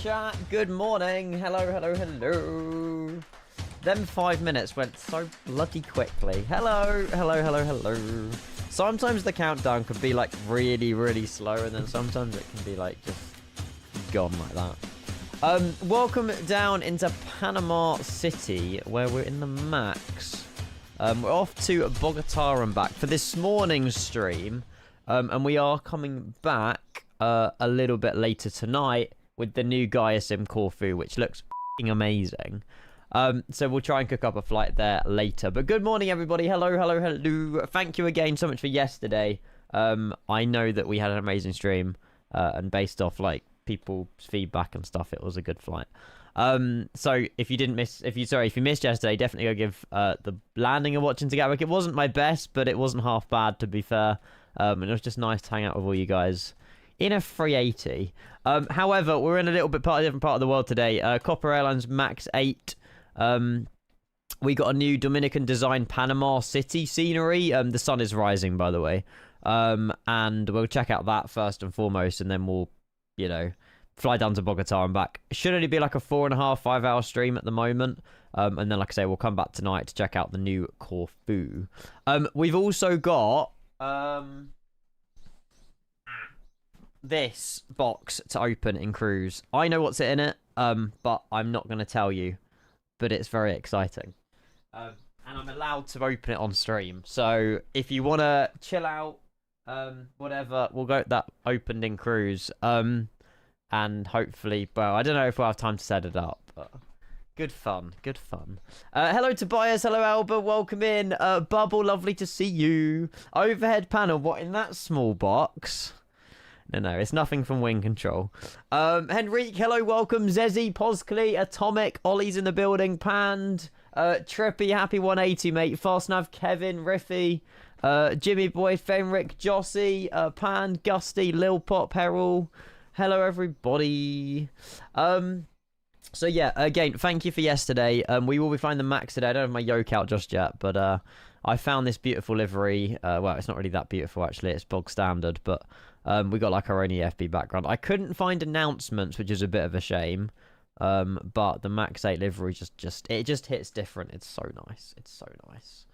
chat. Good morning. Hello, hello, hello. Them 5 minutes went so bloody quickly. Hello, hello, hello, hello. Sometimes the countdown could be like really, really slow, and then sometimes it can be like just gone like that. Welcome down into Panama City, where we're in the max. We're off to Bogota and back for this morning's stream. And we are coming back a little bit later tonight with the new Gaia Sim Corfu, which looks f***ing amazing. So we'll try and cook up a flight there later. But good morning, everybody. Hello, hello, hello. Thank you again so much for yesterday. I know that we had an amazing stream, and based off like people's feedback and stuff, it was a good flight. So if you missed yesterday, definitely go give the landing a watch into Gatwick. It wasn't my best, but it wasn't half bad, to be fair. And it was just nice to hang out with all you guys in a 380. However, we're in a little bit different part of the world today. Copa Airlines Max 8. We got a new Dominican design Panama City scenery. The sun is rising, by the way. And we'll check out that first and foremost, and then we'll, fly down to Bogota and back. It should only be like a 4.5, 5 hour stream at the moment. And then, like I say, we'll come back tonight to check out the new Corfu. We've also got this box to open in Cruise. I know what's in it, but I'm not going to tell you. But it's very exciting. And I'm allowed to open it on stream. So if you want to chill out, whatever, we'll go that opened in Cruise. And hopefully, well, I don't know if we'll have time to set it up, but good fun, good fun. Hello Tobias, hello Alba, welcome in. Bubble, lovely to see you. Overhead panel, what in that small box? No, it's nothing from Wing Control. Henrique, hello, welcome. Zezzy, Poskly, Atomic, Ollie's in the building, Pand, Trippy, happy 180, mate. Fastnav, Kevin, Riffy, Jimmy Boy, Fenric, Jossie, Pand, Gusty, Lil Pop, Herald. Hello, everybody. So yeah, again, thank you for yesterday. We will be flying the Max today. I don't have my yoke out just yet, but I found this beautiful livery. Well, it's not really that beautiful, actually. It's bog standard, but we got like our own EFB background. I couldn't find announcements, which is a bit of a shame. But the Max 8 livery just hits different. It's so nice. It's so nice.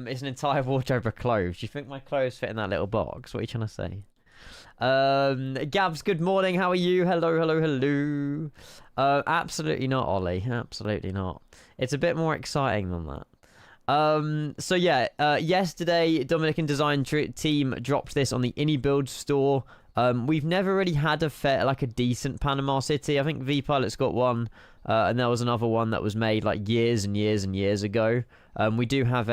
It's an entire wardrobe of clothes. Do you think my clothes fit in that little box? What are you trying to say? Gabs, good morning. How are you? Hello, hello, hello. Absolutely not, Ollie. Absolutely not. It's a bit more exciting than that. So yeah, yesterday Dominican design team dropped this on the InnyBuild store. We've never really had a decent Panama City. I think V-Pilot's got one, and there was another one that was made like years and years and years ago. We do have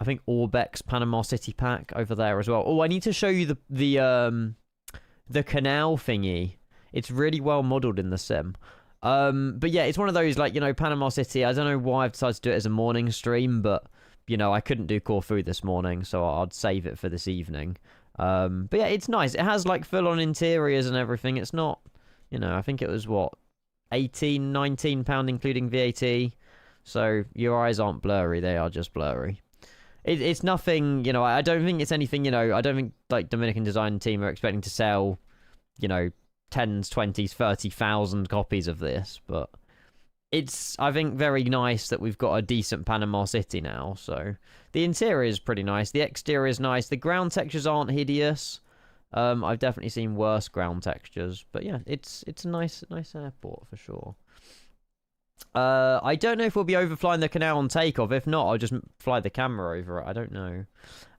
I think Orbex Panama City pack over there as well. Oh, I need to show you the canal thingy. It's really well modeled in the sim. But yeah, it's one of those, Panama City. I don't know why I've decided to do it as a morning stream, but, I couldn't do Corfu this morning, so I'd save it for this evening. But yeah, it's nice. It has, full-on interiors and everything. It's not, I think it was, what, £18, £19, including VAT. So your eyes aren't blurry. They are just blurry. It's nothing, I don't think it's anything, I don't think, Dominican design team are expecting to sell, 10s, 20s, 30,000 copies of this, but it's, I think, very nice that we've got a decent Panama City now. So the interior is pretty nice. The exterior is nice. The ground textures aren't hideous. I've definitely seen worse ground textures, but yeah, it's a nice airport for sure. I don't know if we'll be overflying the canal on takeoff. If not, I'll just fly the camera over it. I don't know.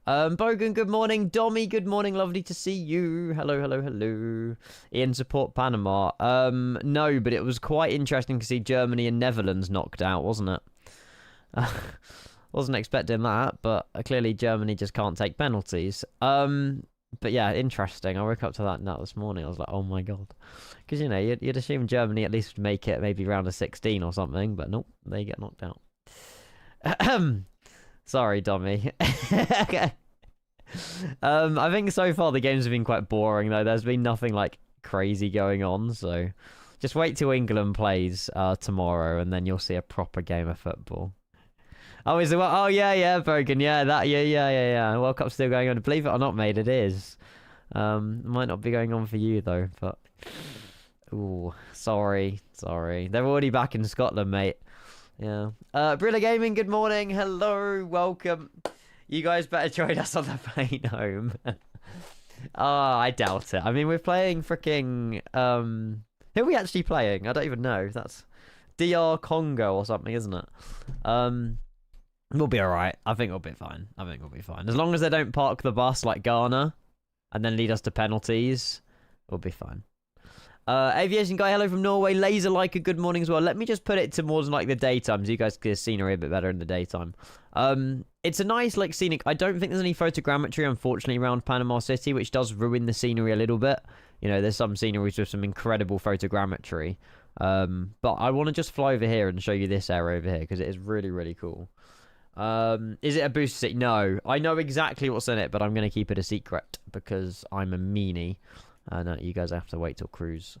Bogan, good morning. Dommy, good morning. Lovely to see you. Hello, hello, hello. Ian, support Panama. No, but it was quite interesting to see Germany and Netherlands knocked out, wasn't it? Wasn't expecting that, but clearly Germany just can't take penalties. But yeah, interesting. I woke up to that this morning. I was like, oh my god. Because, you'd assume Germany at least would make it maybe round of 16 or something, but nope, they get knocked out. Sorry, Dommy. I think so far the games have been quite boring, though. There's been nothing, crazy going on, so just wait till England plays tomorrow, and then you'll see a proper game of football. Oh, is it? Oh, yeah, Bogan. Yeah, that. Yeah. World Cup's still going on. Believe it or not, mate, it is. Might not be going on for you though, but ooh, sorry. They're already back in Scotland, mate. Yeah. Brilla Gaming, good morning. Hello, welcome. You guys better join us on the plane home. I doubt it. I mean, we're playing freaking who are we actually playing? I don't even know. That's DR Congo or something, isn't it? We'll be alright. I think we'll be fine. As long as they don't park the bus like Ghana and then lead us to penalties, we'll be fine. Aviation guy, hello from Norway. Laser like a good morning as well. Let me just put it towards like the daytime so you guys can see scenery a bit better in the daytime. It's a nice like scenic. I don't think there's any photogrammetry unfortunately around Panama City, which does ruin the scenery a little bit. You know, there's some sceneries with some incredible photogrammetry. But I want to just fly over here and show you this area over here because it is really, really cool. Is it a booster seat? No. I know exactly what's in it, but I'm going to keep it a secret because I'm a meanie. No, you guys have to wait till cruise.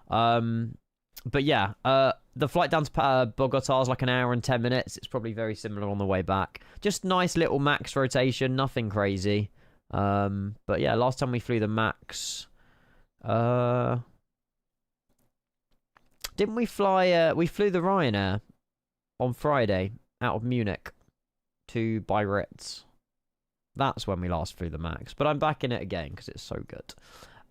But yeah, the flight down to Bogota is like an hour and 10 minutes. It's probably very similar on the way back. Just nice little max rotation, nothing crazy. But yeah, last time we flew the max, didn't we fly? We flew the Ryanair on Friday out of Munich to Biarritz. That's when we last flew the max. But I'm back in it again because it's so good.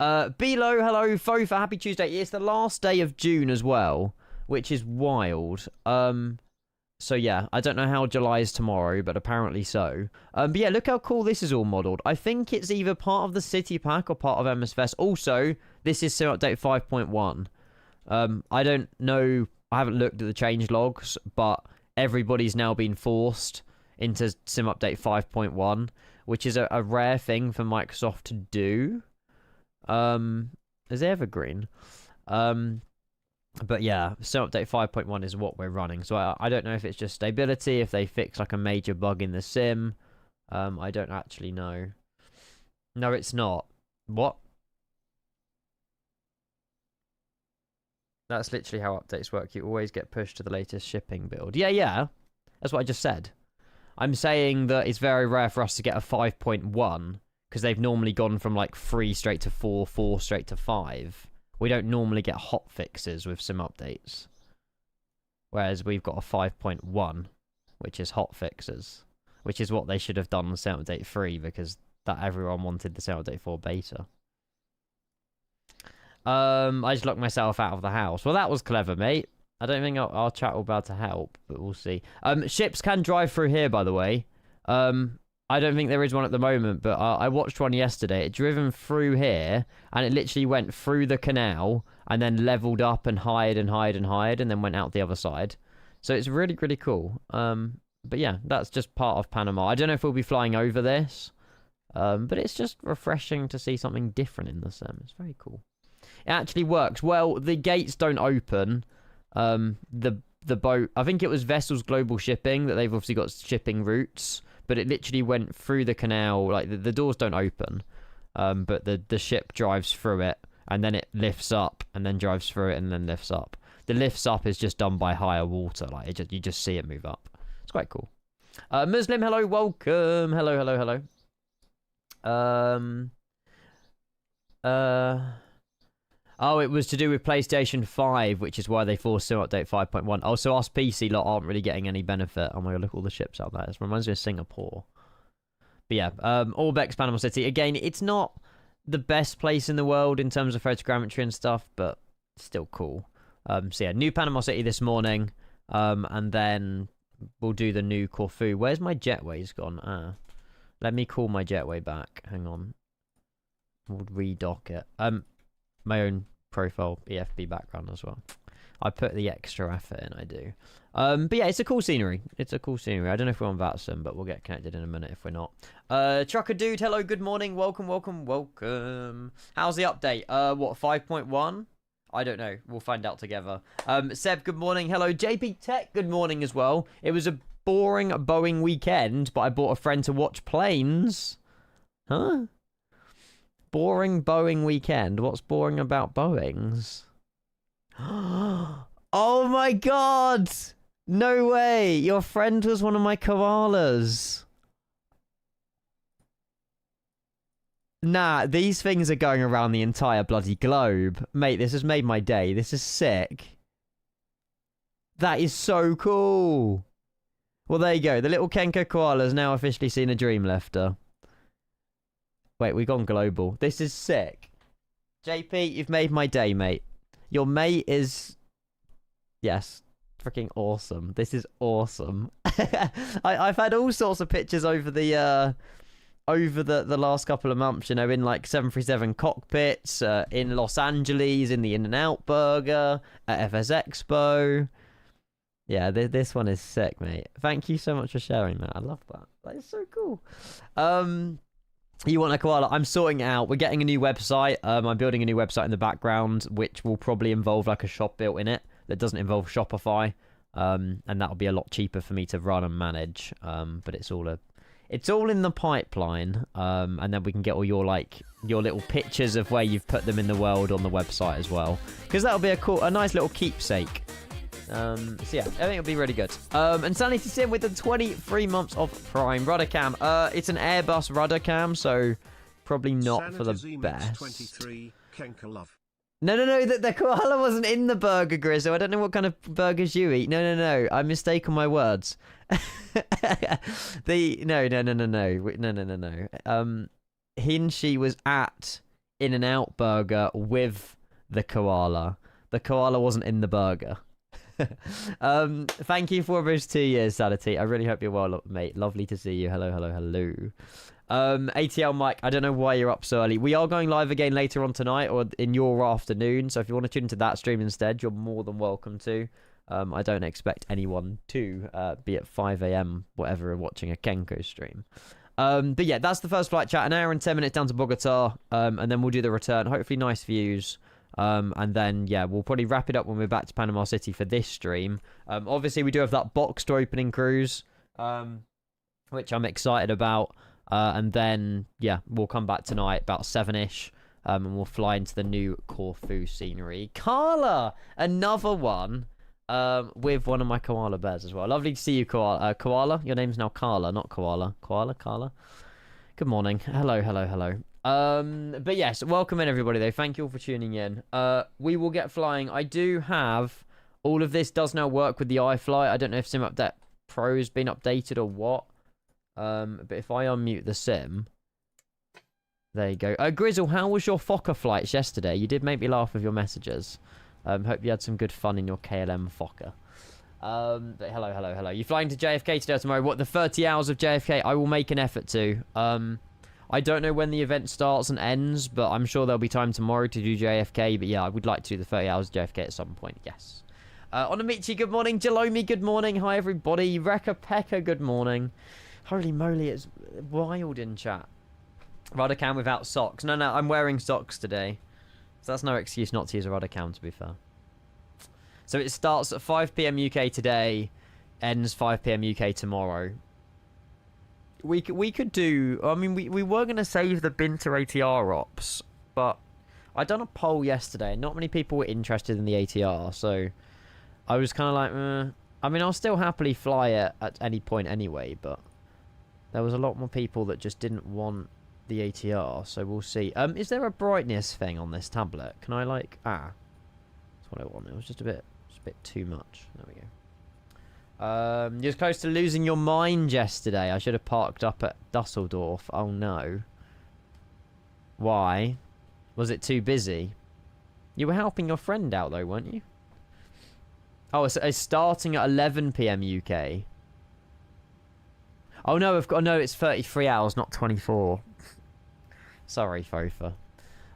Bilo, hello, Fofa, happy Tuesday. It's the last day of June as well, which is wild. So yeah, I don't know how July is tomorrow, but apparently so. But yeah, look how cool this is all modelled. I think it's either part of the City Pack or part of MSFest. Also, this is Sim Update 5.1. I don't know, I haven't looked at the change logs, but everybody's now been forced into Sim Update 5.1, which is a rare thing for Microsoft to do. Is evergreen. But yeah, Sim Update 5.1 is what we're running. So I don't know if it's just stability, if they fix like a major bug in the sim. I don't actually know. No, it's not. What? That's literally how updates work. You always get pushed to the latest shipping build. Yeah. That's what I just said. I'm saying that it's very rare for us to get a 5.1 because they've normally gone from like 3 straight to 4, 4 straight to 5. We don't normally get hot fixes with sim updates. Whereas we've got a 5.1, which is hot fixes. Which is what they should have done on Sim Update 3 because that everyone wanted the Sim Update 4 beta. I just locked myself out of the house. Well, that was clever, mate. I don't think our chat will be able to help, but we'll see. Ships can drive through here, by the way. I don't think there is one at the moment, but I watched one yesterday. It driven through here, and it literally went through the canal, and then leveled up and hired, and then went out the other side. So it's really, really cool. But yeah, that's just part of Panama. I don't know if we'll be flying over this, but it's just refreshing to see something different in the sim. It's very cool. It actually works. Well, the gates don't open. The boat, I think it was Vessels Global Shipping, that they've obviously got shipping routes. But it literally went through the canal. Like the doors don't open, but the ship drives through it, and then it lifts up, and then drives through it, and then lifts up. The lifts up is just done by higher water. Like you just see it move up. It's quite cool. Muslim, hello, welcome. Hello. Oh, it was to do with PlayStation 5, which is why they forced Sim Update 5.1. Oh, so us PC lot aren't really getting any benefit. Oh my god, look at all the ships out there. It reminds me of Singapore. But yeah, Orbex, Panama City. Again, it's not the best place in the world in terms of photogrammetry and stuff, but still cool. So yeah, new Panama City this morning. And then we'll do the new Corfu. Where's my jetways gone? Let me call my jetway back. Hang on. We'll redock it. My own profile EFB background as well. I put the extra effort in, I do. But yeah, it's a cool scenery. I don't know if we're on Vatsim, but we'll get connected in a minute if we're not. Trucker Dude, hello, good morning. Welcome. How's the update? What, 5.1? I don't know. We'll find out together. Seb, good morning. Hello. JP Tech, good morning as well. It was a boring Boeing weekend, but I brought a friend to watch planes. Huh? Boring Boeing weekend. What's boring about Boeings? Oh my god! No way! Your friend was one of my koalas. Nah, these things are going around the entire bloody globe. Mate, this has made my day. This is sick. That is so cool. Well, there you go. The little Kenko koala has now officially seen a dream lifter. Wait, we've gone global. This is sick. JP, you've made my day, mate. Your mate is... Yes. Freaking awesome. This is awesome. I've had all sorts of pictures over the last couple of months, you know, in like 737 cockpits, in Los Angeles, in the In-N-Out Burger, at FS Expo. Yeah, this one is sick, mate. Thank you so much for sharing that. I love that. That is so cool. You want a koala? I'm sorting it out. We're getting a new website. I'm building a new website in the background, which will probably involve like a shop built in it that doesn't involve Shopify. And that'll be a lot cheaper for me to run and manage. But it's all in the pipeline. And then we can get all your little pictures of where you've put them in the world on the website as well. Because that'll be a nice little keepsake. So yeah, I think it'll be really good. And Sanity Sim with the 23 months of Prime rudder cam. It's an Airbus rudder cam, so probably not for the best. 23, love. No, the koala wasn't in the burger, Grizzle. I don't know what kind of burgers you eat. No. I mistake on my words. No. Hinshi was at In-N-Out Burger with the koala. The koala wasn't in the burger. Thank you for those 2 years, Sanity. I really hope you're well, mate. Lovely to see you. Hello. ATL Mike, I don't know why you're up so early. We are going live again later on tonight or in your afternoon, so if you want to tune into that stream instead, you're more than welcome to. I don't expect anyone to be at 5 a.m. whatever watching a Kenko stream. But yeah, that's the first flight chat. An hour and 10 minutes down to Bogota, and then we'll do the return. Hopefully nice views. And then, yeah, we'll probably wrap it up when we're back to Panama City for this stream. Obviously, we do have that boxed opening cruise, which I'm excited about. And then, yeah, we'll come back tonight about 7-ish, and we'll fly into the new Corfu scenery. Carla! Another one with one of my koala bears as well. Lovely to see you, Koala. Koala? Your name's now Carla, not Koala. Carla? Good morning. Hello. But yes, welcome in everybody though. Thank you all for tuning in. We will get flying. I do have all of this does now work with the iFly. I don't know if Sim Update Pro's been updated or what. But if I unmute the sim, there you go. Grizzle, how was your Fokker flights yesterday? You did make me laugh with your messages. Hope you had some good fun in your KLM Fokker. But hello. You flying to JFK today or tomorrow? What, the 30 hours of JFK? I will make an effort to. I don't know when the event starts and ends, but I'm sure there'll be time tomorrow to do JFK. But yeah, I would like to do the 30 hours of JFK at some point, yes. Onamichi, good morning. Jalomi, good morning. Hi, everybody. Rekka Pekka, good morning. Holy moly, it's wild in chat. Rudder cam without socks. No, I'm wearing socks today. So that's no excuse not to use a rudder cam, to be fair. So it starts at 5 p.m. UK today, ends 5 p.m. UK tomorrow. We could do... I mean, we were going to save the Binter ATR ops, but I done a poll yesterday. Not many people were interested in the ATR, so I was kind of like, I mean, I'll still happily fly it at any point anyway, but there was a lot more people that just didn't want the ATR, so we'll see. Is there a brightness thing on this tablet? Can I, like... that's what I want. It was just a bit too much. There we go. You're close to losing your mind yesterday. I should have parked up at Dusseldorf. Oh no. Why? Was it too busy? You were helping your friend out though, weren't you? Oh, it's starting at 11 p.m. UK. Oh no, it's 33 hours, not 24. Sorry, Fofa.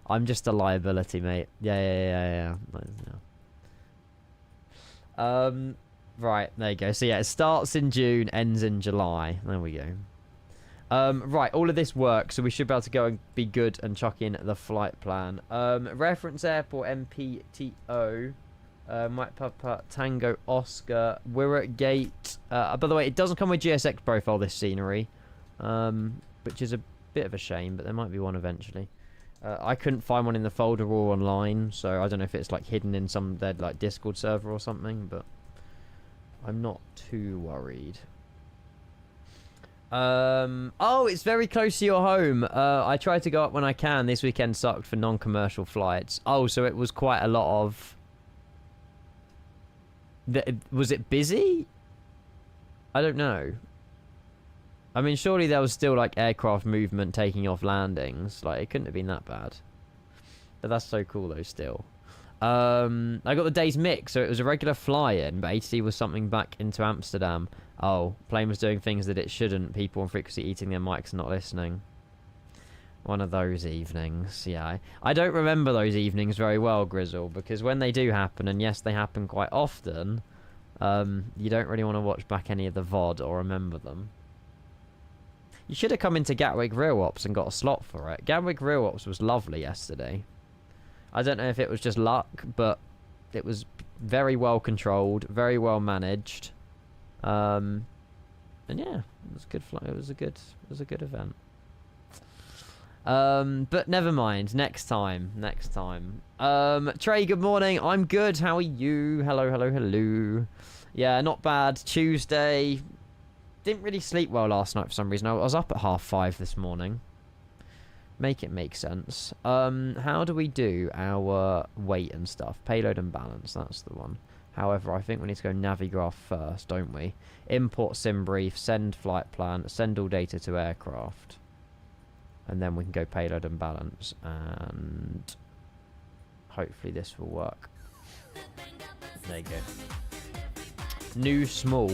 I'm just a liability, mate. Yeah. Right, there you go. So yeah, it starts in June, ends in July. There we go. Right, all of this works, so we should be able to go and be good and chuck in the flight plan. Reference airport MPTO. Mike Papa Tango Oscar. We're at gate. By the way, it doesn't come with GSX profile, this scenery, which is a bit of a shame, but there might be one eventually. I couldn't find one in the folder or online, so I don't know if it's like hidden in some dead like Discord server or something, but I'm not too worried. Oh, it's very close to your home. I try to go up when I can. This weekend sucked for non-commercial flights. Oh, so it was quite a lot of... Was it busy? I don't know. I mean, surely there was still, like, aircraft movement taking off landings. Like, it couldn't have been that bad. But that's so cool, though, still. I got the days mixed, so it was a regular fly-in, but ATC was something back into Amsterdam. Oh, plane was doing things that it shouldn't. People on frequency eating their mics and not listening. One of those evenings, yeah. I don't remember those evenings very well, Grizzle, because when they do happen, and yes, they happen quite often, you don't really want to watch back any of the VOD or remember them. You should have come into Gatwick Real Ops and got a slot for it. Gatwick Real Ops was lovely yesterday. I don't know if it was just luck, but it was very well controlled, very well managed. And yeah, it was a good flight. It was a good event. But never mind. Next time. Trey, good morning. I'm good. How are you? Hello. Yeah, not bad. Tuesday. Didn't really sleep well last night for some reason. I was up at 5:30 this morning. Make it make sense. How do we do our weight and stuff? Payload and balance, that's the one. However, I think we need to go Navigraph first, don't we? Import sim brief, send flight plan, send all data to aircraft. And then we can go payload and balance. And hopefully this will work. There you go. New small.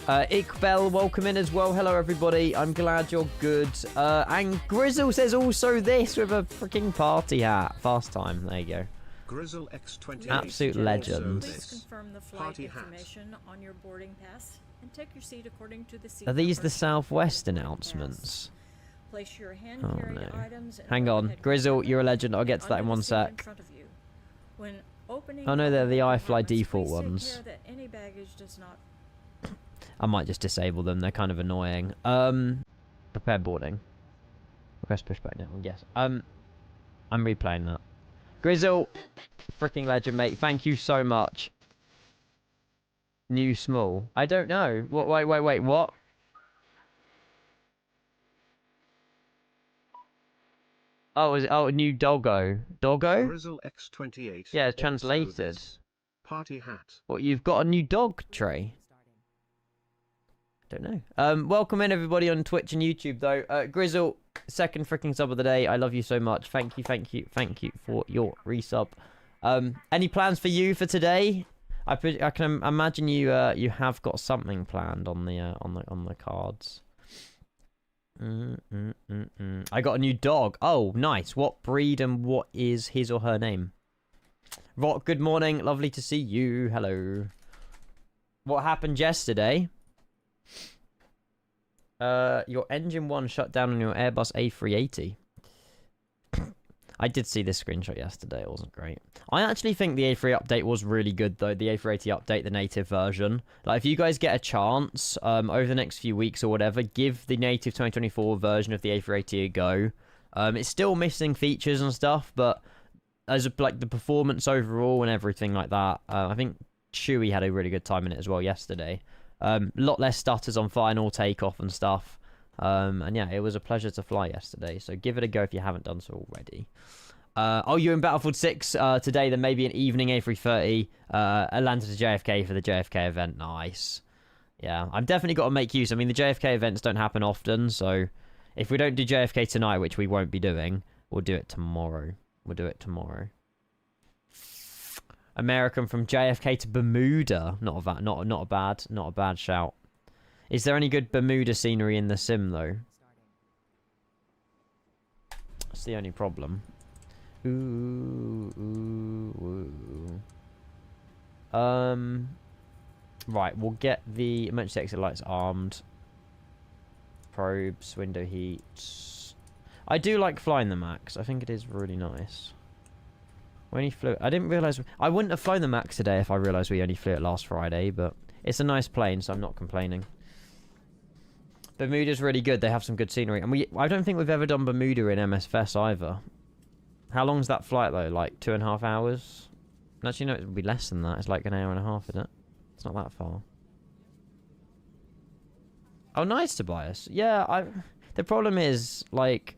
Iqbal, welcome in as well. Hello, everybody. I'm glad you're good. And Grizzle says also this with a freaking party hat. Fast time. There you go. Grizzle X28. Absolute legend. Please confirm the flight information on your boarding pass and take your seat according to the seat. Are these number the Southwest announcements? Place your hand Oh carried no. items in Hang on. overhead Grizzle, compartment you're a legend. I'll get to that in under one the seat in sec. front of you. When opening Oh no, they're the overhead iFly compartments, default please take ones. care that any baggage does not. I might just disable them. They're kind of annoying. Prepare boarding. Request pushback now. Yes. I'm replaying that. Grizzle, freaking legend, mate. Thank you so much. New small. I don't know. What? Wait. What? Oh, is it? Oh, new doggo. Doggo? Grizzle X28. Yeah, it's Also translated. this. Party hat. What? You've got a new dog, Trey? Don't know. Welcome in everybody on Twitch and YouTube though. Grizzle, second freaking sub of the day. I love you so much. Thank you for your resub. Any plans for you for today? I can imagine you you have got something planned on the cards. I got a new dog. Oh, nice. What breed and what is his or her name? Rock, good morning. Lovely to see you. Hello. What happened yesterday? Your engine 1 shut down on your Airbus A380. I did see this screenshot yesterday. It wasn't great. I actually think the A3 update was really good, though. The A380 update, the native version. Like, if you guys get a chance, over the next few weeks or whatever, give the native 2024 version of the A380 a go. It's still missing features and stuff, but as a, like the performance overall and everything like that, I think Chewie had a really good time in it as well yesterday. A lot less stutters on final takeoff and stuff. And yeah, it was a pleasure to fly yesterday. So give it a go if you haven't done so already. Oh, you're in Battlefield 6 today, then maybe an evening A330. Atlanta to JFK for the JFK event. Nice. Yeah, I've definitely got to make use. I mean, the JFK events don't happen often. So if we don't do JFK tonight, which we won't be doing, we'll do it tomorrow. American from JFK to Bermuda. Not a bad shout. Is there any good Bermuda scenery in the sim though? That's the only problem. Right, we'll get the emergency exit lights armed. Probes, window heat. I do like flying the Max. I think it is really nice. We only flew... I didn't realise... I wouldn't have flown the Max today if I realised we only flew it last Friday, but it's a nice plane, so I'm not complaining. Bermuda's really good. They have some good scenery. And I don't think we've ever done Bermuda in MSFS either. How long's that flight, though? Like 2.5 hours? Actually, no, it would be less than that. It's like an hour and a half, isn't it? It's not that far. Oh, nice, Tobias. Yeah, the problem is, like,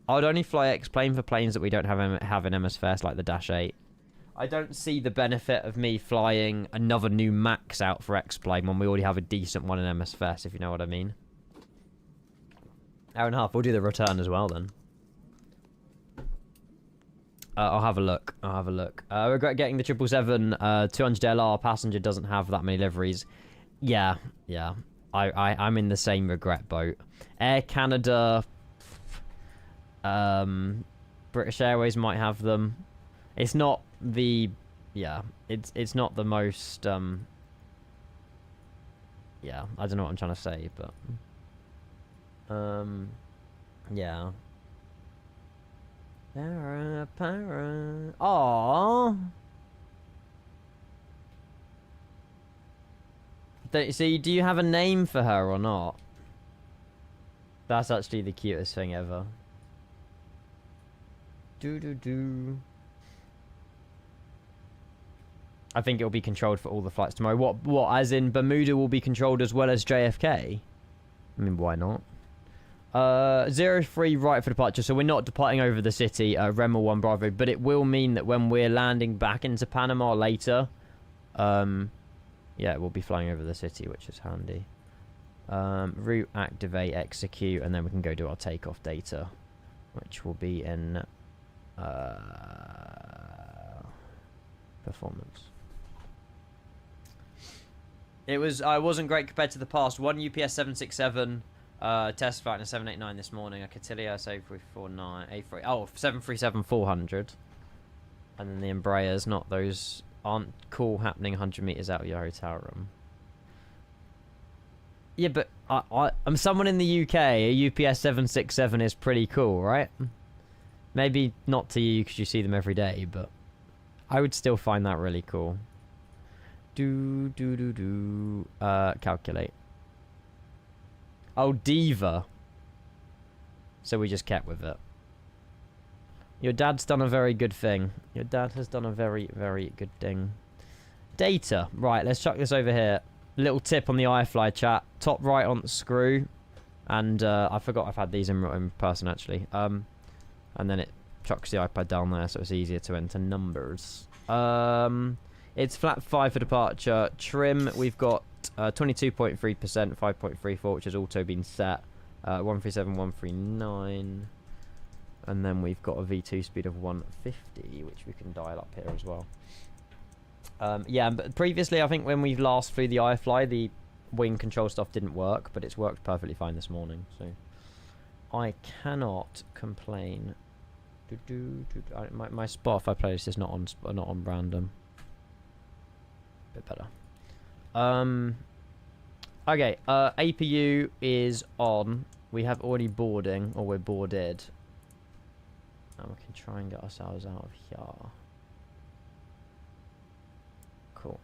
I'd only fly X-Plane for planes that we don't have in MSFS, like the Dash 8. I don't see the benefit of me flying another new Max out for X-Plane when we already have a decent one in MSFS, if you know what I mean. Hour and a half. We'll do the return as well, then. I'll have a look. Regret getting the 777 200 LR passenger doesn't have that many liveries. Yeah. I'm in the same regret boat. Air Canada, British Airways might have them. It's not the, it's not the most, yeah, I don't know what I'm trying to say, but, yeah. Para. Aww. See, do you have a name for her or not? That's actually the cutest thing ever. I think it'll be controlled for all the flights tomorrow. What? As in Bermuda will be controlled as well as JFK? I mean, why not? 03 right for departure. So we're not departing over the city, Remmel 1 Bravo, but it will mean that when we're landing back into Panama later, yeah, we'll be flying over the city, which is handy. Route, activate, execute, and then we can go do our takeoff data, which will be in performance. I wasn't great compared to the past. One UPS 767 test flight and a 789 this morning. A Cotillia 7349 A3. Oh, 737-400. And then the Embraers, not those, aren't cool happening 100 meters out of your hotel room. Yeah, but I'm someone in the UK. A UPS 767 is pretty cool, right? Maybe not to you because you see them every day, but I would still find that really cool. Calculate. Oh, Diva. So we just kept with it. Your dad's done a very good thing. Your dad has done a very, very good thing. Data. Right, let's chuck this over here. Little tip on the iFly chat. Top right on the screw. And I forgot I've had these in person, actually. And then it chucks the iPad down there, so it's easier to enter numbers. It's flat 5 for departure. Trim, we've got 22.3%, 5.34, which has also been set. 137, 139. And then we've got a V2 speed of 150, which we can dial up here as well. Yeah, but previously, I think when we last flew the iFly, the wing control stuff didn't work, but it's worked perfectly fine this morning. So I cannot complain. My Spotify playlist is not on random. Bit better. Okay, APU is on. We have already boarding, or we're boarded. And we can try and get ourselves out of here. Cool.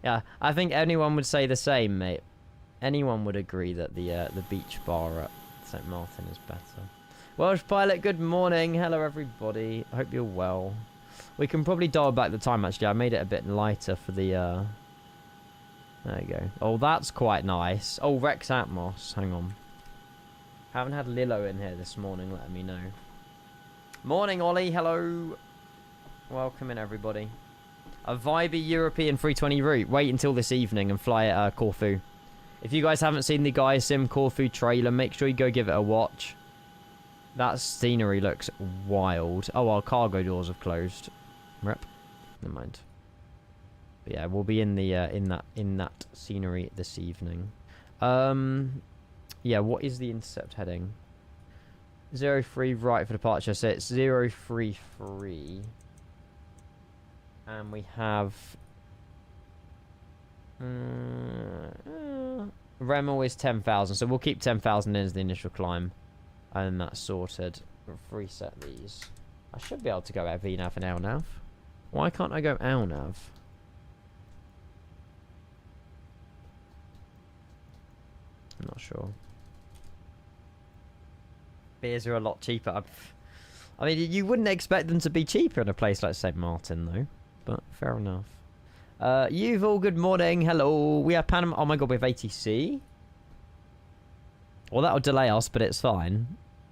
Yeah, I think anyone would say the same, mate. Anyone would agree that the beach bar at St. Martin is better. Welsh Pilot, good morning. Hello, everybody. I hope you're well. We can probably dial back the time, actually. I made it a bit lighter for the... There you go. Oh, that's quite nice. Oh, Rex Atmos. Hang on. Haven't had Lilo in here this morning, letting me know. Morning, Ollie. Hello. Welcome in, everybody. A vibey European 320 route. Wait until this evening and fly at Corfu. If you guys haven't seen the Guy Sim Corfu trailer, make sure you go give it a watch. That scenery looks wild. Oh, our cargo doors have closed. Rep. Never mind. But yeah, we'll be in the in that scenery this evening. Yeah, what is the intercept heading? 03 right for departure. So it's 033. And we have Remmel is 10,000, so we'll keep 10,000 in as the initial climb, and that's sorted. We'll reset these. I should be able to go at VNav and LNav. Why can't I go LNav? I'm not sure. Beers are a lot cheaper. I mean, you wouldn't expect them to be cheaper in a place like St. Martin, though. But fair enough. You've all good morning. Hello. We have Panama. Oh my god, we have ATC. Well, that'll delay us, but it's fine.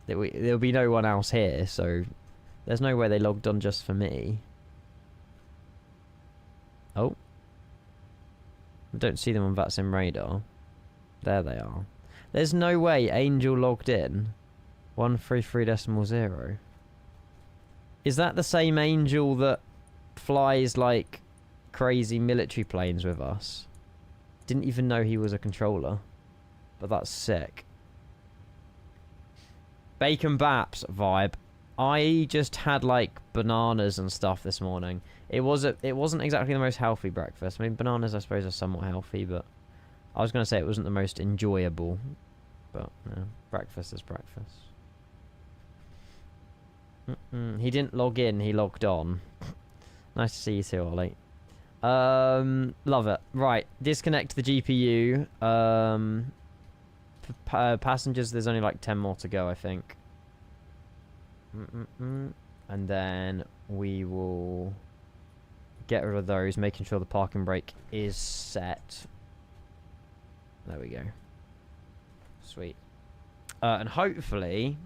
There'll be no one else here, so there's no way they logged on just for me. Oh. I don't see them on VATSIM radar. There they are. There's no way Angel logged in. 133.0. Is that the same Angel that flies like crazy military planes with us? Didn't even know he was a controller. But that's sick. Bacon Baps vibe. I just had like bananas and stuff this morning. It wasn't exactly the most healthy breakfast. I mean, bananas I suppose are somewhat healthy, but I was going to say it wasn't the most enjoyable. But no, breakfast is breakfast. He didn't log in, he logged on. Nice to see you too, Ollie. Love it. Right, disconnect the GPU. Passengers, there's only like 10 more to go, I think. And then we will get rid of those, making sure the parking brake is set. There we go. Sweet. And hopefully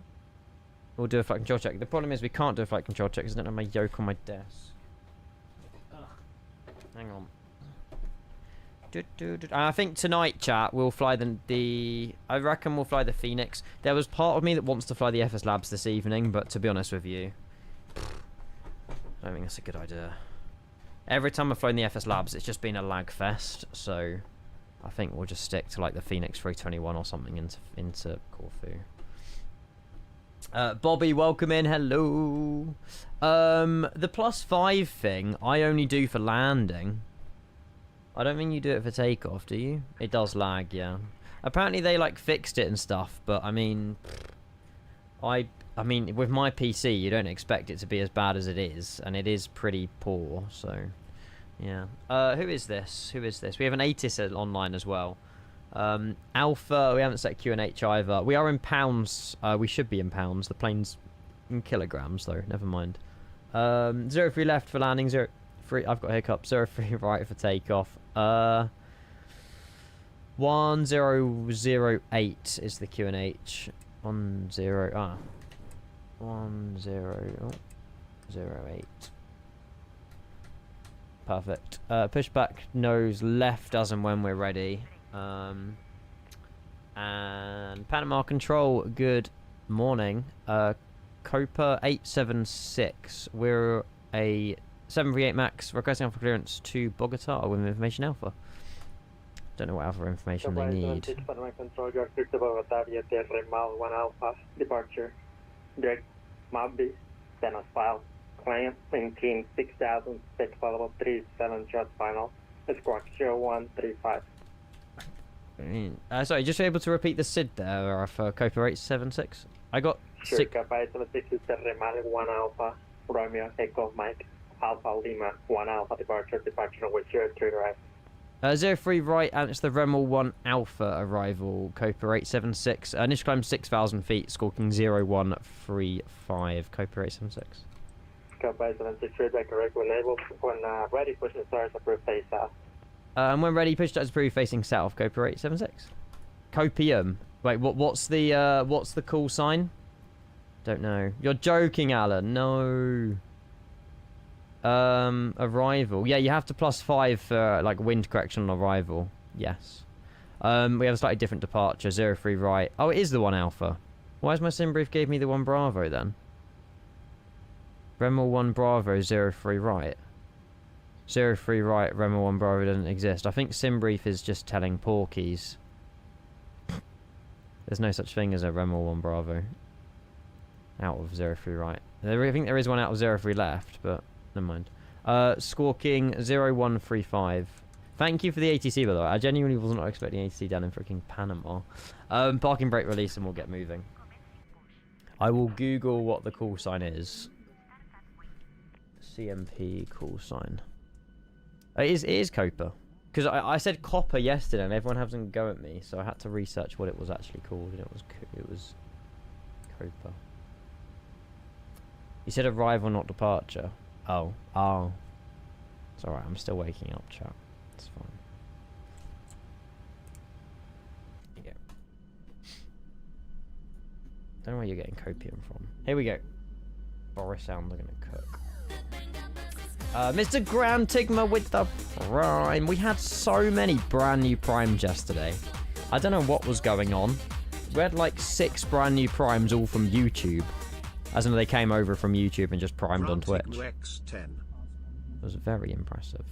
we'll do a flight control check. The problem is we can't do a flight control check because I don't have my yoke on my desk. Hang on. I think tonight, chat, we'll fly I reckon we'll fly the Phoenix. There was part of me that wants to fly the FS Labs this evening, but to be honest with you, I don't think that's a good idea. Every time I've flown the FS Labs, it's just been a lag fest, so I think we'll just stick to like the Phoenix 321 or something into Corfu. Bobby, welcome in. Hello. The +5 thing I only do for landing. I don't think you do it for takeoff, do you? It does lag, yeah. Apparently they like fixed it and stuff, but I mean, I mean with my PC you don't expect it to be as bad as it is, and it is pretty poor. So, yeah. Who is this? Who is this? We have an ATIS online as well. Alpha, we haven't set QNH either. We are in pounds. We should be in pounds. The plane's in kilograms though. Never mind. 03 left for landing. 03. I've got a hiccup. 03 right for takeoff. 1008 is the QNH. 1008. Perfect. Pushback nose left as and when we're ready. And Panama control, good morning. Copa 876. We're a 738 Max requesting alpha clearance to Bogota with information alpha. Don't know what alpha information they need. Panama control, you're clear to Bogota via Tierra Mal 1 Alpha, departure. Direct Mobby, send us file. Client, maintain 6000, set follow 37 shot final. Squawk 0135. Sorry, just able to repeat the SID there for Copa 876? I got sure, Copa 876 is Tierra Mal 1 Alpha, Romeo, Echo, Mike. Alpha Lima 1 Alpha departure with 03 right. 03 right, and it's the Remel 1 Alpha arrival, Copa 876. Initial climb 6,000 feet, squawking 0135, Copa 876. Copa 876, feedback correct when able. When ready, push the stars approved face south. And when ready, push stars approved facing south, Copa 876. Copium. Wait, what's the call sign? Don't know. You're joking, Alan. No. Arrival. Yeah, you have to +5 for like wind correction on arrival. Yes. We have a slightly different departure. 03 right. Oh, it is the 1 Alpha. Why has my sim brief gave me the 1 Bravo then? Remel 1 Bravo 03 right. 03 right. Remel 1 Bravo doesn't exist. I think sim brief is just telling porkies. There's no such thing as a Remel 1 Bravo. Out of 03 right. I think there is one out of 03 left, but never mind. Squawking 0135. Thank you for the ATC, by the way. I genuinely was not expecting ATC down in freaking Panama. Parking brake release and we'll get moving. I will Google what the call sign is. CMP call sign. It is Copa. Because I said Copa yesterday and everyone having a go at me, so I had to research what it was actually called, and it was Copa. You said arrival, not departure. Oh. It's alright, I'm still waking up, chat. It's fine. Here you go. Don't know where you're getting copium from. Here we go. Boris sounds like gonna cook. Mr. Grand Tigma with the prime. We had so many brand new primes yesterday. I don't know what was going on. We had like 6 brand new primes all from YouTube. As in they came over from YouTube and just primed on Twitch. It was very impressive.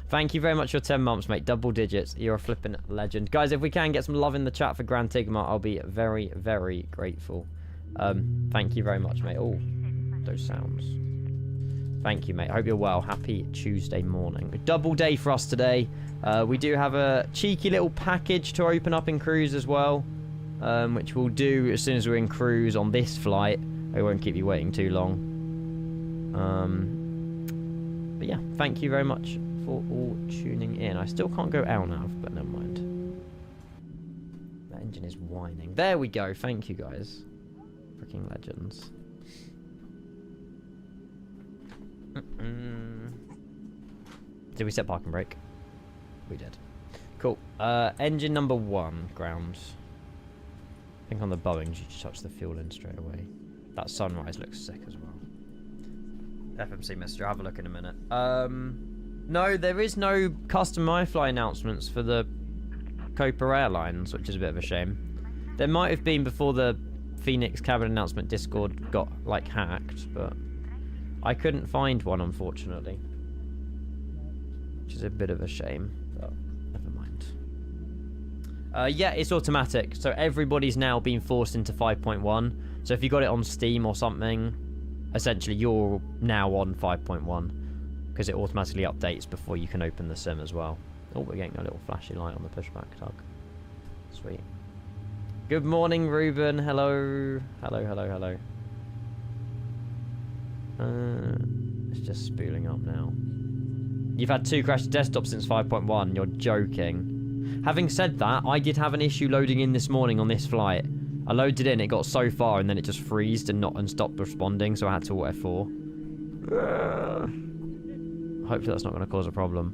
Thank you very much for your 10 months, mate. Double digits. You're a flipping legend. Guys, if we can get some love in the chat for Grand Tigma, I'll be very, very grateful. Thank you very much, mate. Oh, those sounds. Thank you, mate. Hope you're well. Happy Tuesday morning. A double day for us today. We do have a cheeky little package to open up in cruise as well, which we'll do as soon as we're in cruise on this flight. I won't keep you waiting too long. But yeah, thank you very much for all tuning in. I still can't go LNAV, but never mind. That engine is whining. There we go. Thank you, guys. Freaking legends. Did we set parking brake? We did. Cool. Engine number 1, ground. I think on the Boeings you just touch the fuel in straight away. That sunrise looks sick as well. FMC Mister, have a look in a minute. No, there is no custom iFly announcements for the Copa Airlines, which is a bit of a shame. There might have been before the Phoenix cabin announcement Discord got like hacked, but I couldn't find one, unfortunately. Which is a bit of a shame, but never mind. Yeah, it's automatic. So everybody's now being forced into 5.1. So if you got it on Steam or something, essentially you're now on 5.1. Because it automatically updates before you can open the sim as well. Oh, we're getting a little flashy light on the pushback tug. Sweet. Good morning, Ruben. Hello. Hello, hello, hello. It's just spooling up now. You've had 2 crashed desktops since 5.1. You're joking. Having said that, I did have an issue loading in this morning on this flight. I loaded in, it got so far, and then it just freezed and stopped responding, so I had to auto F4. Hopefully that's not going to cause a problem.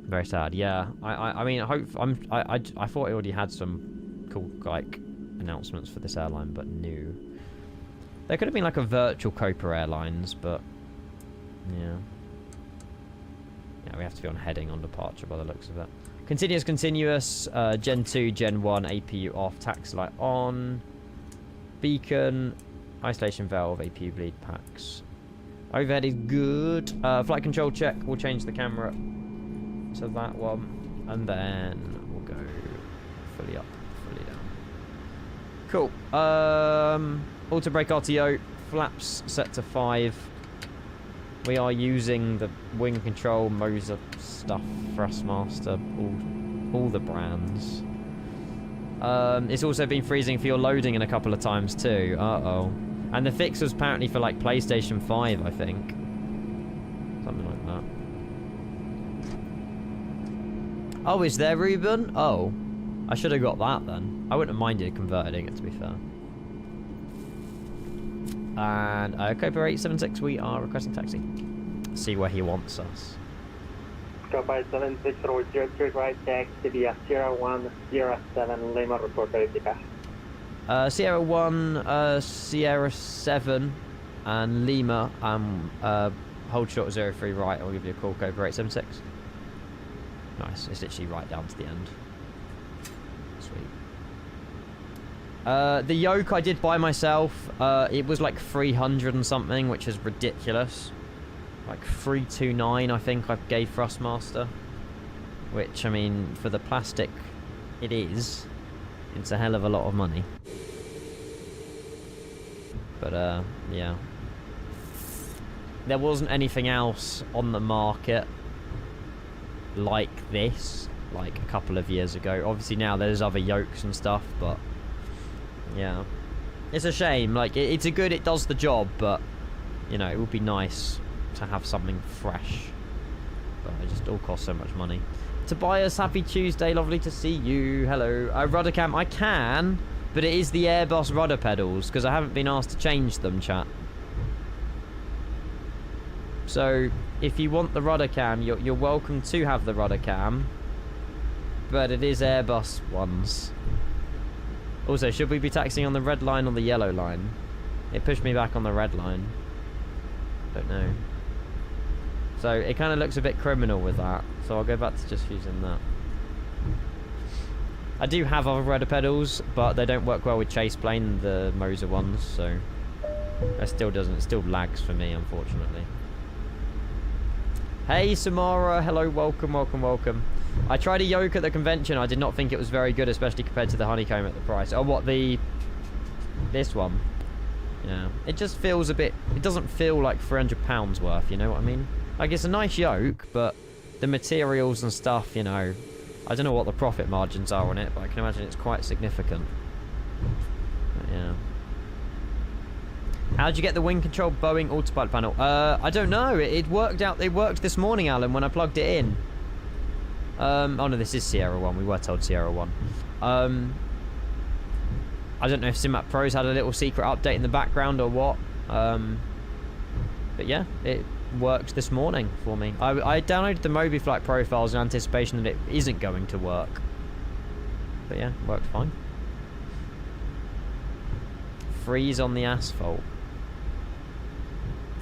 Very sad. Yeah, I mean, I thought I already had some cool like announcements for this airline, but no. There could have been like a virtual Copa Airlines, but yeah. Yeah, we have to be on heading on departure by the looks of it. Continuous, Gen 2, Gen 1, APU off, taxi light on, beacon, isolation valve, APU bleed packs. Overhead is good. Flight control check, we'll change the camera to that one, and then we'll go fully up, fully down. Cool. Auto brake RTO, flaps set to 5. We are using the wing control, Moser stuff, Thrustmaster, all the brands. It's also been freezing for your loading in a couple of times too. Uh-oh. And the fix was apparently for like PlayStation 5, I think. Something like that. Oh, is there, Ruben? Oh. I should have got that then. I wouldn't have minded converting it, to be fair. And Copa 876, we are requesting taxi. See where he wants us. Copa 876, Roger, right taxi via Sierra 107 Lima, report verifica. Sierra 1, Sierra 7, and Lima, hold short 03 right, I'll give you a call, Copa 876. Nice, it's literally right down to the end. Sweet. The yoke I did by myself. It was like 300 and something, which is ridiculous. Like 329, I think I gave Thrustmaster. Which, I mean, for the plastic, it is. It's a hell of a lot of money. But, yeah. There wasn't anything else on the market like this, like a couple of years ago. Obviously now there's other yokes and stuff, but yeah, it's a shame. Like it's a good, it does the job, but you know, it would be nice to have something fresh, but it just all costs so much money. Tobias, happy Tuesday, lovely to see you. Hello. Rudder cam, I can, but it is the Airbus rudder pedals because I haven't been asked to change them, chat. So if you want the rudder cam, you're welcome to have the rudder cam, but it is Airbus ones. Also, should we be taxiing on the red line or the yellow line? It pushed me back on the red line. Don't know. So it kind of looks a bit criminal with that. So I'll go back to just using that. I do have other rudder pedals, but they don't work well with chase plane, the Moser ones. So it still doesn't. It still lags for me, unfortunately. Hey Samara, hello, welcome, welcome, welcome. I tried a yoke at the convention. I did not think it was very good, especially compared to the honeycomb at the price. Oh, what, this one? Yeah, it just feels a bit, it doesn't feel like £300 worth, you know what I mean? Like, it's a nice yoke, but the materials and stuff, you know, I don't know what the profit margins are on it, but I can imagine it's quite significant. But yeah. How'd you get the wing control Boeing autopilot panel? I don't know. It worked out. It worked this morning, Alan, when I plugged it in. Oh no, this is Sierra 1. We were told Sierra 1. I don't know if Simat Pros had a little secret update in the background or what. But yeah, it worked this morning for me. I downloaded the MobiFlight profiles in anticipation that it isn't going to work. But yeah, worked fine. Freeze on the asphalt.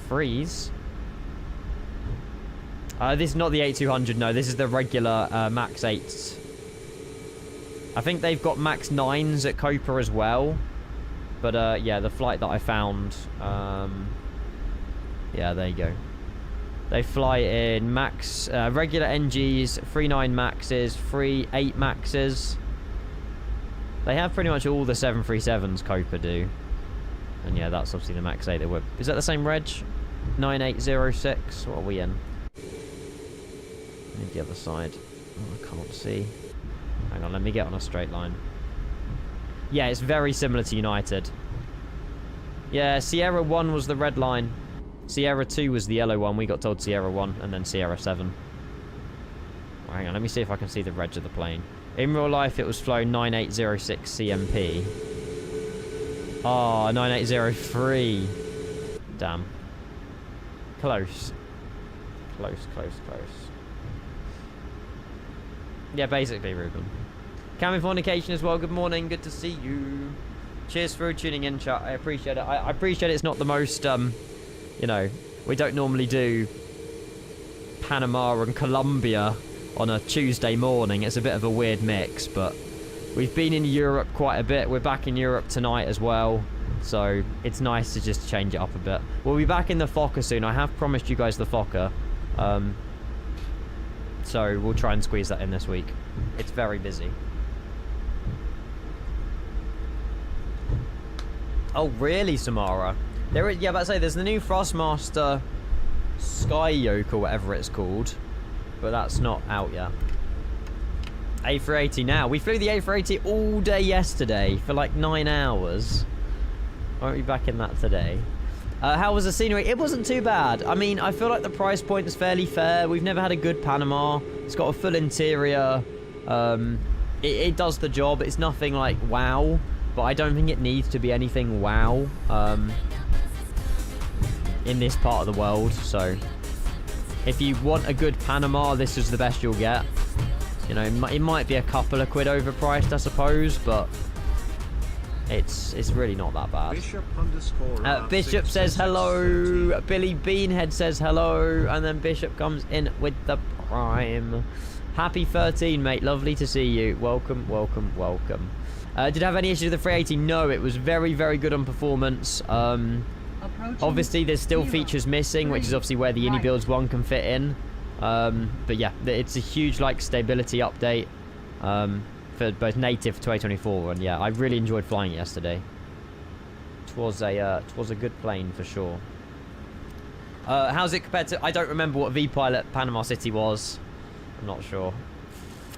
Freeze? This is not the 8200, no. This is the regular Max 8s. I think they've got Max 9s at Copa as well. But yeah, the flight that I found... yeah, there you go. They fly in Max... regular NGs, 39 Maxes, 38 Maxes. They have pretty much all the 737s Copa do. And yeah, that's obviously the Max 8 they were... Is that the same reg? 9806? What are we in? Maybe the other side. Oh, I can't see. Hang on, let me get on a straight line. Yeah, it's very similar to United. Yeah, Sierra 1 was the red line. Sierra 2 was the yellow one. We got told Sierra 1 and then Sierra 7. Well, hang on, let me see if I can see the reg of the plane. In real life, it was flown 9806 CMP. Oh, 9803. Damn. Close. Close, close, close. Yeah, basically, Ruben. Cami Fornication as well. Good morning. Good to see you. Cheers for tuning in, chat. I appreciate it. I appreciate it's not the most, you know, we don't normally do Panama and Colombia on a Tuesday morning. It's a bit of a weird mix, but we've been in Europe quite a bit. We're back in Europe tonight as well, so it's nice to just change it up a bit. We'll be back in the Fokker soon. I have promised you guys the Fokker, so we'll try and squeeze that in this week. It's very busy. Oh, really, Samara? There is, yeah, about to say, there's the new Thrustmaster Sky Yoke or whatever it's called, but that's not out yet. A380 now. We flew the A380 all day yesterday for like 9 hours. Won't be back in that today. How was the scenery? It wasn't too bad. I mean, I feel like the price point is fairly fair. We've never had a good Panama. It's got a full interior. It does the job. It's nothing like wow, but I don't think it needs to be anything wow in this part of the world. So if you want a good Panama, this is the best you'll get. You know, it might be a couple of quid overpriced, I suppose, but it's really not that bad. Bishop says hello. Billy Beanhead says hello, and then Bishop comes in with the prime. Happy 13, mate. Lovely to see you. Welcome, welcome, welcome. Did I have any issues with the 380? No, it was very, very good on performance. Obviously, there's still features missing, which is obviously where the Ini Builds 1 can fit in. But yeah, it's a huge like stability update for both native for 2024, and yeah, I really enjoyed flying it yesterday. It was a good plane for sure. How's it compared to? I don't remember what V-Pilot Panama City was. I'm not sure.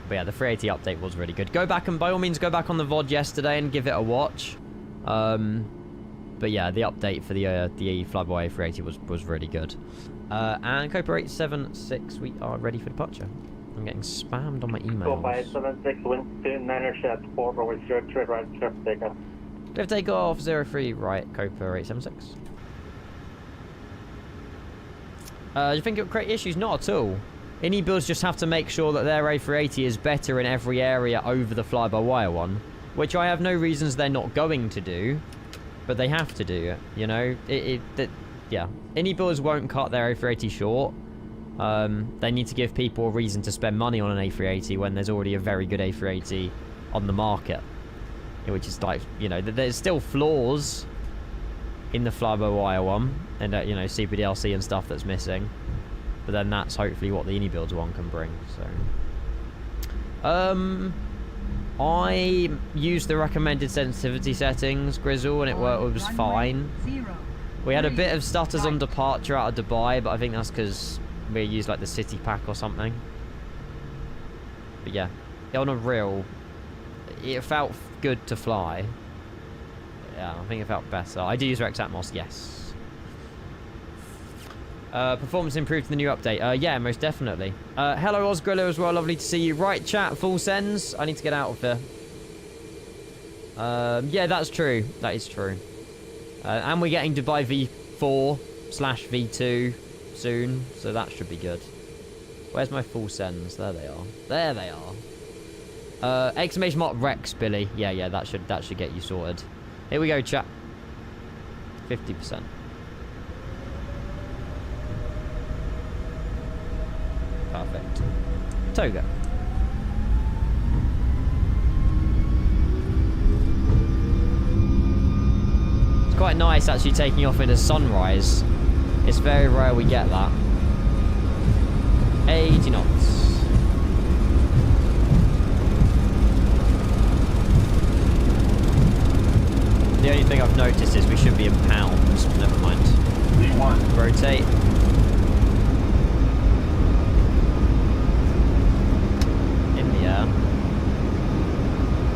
But yeah, the 380 update was really good. Go back and by all means go back on the VOD yesterday and give it a watch. But yeah, the update for the Flyboy 380 was really good. And Copa 876, we are ready for departure. I'm getting spammed on my emails. Copa 876, wind 29 at 4 over 03 right, clear for takeoff. Clear for takeoff, 03 right, Copa 876. Do you think it will create issues? Not at all. Any builds just have to make sure that their A380 is better in every area over the fly-by-wire one, which I have no reasons they're not going to do, but they have to do it, you know? Yeah. Any builders won't cut their A380 short. They need to give people a reason to spend money on an A380 when there's already a very good A380 on the market. Which is like, you know, there's still flaws in the fly-by-wire one, and you know, CPDLC and stuff that's missing. But then that's hopefully what the Ini Builds one can bring. So, I used the recommended sensitivity settings, Grizzle, and it was fine. We had a bit of stutters on departure out of Dubai, but I think that's because we used like the city pack or something. But yeah, on a real, it felt good to fly. Yeah, I think it felt better. I do use Rex Atmos, yes. Performance improved in the new update. Yeah, most definitely. Hello, Osgrillo as well. Lovely to see you. Right, chat, full sends. I need to get out of here. Yeah, that's true. That is true. And we're getting Dubai V4/V2 soon, so that should be good. Where's my full sends? There they are. There they are. Exclamation mark Rex, Billy. Yeah, that should get you sorted. Here we go, chat. 50%. Perfect. Toga. It's quite nice actually taking off in a sunrise. It's very rare we get that. 80 knots. The only thing I've noticed is we should be in pounds. Never mind. V1. Rotate. In the air.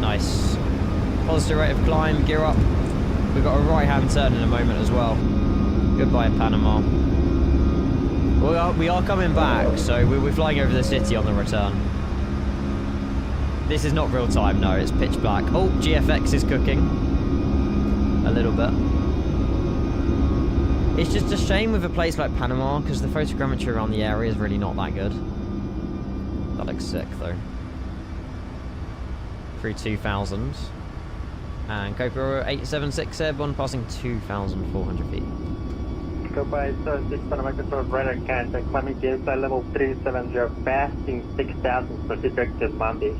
Nice. Positive rate of climb. Gear up. We've got a right-hand turn in a moment as well. Goodbye, Panama. We are coming back, so we're flying over the city on the return. This is not real time, no. It's pitch black. Oh, GFX is cooking. A little bit. It's just a shame with a place like Panama because the photogrammetry around the area is really not that good. That looks sick though. Through 2,000. And Copa 876 airborne passing 2,400 feet. Copa 876 Panama Control radar contact climbing to inside level 370 passing 6,000 for directed Monday.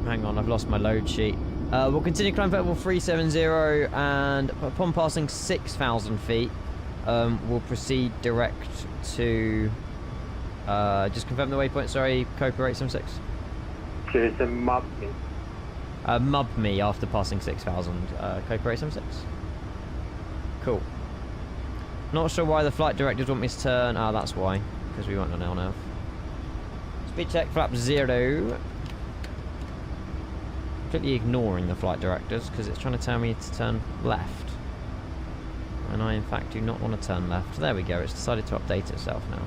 Hang on, I've lost my load sheet. We'll continue climb level 370 and upon passing 6,000 feet, we'll proceed direct to... just confirm the waypoint, sorry, Copa 876. There's a mob me. Mub me after passing 6,000. Copa 876. Cool. Not sure why the flight directors want me to turn. Ah, that's why. Because we weren't on LNAV. Speed check, flap 0. Completely ignoring the flight directors because it's trying to tell me to turn left. And I, in fact, do not want to turn left. There we go. It's decided to update itself now.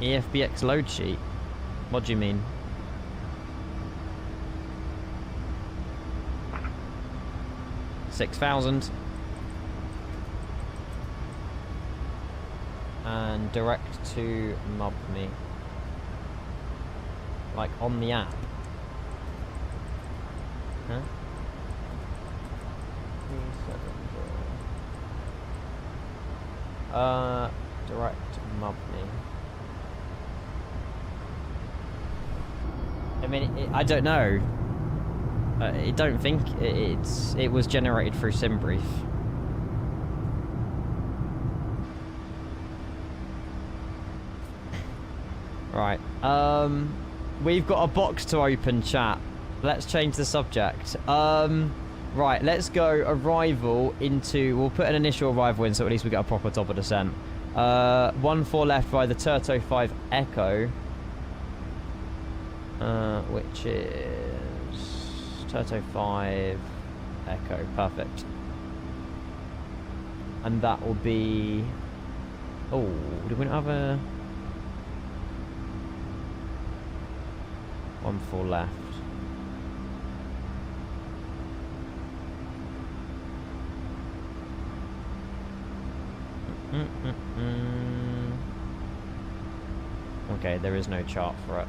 EFBX load sheet. What do you mean? $6,000 and direct to mob me, like on the app. Huh? Direct mob me. I mean, I don't know. I don't think it was generated through SimBrief. Right. We've got a box to open, chat. Let's change the subject. Right, let's go arrival into... We'll put an initial arrival in so at least we get a proper top of descent. 1-4 left by the Turto 5 Echo. Which is Turto 5 Echo, perfect. And that will be... Oh, do we not have a... 1-4 left. Okay, there is no chart for it.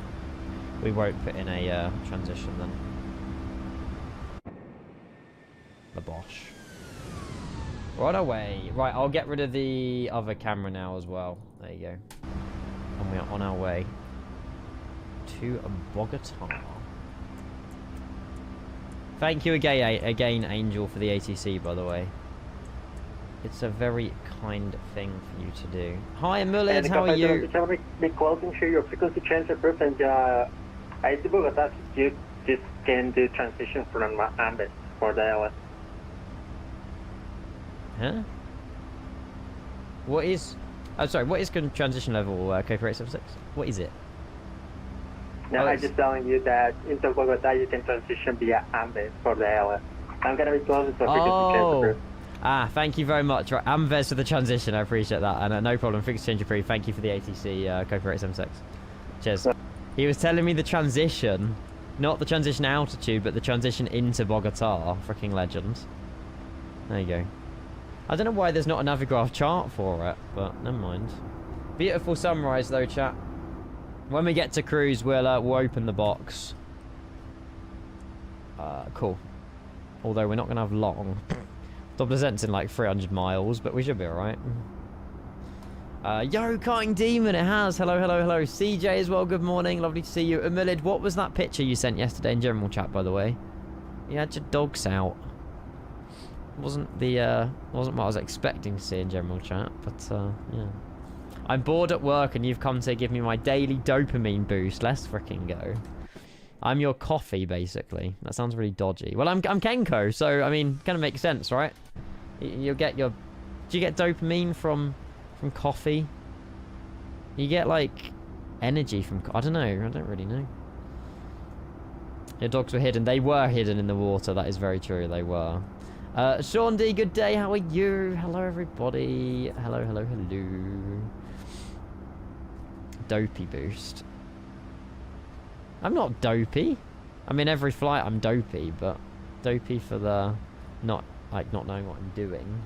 We won't put in a transition then. The Bosch. Right away. Right, I'll get rid of the other camera now as well. There you go. And we are on our way to Bogota. Thank you again, Angel, for the ATC, by the way. It's a very kind thing for you to do. Hi, Mulid, how are you? The closing show your frequency change approved, and I do believe that you just can do transition from Ambit for the LS. Huh? What is... Oh, sorry, what is transition level, Copa 876? What is it? No, Oh, I'm just telling you that into Bogota you can transition via Ambit for the LS. I'm gonna be closing so frequency change approved. Ah, thank you very much. Right, Amvez for the transition. I appreciate that. And no problem. Frequency change approved. Thank you for the ATC, Copa 876. Cheers. He was telling me the transition, not the transition altitude, but the transition into Bogota. Freaking legend. There you go. I don't know why there's not a Navigraph chart for it, but never mind. Beautiful sunrise though, chat. When we get to cruise, we'll open the box. Cool. Although we're not going to have long. Top descent's in like 300 miles, but we should be alright. Yo, Karting Demon, it has. Hello, hello, hello. CJ as well, good morning. Lovely to see you. Emilid, what was that picture you sent yesterday in general chat, by the way? You had your dogs out. Wasn't what I was expecting to see in general chat, but yeah. I'm bored at work and you've come to give me my daily dopamine boost. Let's freaking go. I'm your coffee, basically. That sounds really dodgy. Well, I'm Kenko, so I mean, kind of makes sense, right? You'll get your... Do you get dopamine from coffee? You get like energy from... I don't know. I don't really know. Your dogs were hidden. They were hidden in the water. That is very true. They were. Sean D, good day. How are you? Hello, everybody. Hello, hello, hello. Dopey boost. I'm not dopey. I mean, every flight I'm dopey, but dopey for the not knowing what I'm doing.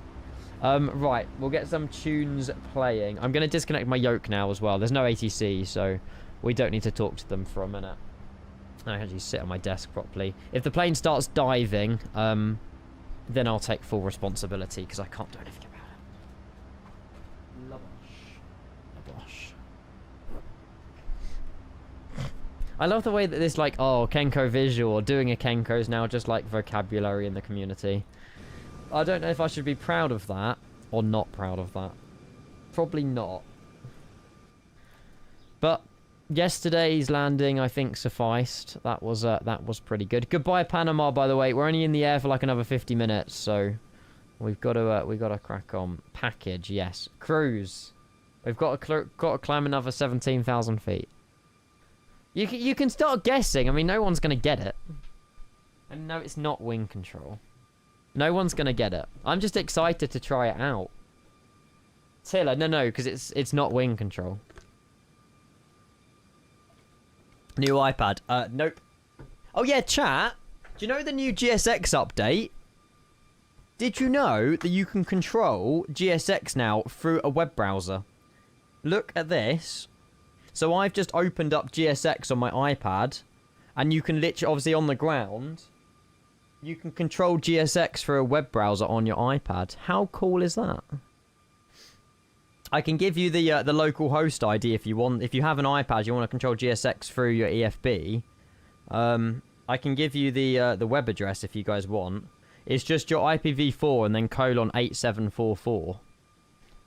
Right, we'll get some tunes playing. I'm going to disconnect my yoke now as well. There's no ATC, so we don't need to talk to them for a minute. I actually sit on my desk properly. If the plane starts diving, then I'll take full responsibility because I can't do anything about it. Labosh. I love the way that this, like, oh, Kenko visual, or doing a Kenko is now just, like, vocabulary in the community. I don't know if I should be proud of that, or not proud of that. Probably not. But yesterday's landing, I think, sufficed. That was pretty good. Goodbye, Panama, by the way. We're only in the air for, like, another 50 minutes, so we've got to crack on. Package, yes. Cruise. We've got to climb another 17,000 feet. You can start guessing. I mean, no one's going to get it. And no, it's not wing control. No one's going to get it. I'm just excited to try it out. Tiller, no, because it's not wing control. New iPad. Nope. Oh, yeah, chat. Do you know the new GSX update? Did you know that you can control GSX now through a web browser? Look at this. So I've just opened up GSX on my iPad, and you can literally, obviously on the ground, you can control GSX through a web browser on your iPad. How cool is that? I can give you the local host ID if you want. If you have an iPad, you want to control GSX through your EFB. I can give you the web address if you guys want. It's just your IPv4 and then :8744.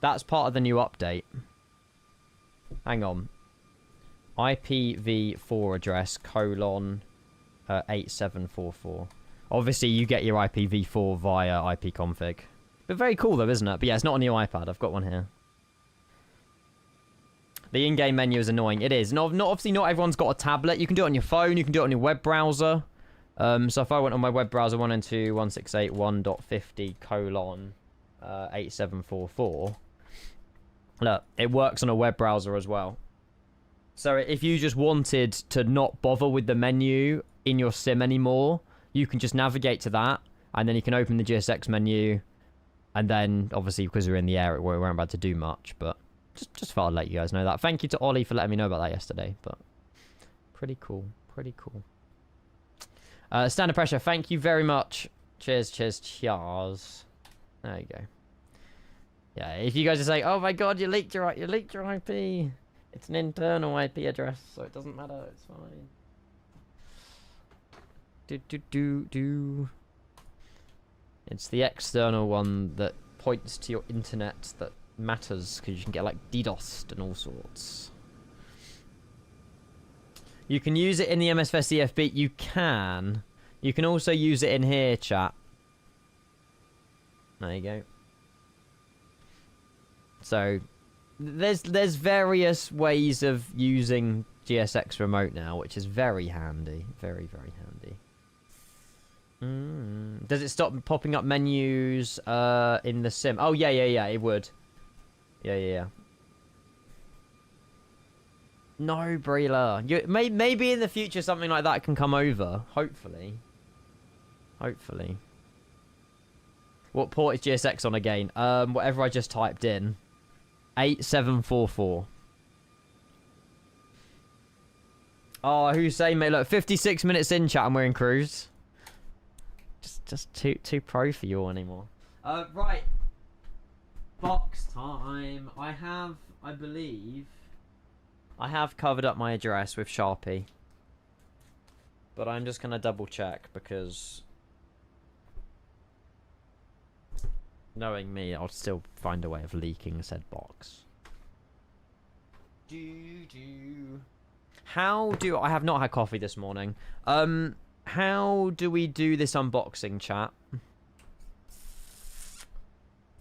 That's part of the new update. Hang on. IPv4 address :8744. Obviously, you get your IPv4 via ipconfig. But very cool though, isn't it? But yeah, it's not on the iPad. I've got one here. The in-game menu is annoying. It is. Obviously, not everyone's got a tablet. You can do it on your phone. You can do it on your web browser. So if I went on my web browser 192.168.1.50:8744, look, it works on a web browser as well. So if you just wanted to not bother with the menu in your sim anymore, you can just navigate to that, and then you can open the GSX menu, And then, obviously, because we're in the air, we weren't about to do much, but just thought I'd let you guys know that. Thank you to Ollie for letting me know about that yesterday, but pretty cool, pretty cool. Standard pressure, thank you very much. Cheers, cheers, cheers. There you go. Yeah, if you guys are saying, oh my god, you leaked your IP. It's an internal IP address, so it doesn't matter, it's fine. It's the external one that points to your internet that matters, because you can get like DDoSed and all sorts. You can use it in the MSFS CFB. You can. You can also use it in here, chat. There you go. So there's various ways of using GSX remote now, which is very handy. Very, very handy. Does it stop popping up menus in the sim? Oh, yeah, it would. Yeah. No, Breela. Maybe in the future something like that can come over. Hopefully. Hopefully. What port is GSX on again? Whatever I just typed in. 8744. Oh, who's saying, mate? Look, 56 minutes in, chat, and we're in cruise. Just too pro for you anymore. Right. Box time. I believe, I have covered up my address with Sharpie. But I'm just gonna double check because, knowing me, I'll still find a way of leaking said box. How do I have not had coffee this morning? How do we do this unboxing, chat?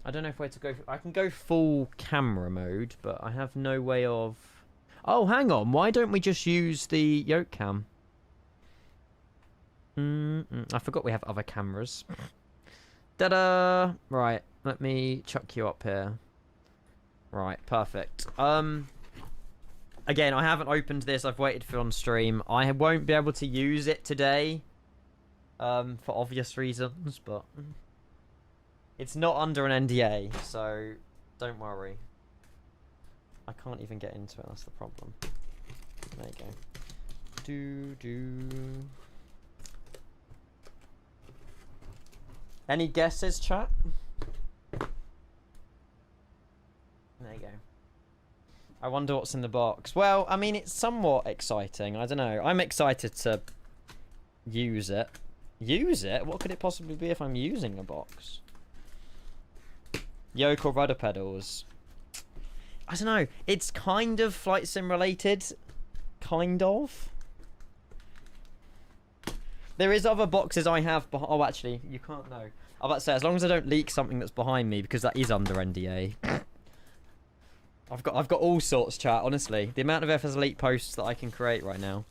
I don't know if way to go. I can go full camera mode, but I have no way of. Oh, hang on. Why don't we just use the yoke cam? I forgot we have other cameras. Ta-da! Right, let me chuck you up here. Right, perfect. Again, I haven't opened this. I've waited for on stream. I won't be able to use it today, for obvious reasons, but it's not under an NDA, so don't worry. I can't even get into it. That's the problem. There you go. Any guesses, chat? There you go. I wonder what's in the box. Well, I mean, it's somewhat exciting. I don't know. I'm excited to use it. Use it? What could it possibly be if I'm using a box? Yoke or rudder pedals? I don't know. It's kind of flight sim related. Kind of. There is other boxes I have. Oh, actually, you can't know. I'm about to say, as long as I don't leak something that's behind me, because that is under NDA. I've got all sorts, chat. Honestly, the amount of FS Elite posts that I can create right now.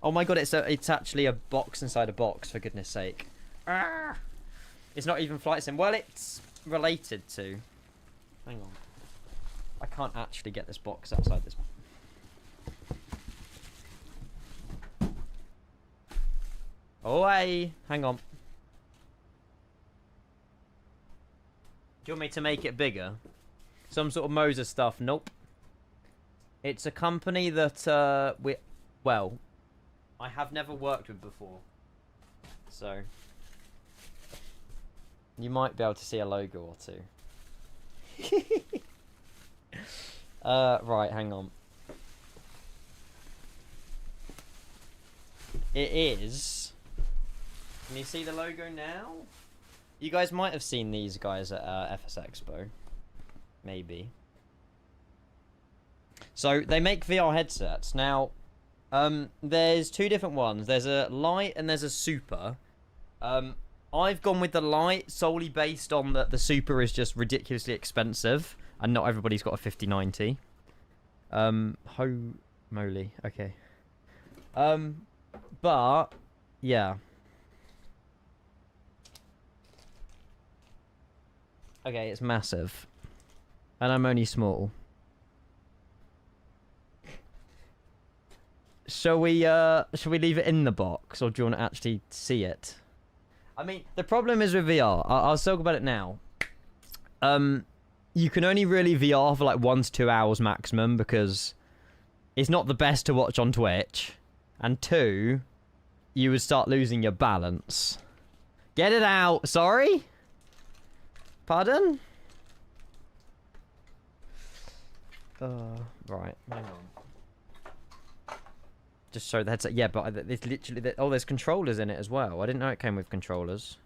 Oh my god, it's actually a box inside a box, for goodness sake. It's not even flight sim. Well, it's related to. Hang on. I can't actually get this box outside this. Oh, hey. Hang on. Do you want me to make it bigger? Some sort of Moses stuff? Nope. It's a company that, well, I have never worked with before. So, you might be able to see a logo or two. Right, hang on. It is... Can you see the logo now? You guys might have seen these guys at FS Expo. Maybe. So, they make VR headsets. Now, there's two different ones. There's a light and there's a super. I've gone with the light solely based on that the super is just ridiculously expensive. And not everybody's got a 5090. Holy. Okay. But, yeah. Okay, it's massive. And I'm only small. Shall we leave it in the box, or do you want to actually see it? I mean, the problem is with VR. I'll talk about it now. you can only really VR for like 1 to 2 hours maximum because it's not the best to watch on Twitch. And 2, you would start losing your balance. Get it out. Sorry? Pardon? Right. Hang on. Just show the headset. Yeah, but it's literally... Oh, there's controllers in it as well. I didn't know it came with controllers.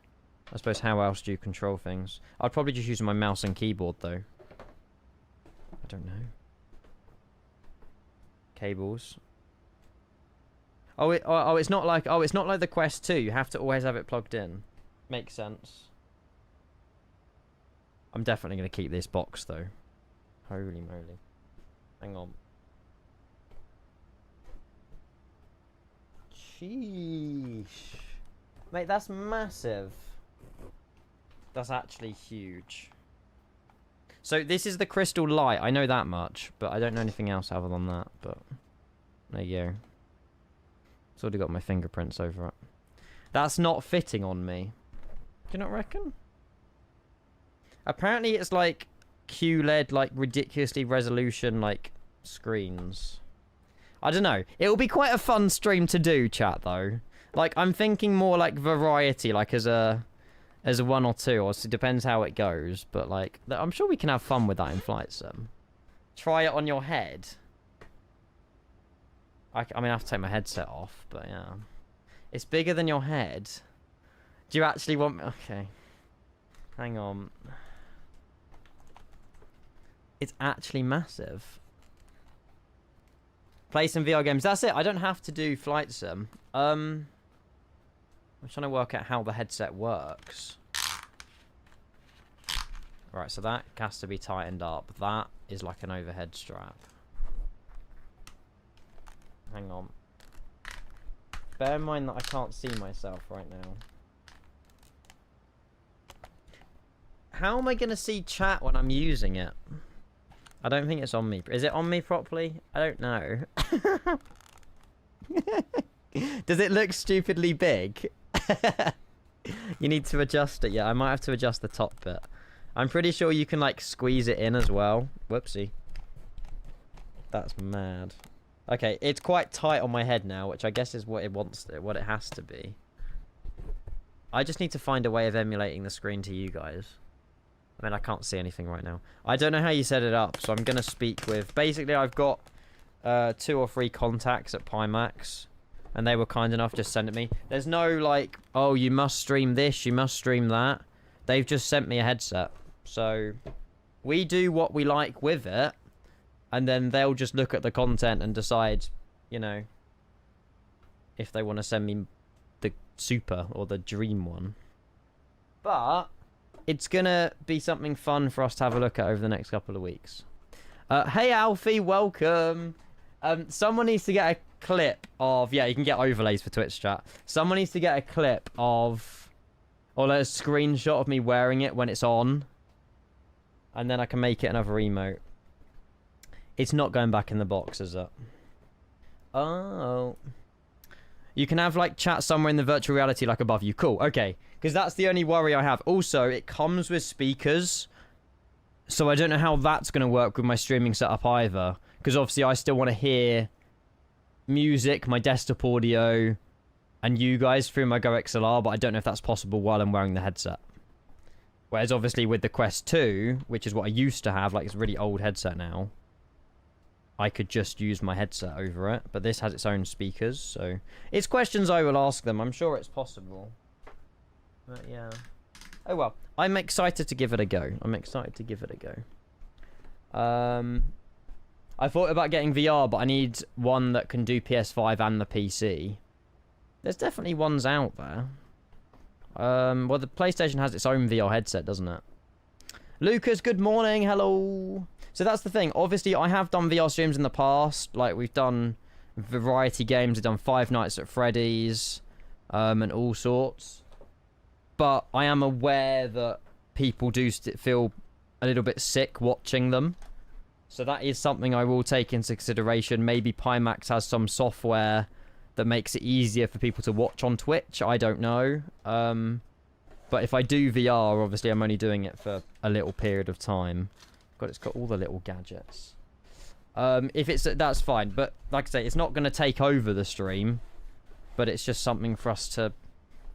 I suppose how else do you control things? I'd probably just use my mouse and keyboard, though. I don't know. Cables. Oh, it's not like the Quest 2. You have to always have it plugged in. Makes sense. I'm definitely going to keep this box, though. Holy moly. Hang on. Sheesh. Mate, that's massive. That's actually huge. So this is the crystal light. I know that much, but I don't know anything else other than that. But there you go. It's already got my fingerprints over it. That's not fitting on me. Do you not reckon? Apparently it's like QLED, like ridiculously resolution, like screens. I don't know. It'll be quite a fun stream to do, chat, though. Like, I'm thinking more like variety, like as a 1 or 2, or it depends how it goes. But like, I'm sure we can have fun with that in Flight Sim. Try it on your head. I mean, I have to take my headset off, but yeah. It's bigger than your head. Do you actually want me? Okay. Hang on. It's actually massive. Play some VR games. That's it. I don't have to do Flight Sim. I'm trying to work out how the headset works. Right, so that has to be tightened up. That is like an overhead strap. Hang on. Bear in mind that I can't see myself right now. How am I going to see chat when I'm using it? I don't think it's on me. Is it on me properly? I don't know. Does it look stupidly big? You need to adjust it. Yeah, I might have to adjust the top bit. I'm pretty sure you can, like, squeeze it in as well. Whoopsie. That's mad. Okay, it's quite tight on my head now, which I guess is what it has to be. I just need to find a way of emulating the screen to you guys. I mean, I can't see anything right now. I don't know how you set it up, so I'm going to speak with... Basically, I've got 2 or 3 contacts at Pimax, and they were kind enough just send it me. There's no, like, oh, you must stream this, you must stream that. They've just sent me a headset. So, we do what we like with it, and then they'll just look at the content and decide, you know, if they want to send me the Super or the Dream one. But it's going to be something fun for us to have a look at over the next couple of weeks. Hey, Alfie, welcome. Someone needs to get a clip of... Yeah, you can get overlays for Twitch chat. Someone needs to get a clip of... Or like a screenshot of me wearing it when it's on. And then I can make it another emote. It's not going back in the box, is it? Oh. You can have, like, chat somewhere in the virtual reality, like, above you. Cool, okay. Because that's the only worry I have. Also, it comes with speakers. So I don't know how that's going to work with my streaming setup either. Because obviously I still want to hear music, my desktop audio, and you guys through my Go XLR, but I don't know if that's possible while I'm wearing the headset. Whereas obviously with the Quest 2, which is what I used to have, like it's a really old headset now, I could just use my headset over it. But this has its own speakers, so... It's questions I will ask them. I'm sure it's possible. But yeah. Oh well. I'm excited to give it a go. I'm excited to give it a go. I thought about getting VR, but I need one that can do PS5 and the PC. There's definitely ones out there. Well, the PlayStation has its own VR headset, doesn't it? Lucas, good morning. Hello. So that's the thing. Obviously, I have done VR streams in the past. Like, we've done variety games. We've done Five Nights at Freddy's, and all sorts. But I am aware that people do feel a little bit sick watching them. So that is something I will take into consideration. Maybe Pimax has some software that makes it easier for people to watch on Twitch. I don't know. But if I do VR, obviously I'm only doing it for a little period of time. God, it's got all the little gadgets. If it's that's fine, but like I say, it's not going to take over the stream, but it's just something for us to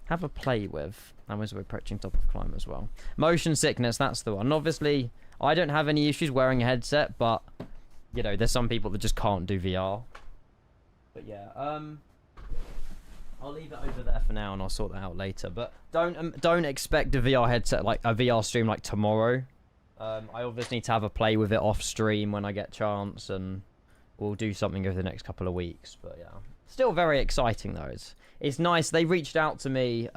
have a play with. And as we're approaching top of climb as well. Motion sickness, that's the one. Obviously, I don't have any issues wearing a headset, but you know, there's some people that just can't do VR. But yeah, I'll leave it over there for now, and I'll sort that out later. But don't expect a VR headset, like a VR stream, like tomorrow. I obviously need to have a play with it off stream when I get a chance, and we'll do something over the next couple of weeks. But yeah, still very exciting though. It's nice. They reached out to me.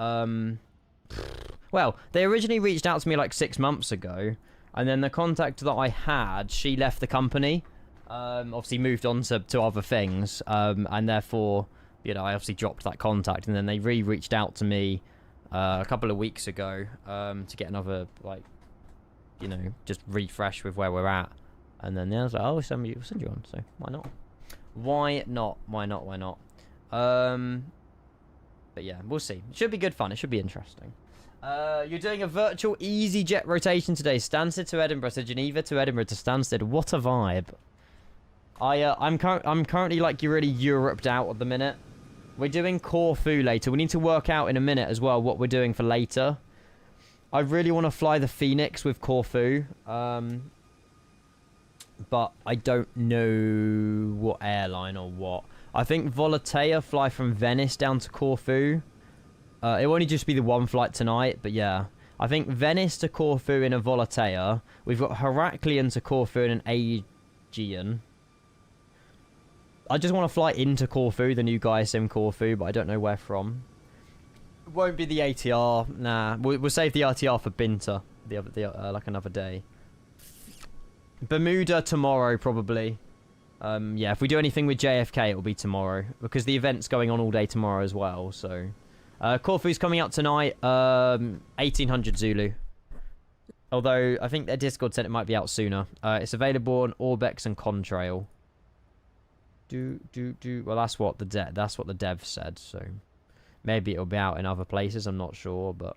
Well, they originally reached out to me like 6 months ago, and then the contact that I had, she left the company. Obviously moved on to other things, and therefore, you know, I obviously dropped that contact, and then they reached out to me a couple of weeks ago to get another, like, you know, just refresh with where we're at. And then I was like, oh, we'll send you on, so why not? Why not? But yeah, we'll see. It should be good fun. It should be interesting. You're doing a virtual EasyJet rotation today. Stansted to Edinburgh, so Geneva to Edinburgh to Stansted. What a vibe. I'm currently like you're really Europed out at the minute. We're doing Corfu later. We need to work out in a minute as well what we're doing for later. I really want to fly the Phoenix with Corfu, but I don't know what airline or what. I think Volotea fly from Venice down to Corfu. It will only just be the one flight tonight, but yeah. I think Venice to Corfu in a Volotea. We've got Heraklion to Corfu in an Aegean. I just want to fly into Corfu, the new Gaia Sim Corfu, but I don't know where from. It won't be the ATR, nah. We'll save the RTR for Binter, like another day. Bermuda tomorrow, probably. Yeah, if we do anything with JFK, it'll be tomorrow, because the event's going on all day tomorrow as well, so... Corfu's coming out tonight, 1800 Zulu. Although, I think their Discord said it might be out sooner. It's available on Orbex and Contrail. Well, that's what the dev said, so... Maybe it'll be out in other places, I'm not sure, but...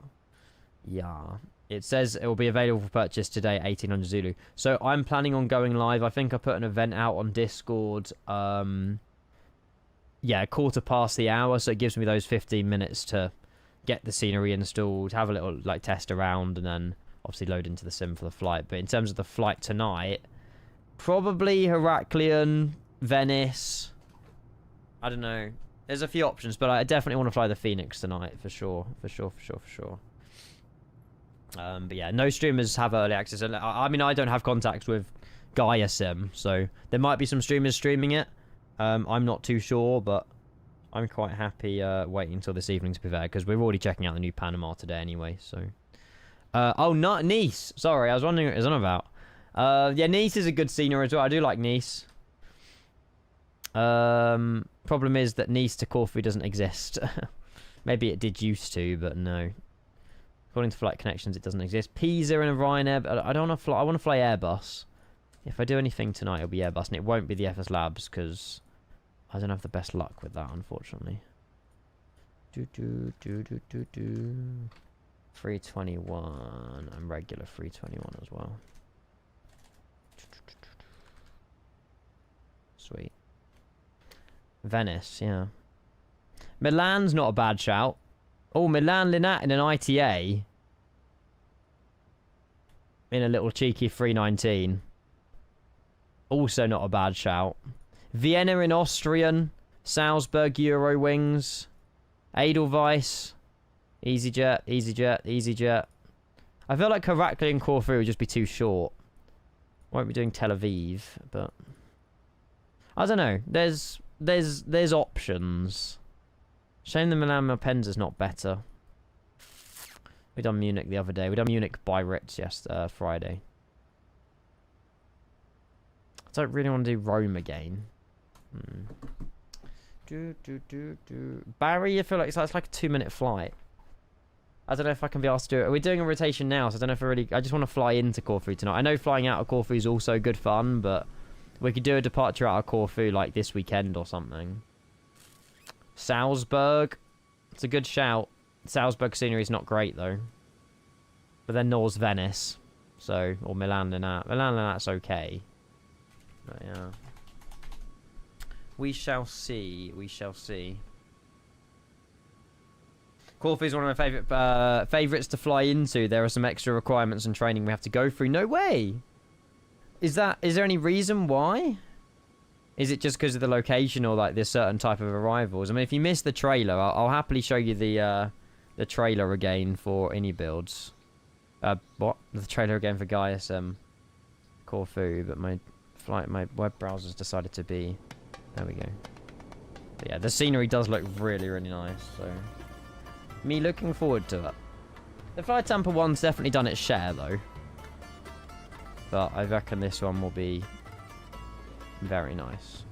Yeah. It says it will be available for purchase today at 1800 Zulu. So, I'm planning on going live. I think I put an event out on Discord, yeah, 1/4 the hour, so it gives me those 15 minutes to get the scenery installed, have a little, like, test around, and then obviously load into the sim for the flight. But in terms of the flight tonight, probably Heraklion, Venice, I don't know. There's a few options, but I definitely want to fly the Phoenix tonight, for sure. But yeah, no streamers have early access. I mean, I don't have contacts with Gaia Sim, so there might be some streamers streaming it. I'm not too sure, but I'm quite happy waiting until this evening to be fair, because we're already checking out the new Panama today anyway, so... oh, not Nice! Sorry, I was wondering what it was on about. Yeah, Nice is a good scenery as well. I do like Nice. Problem is that Nice to Corfu doesn't exist. Maybe it did used to, but no. According to flight connections, it doesn't exist. Pisa and a Ryanair, but I don't want to fly. I want to fly Airbus. If I do anything tonight, it'll be Airbus, and it won't be the FS Labs, because I don't have the best luck with that, unfortunately. 321 and regular 321 as well. Sweet. Venice, yeah. Milan's not a bad shout. Oh, Milan Linat in an ITA. In a little cheeky 319. Also not a bad shout. Vienna in Austrian. Salzburg Eurowings. Edelweiss. EasyJet. I feel like Heraklion and Corfu would just be too short. Won't be doing Tel Aviv, but... I don't know. There's options. Shame the Milan Malpensa's not better. We done Munich the other day. We done Munich by Ritz Friday. I don't really want to do Rome again. Barry, I feel like it's like a 2-minute flight. I don't know if I can be asked to do it. We're doing a rotation now, so I don't know if I just want to fly into Corfu tonight. I know flying out of Corfu is also good fun, but we could do a departure out of Corfu like this weekend or something. Salzburg. It's a good shout. Salzburg scenery is not great, though. But then Nor's Venice. So, or Milan Linate. Milan Linate's okay. But yeah. We shall see. We shall see. Corfu is one of my favourites to fly into. There are some extra requirements and training we have to go through. No way! Is there any reason why? Is it just because of the location or like this certain type of arrivals? I mean, if you missed the trailer, I'll happily show you the trailer again for any builds. What? The trailer again for Gaius Corfu, but my web browser's decided to be... There we go. But yeah, the scenery does look really, really nice, so... Me looking forward to it. The Flight Tampa one's definitely done its share, though. But I reckon this one will be very nice.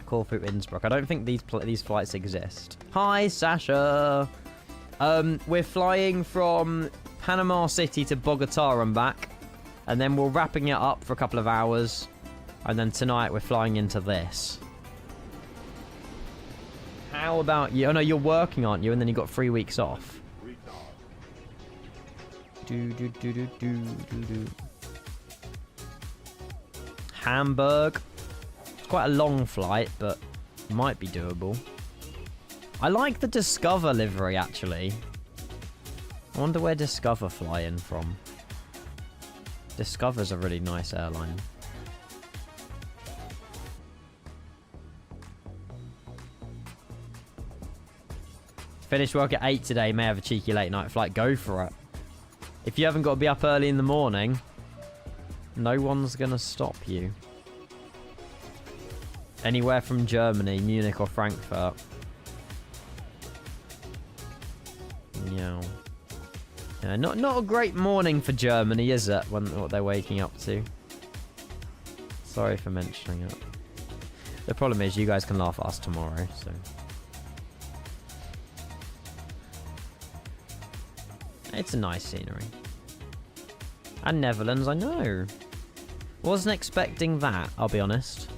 Corfu Innsbruck. I don't think these flights exist. Hi, Sasha! We're flying from Panama City to Bogota and back. And then we're wrapping it up for a couple of hours. And then tonight we're flying into this. How about you? Oh no, you're working, aren't you? And then you got 3 weeks off. Hamburg. It's quite a long flight, but might be doable. I like the Discover livery, actually. I wonder where Discover fly in from. Discover's a really nice airline. Finished work at 8 today. May have a cheeky late night flight. Go for it. If you haven't got to be up early in the morning, no one's going to stop you. Anywhere from Germany, Munich or Frankfurt. Yeah. Yeah, not a great morning for Germany, is it? What they're waking up to. Sorry for mentioning it. The problem is you guys can laugh at us tomorrow, so... It's a nice scenery. And Netherlands, I know. Wasn't expecting that, I'll be honest.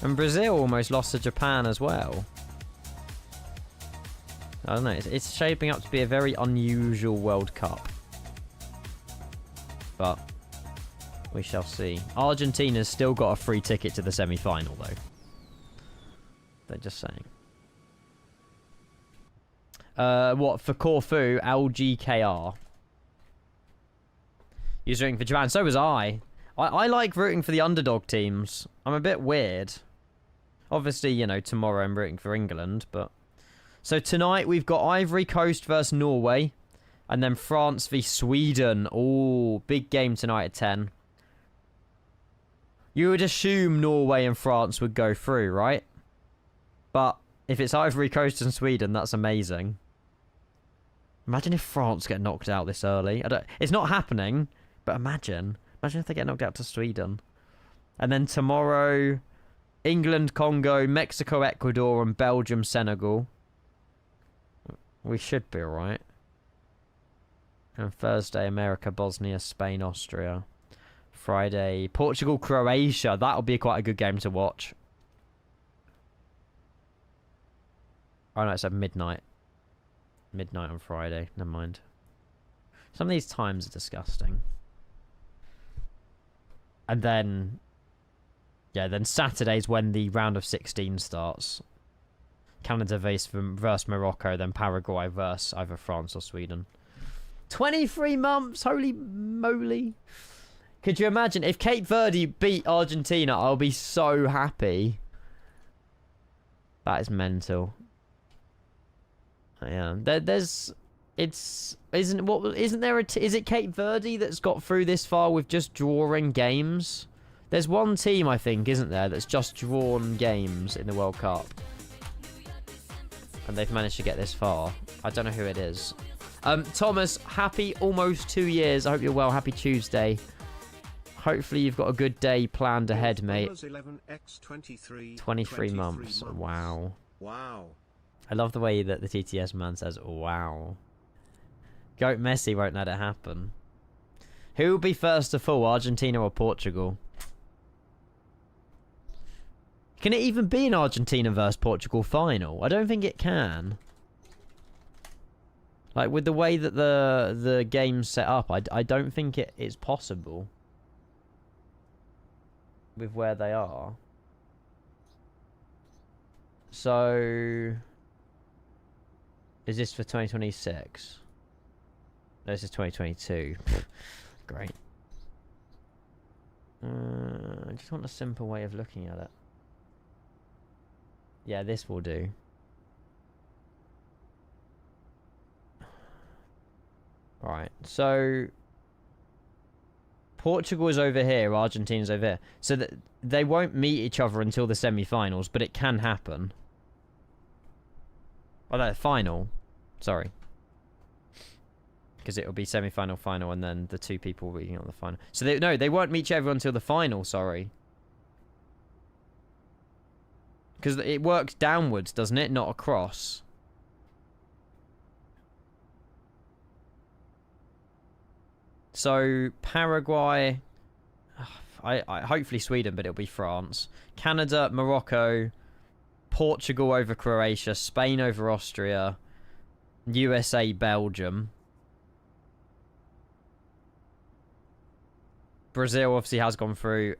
And Brazil almost lost to Japan as well. I don't know, it's shaping up to be a very unusual World Cup. But we shall see. Argentina's still got a free ticket to the semi-final, though. They're just saying. What, for Corfu? LGKR. He was rooting for Japan. So was I. I like rooting for the underdog teams. I'm a bit weird. Obviously, you know, tomorrow I'm rooting for England, but... So tonight we've got Ivory Coast versus Norway. And then France v Sweden. Oh, big game tonight at 10. You would assume Norway and France would go through, right? But if it's Ivory Coast and Sweden, that's amazing. Imagine if France get knocked out this early. It's not happening, but imagine. Imagine if they get knocked out to Sweden. And then tomorrow, England, Congo, Mexico, Ecuador, and Belgium, Senegal. We should be alright. And Thursday, America, Bosnia, Spain, Austria. Friday, Portugal, Croatia. That'll be quite a good game to watch. Oh no, it's at midnight. Midnight on Friday. Never mind. Some of these times are disgusting. And then... Yeah, then Saturday's when the round of 16 starts. Canada versus Morocco, then Paraguay versus either France or Sweden. 23 months! Holy moly! Could you imagine? If Cape Verde beat Argentina, I'll be so happy. That is mental. Yeah, is it Cape Verde that's got through this far with just drawing games? There's one team, I think, isn't there, that's just drawn games in the World Cup. And they've managed to get this far. I don't know who it is. Thomas, happy almost 2 years. I hope you're well. Happy Tuesday. Hopefully you've got a good day planned ahead, mate. 23 months. Wow. Wow. I love the way that the TTS man says, wow. Goat Messi won't let it happen. Who will be first to fall, Argentina or Portugal? Can it even be an Argentina versus Portugal final? I don't think it can. Like, with the way that the game's set up, I don't think it's possible. With where they are. So... Is this for 2026? No, this is 2022. Great. I just want a simple way of looking at it. Yeah, this will do. Alright, so... Portugal is over here, Argentina's over here. So that they won't meet each other until the semi-finals, but it can happen. Oh, no, final. Sorry. Because it will be semi-final, final, and then the two people being on the final. So, they won't meet each other until the final, sorry. Because it works downwards, doesn't it? Not across. So, Paraguay... I hopefully Sweden, but it'll be France. Canada, Morocco, Portugal over Croatia, Spain over Austria, USA, Belgium. Brazil obviously has gone through.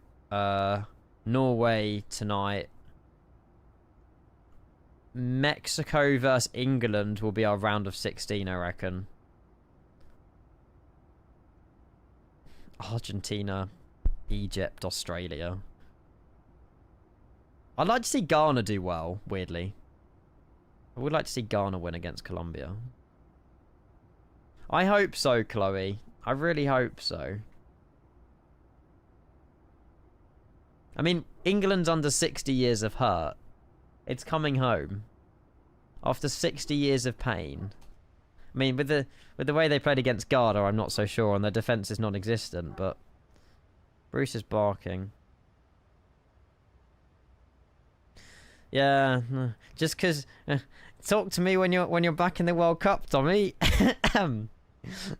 Norway tonight. Mexico versus England will be our round of 16, I reckon. Argentina, Egypt, Australia. I'd like to see Ghana do well, weirdly. I would like to see Ghana win against Colombia. I hope so, Chloe. I really hope so. I mean, England's under 60 years of hurt. It's coming home. After 60 years of pain. I mean, with the way they played against Ghana, I'm not so sure, and their defence is non-existent, but... Bruce is barking. Yeah, just because... talk to me when you're back in the World Cup, Tommy.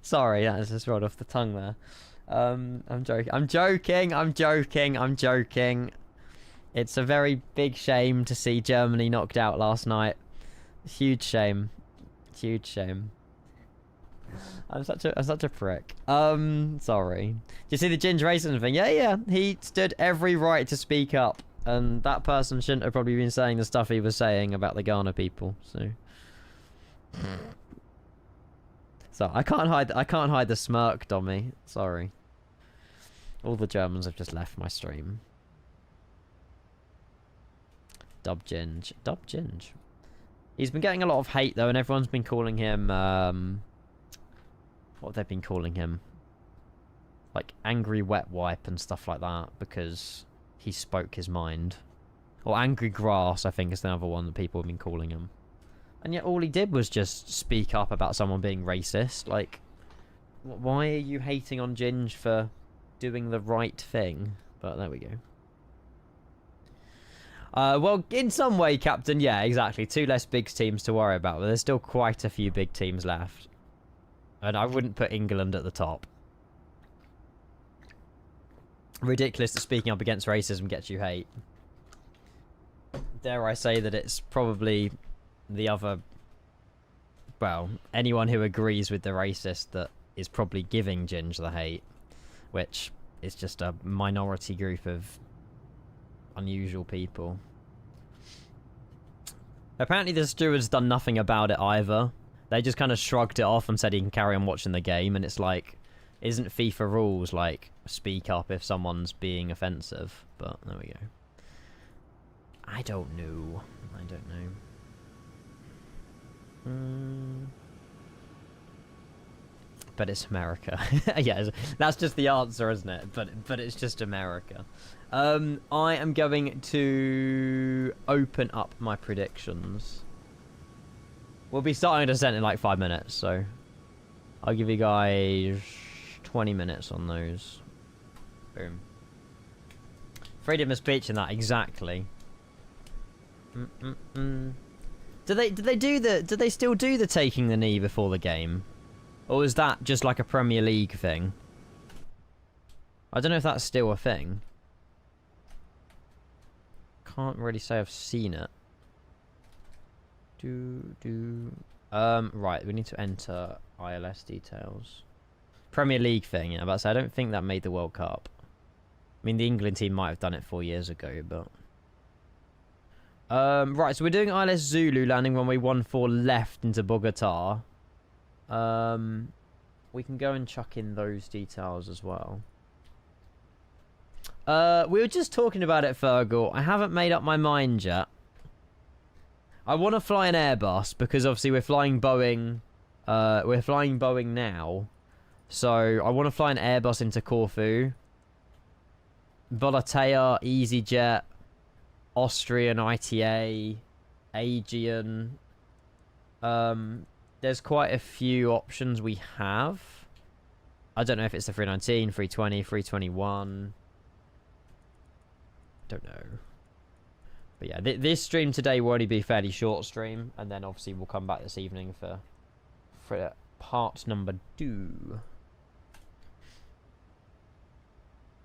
Sorry, that just rolled off the tongue there. I'm joking. It's a very big shame to see Germany knocked out last night. Huge shame. I'm such a prick. Sorry. Do you see the Ginger Racing thing? Yeah. He stood every right to speak up, and that person shouldn't have probably been saying the stuff he was saying about the Ghana people. So I can't hide the smirk, Dommy. Sorry. All the Germans have just left my stream. Dub Ginge. He's been getting a lot of hate though, and everyone's been calling him what have they been calling him? Like angry wet wipe and stuff like that, because he spoke his mind. Or angry grass, I think, is the other one that people have been calling him. And yet all he did was just speak up about someone being racist. Like, why are you hating on Ginge for doing the right thing? But there we go. Well, in some way, Captain, yeah, exactly. 2 less big teams to worry about, but there's still quite a few big teams left. And I wouldn't put England at the top. Ridiculous that speaking up against racism gets you hate. Dare I say that it's probably the other... Well, anyone who agrees with the racist that is probably giving Ginge the hate. Which is just a minority group of unusual people. Apparently the steward's done nothing about it either. They just kind of shrugged it off and said he can carry on watching the game, and it's like, isn't FIFA rules like speak up if someone's being offensive? But there we go. I don't know. But it's America. Yeah, that's just the answer, isn't it? But it's just America. I am going to open up my predictions. We'll be starting a descent in like 5 minutes, so I'll give you guys 20 minutes on those. Boom. Freedom of speech in that, exactly. Do they still do the taking the knee before the game? Or is that just like a Premier League thing? I don't know if that's still a thing. Can't really say I've seen it. Right, we need to enter ILS details. Premier League thing, yeah, but I don't think that made the World Cup. I mean, the England team might have done it 4 years ago, but... right, so we're doing ILS Zulu, landing runway 14 left into Bogota. We can go and chuck in those details as well. We were just talking about it, Fergal. I haven't made up my mind yet. I want to fly an Airbus because obviously we're flying Boeing. We're flying Boeing now, so I want to fly an Airbus into Corfu. Volatea, EasyJet, Austrian ITA, Aegean. There's quite a few options we have. I don't know if it's the 319, 320, 321. Don't know. But yeah, this stream today will only be a fairly short stream, and then obviously we'll come back this evening for part number 2.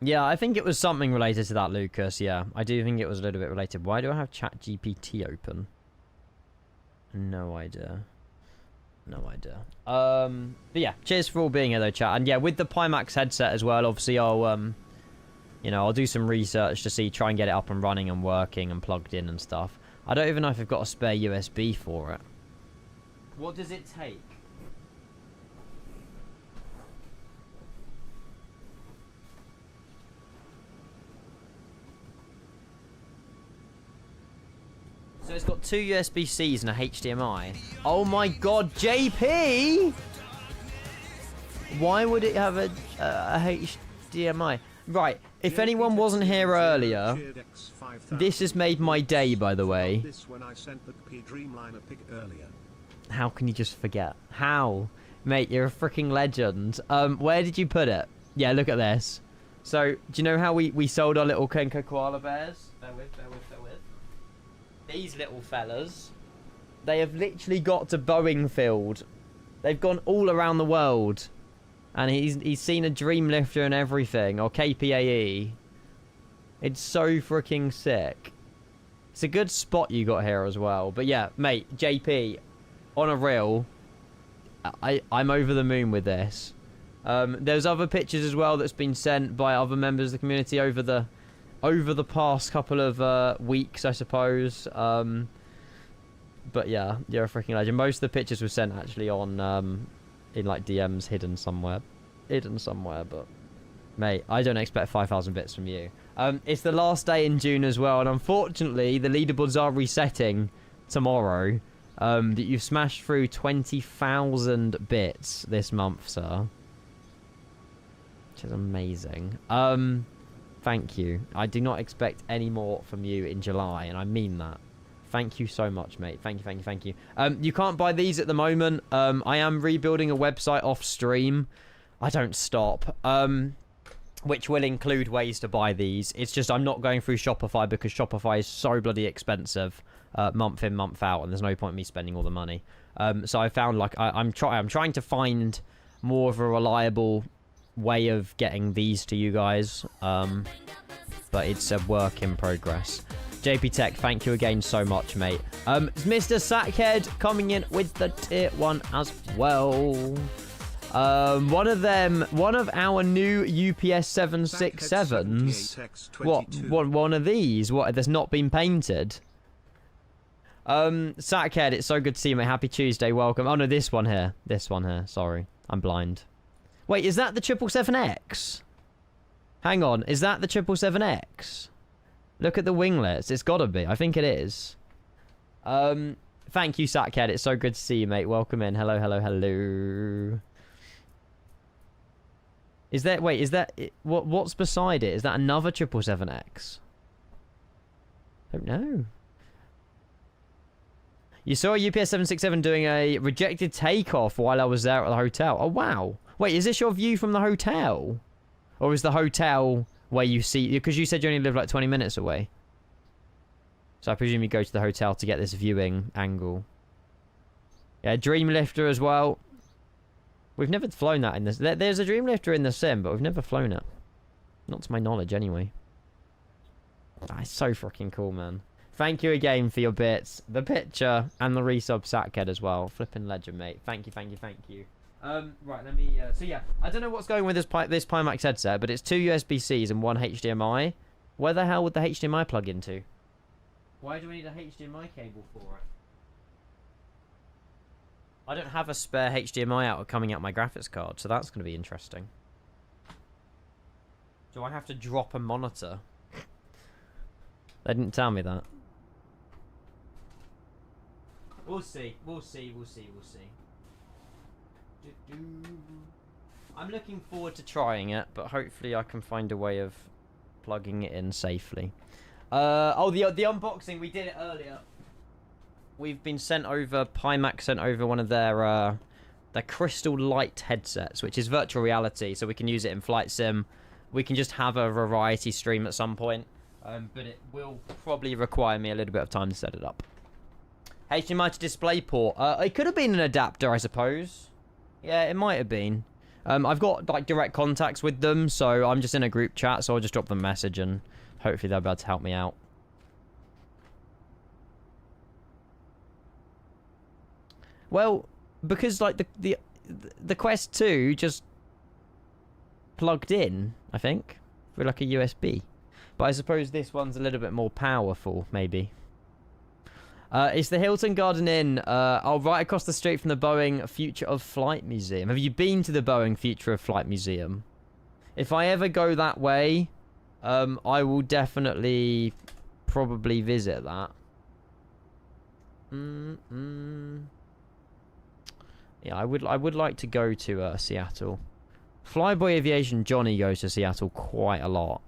Yeah, I think it was something related to that, Lucas. Yeah, I do think it was a little bit related. Why do I have ChatGPT open? No idea. No idea. But yeah, cheers for all being here though, chat. And yeah, with the Pimax headset as well, obviously I'll you know, I'll do some research to see, try and get it up and running and working and plugged in and stuff. I don't even know if I've got a spare USB for it. What does it take? So it's got 2 USB-Cs and a HDMI. Oh my god, JP! Why would it have a HDMI? Right, if anyone wasn't here earlier, this has made my day, by the way. How can you just forget? How? Mate, you're a freaking legend. Where did you put it? Yeah, look at this. So, do you know how we sold our little Kenko koala bears? Bear with. These little fellas, they have literally got to Boeing Field. They've gone all around the world. And he's seen a Dreamlifter and everything, or KPAE. It's so freaking sick. It's a good spot you got here as well. But yeah, mate, JP, on a reel, I'm over the moon with this. There's other pictures as well that's been sent by other members of the community over the past couple of weeks, I suppose. But yeah, you're a freaking legend. Most of the pictures were sent actually on in like DMs, hidden somewhere, but mate, I don't expect 5,000 bits from you. It's the last day in June as well, and unfortunately the leaderboards are resetting tomorrow. That you've smashed through 20,000 bits this month, sir, which is amazing. Thank you. I do not expect any more from you in July, and I mean that. Thank you so much, mate. Thank you. You can't buy these at the moment. I am rebuilding a website off stream. I don't stop. Which will include ways to buy these. It's just I'm not going through Shopify because Shopify is so bloody expensive, month in, month out, and there's no point in me spending all the money. So I found like I'm trying to find more of a reliable way of getting these to you guys. But it's a work in progress. JP Tech, thank you again so much, mate. Mr. Sackhead coming in with the tier 1 as well. One of our new UPS 767s. What? One of these? What? That's not been painted. Sackhead, it's so good to see you, mate. Happy Tuesday, welcome. Oh no, this one here. Sorry, I'm blind. Wait, is that the 777X? Hang on, is that the 777X? Look at the winglets. It's gotta be. I think it is. Thank you, Sackhead. It's so good to see you, mate. Welcome in. Hello. Is that... Wait, is that... What's beside it? Is that another 777X? I don't know. You saw a UPS 767 doing a rejected takeoff while I was there at the hotel. Oh, wow. Wait, is this your view from the hotel? Or is the hotel... where you see, because you said you only live like 20 minutes away, so I presume you go to the hotel to get this viewing angle. Yeah, Dreamlifter as well. We've never flown that in this. There's a Dreamlifter in the sim, but we've never flown it, not to my knowledge anyway. It's so freaking cool, man. Thank you again for your bits, the picture, and the resub Sackhead as well. Flipping legend, mate. Thank you, thank you, thank you. Right, let me... so yeah, I don't know what's going with this Pimax headset, but it's 2 USB-Cs and 1 HDMI. Where the hell would the HDMI plug into? Why do we need a HDMI cable for it? I don't have a spare HDMI out coming out my graphics card, so that's going to be interesting. Do I have to drop a monitor? They didn't tell me that. We'll see. We'll see. We'll see. We'll see. I'm looking forward to trying it, but hopefully I can find a way of plugging it in safely. Oh, the unboxing, we did it earlier. We've been sent over, Pimax sent over one of their Crystal Light headsets, which is virtual reality, so we can use it in Flight Sim. We can just have a variety stream at some point, but it will probably require me a little bit of time to set it up. HDMI to display port. It could have been an adapter, I suppose. Yeah, it might have been. I've got like direct contacts with them, so I'm just in a group chat, so I'll just drop them a message and hopefully they'll be able to help me out. Well, because like the Quest 2 just plugged in, I think, for like a USB. But I suppose this one's a little bit more powerful, maybe. It's the Hilton Garden Inn, right across the street from the Boeing Future of Flight Museum. Have you been to the Boeing Future of Flight Museum? If I ever go that way, I will definitely probably visit that. Yeah, I would like to go to Seattle. Flyboy Aviation Johnny goes to Seattle quite a lot.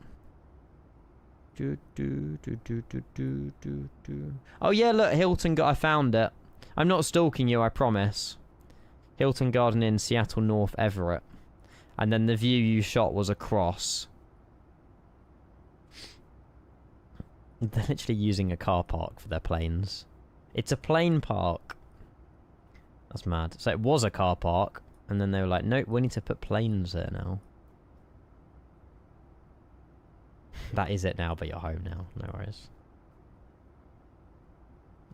Oh yeah, look, Hilton. I found it. I'm not stalking you, I promise. Hilton Garden Inn, Seattle North Everett, and then the view you shot was across. They're literally using a car park for their planes. It's a plane park. That's mad. So it was a car park, and then they were like, nope, we need to put planes there now. That is it now, but you're home now. No worries.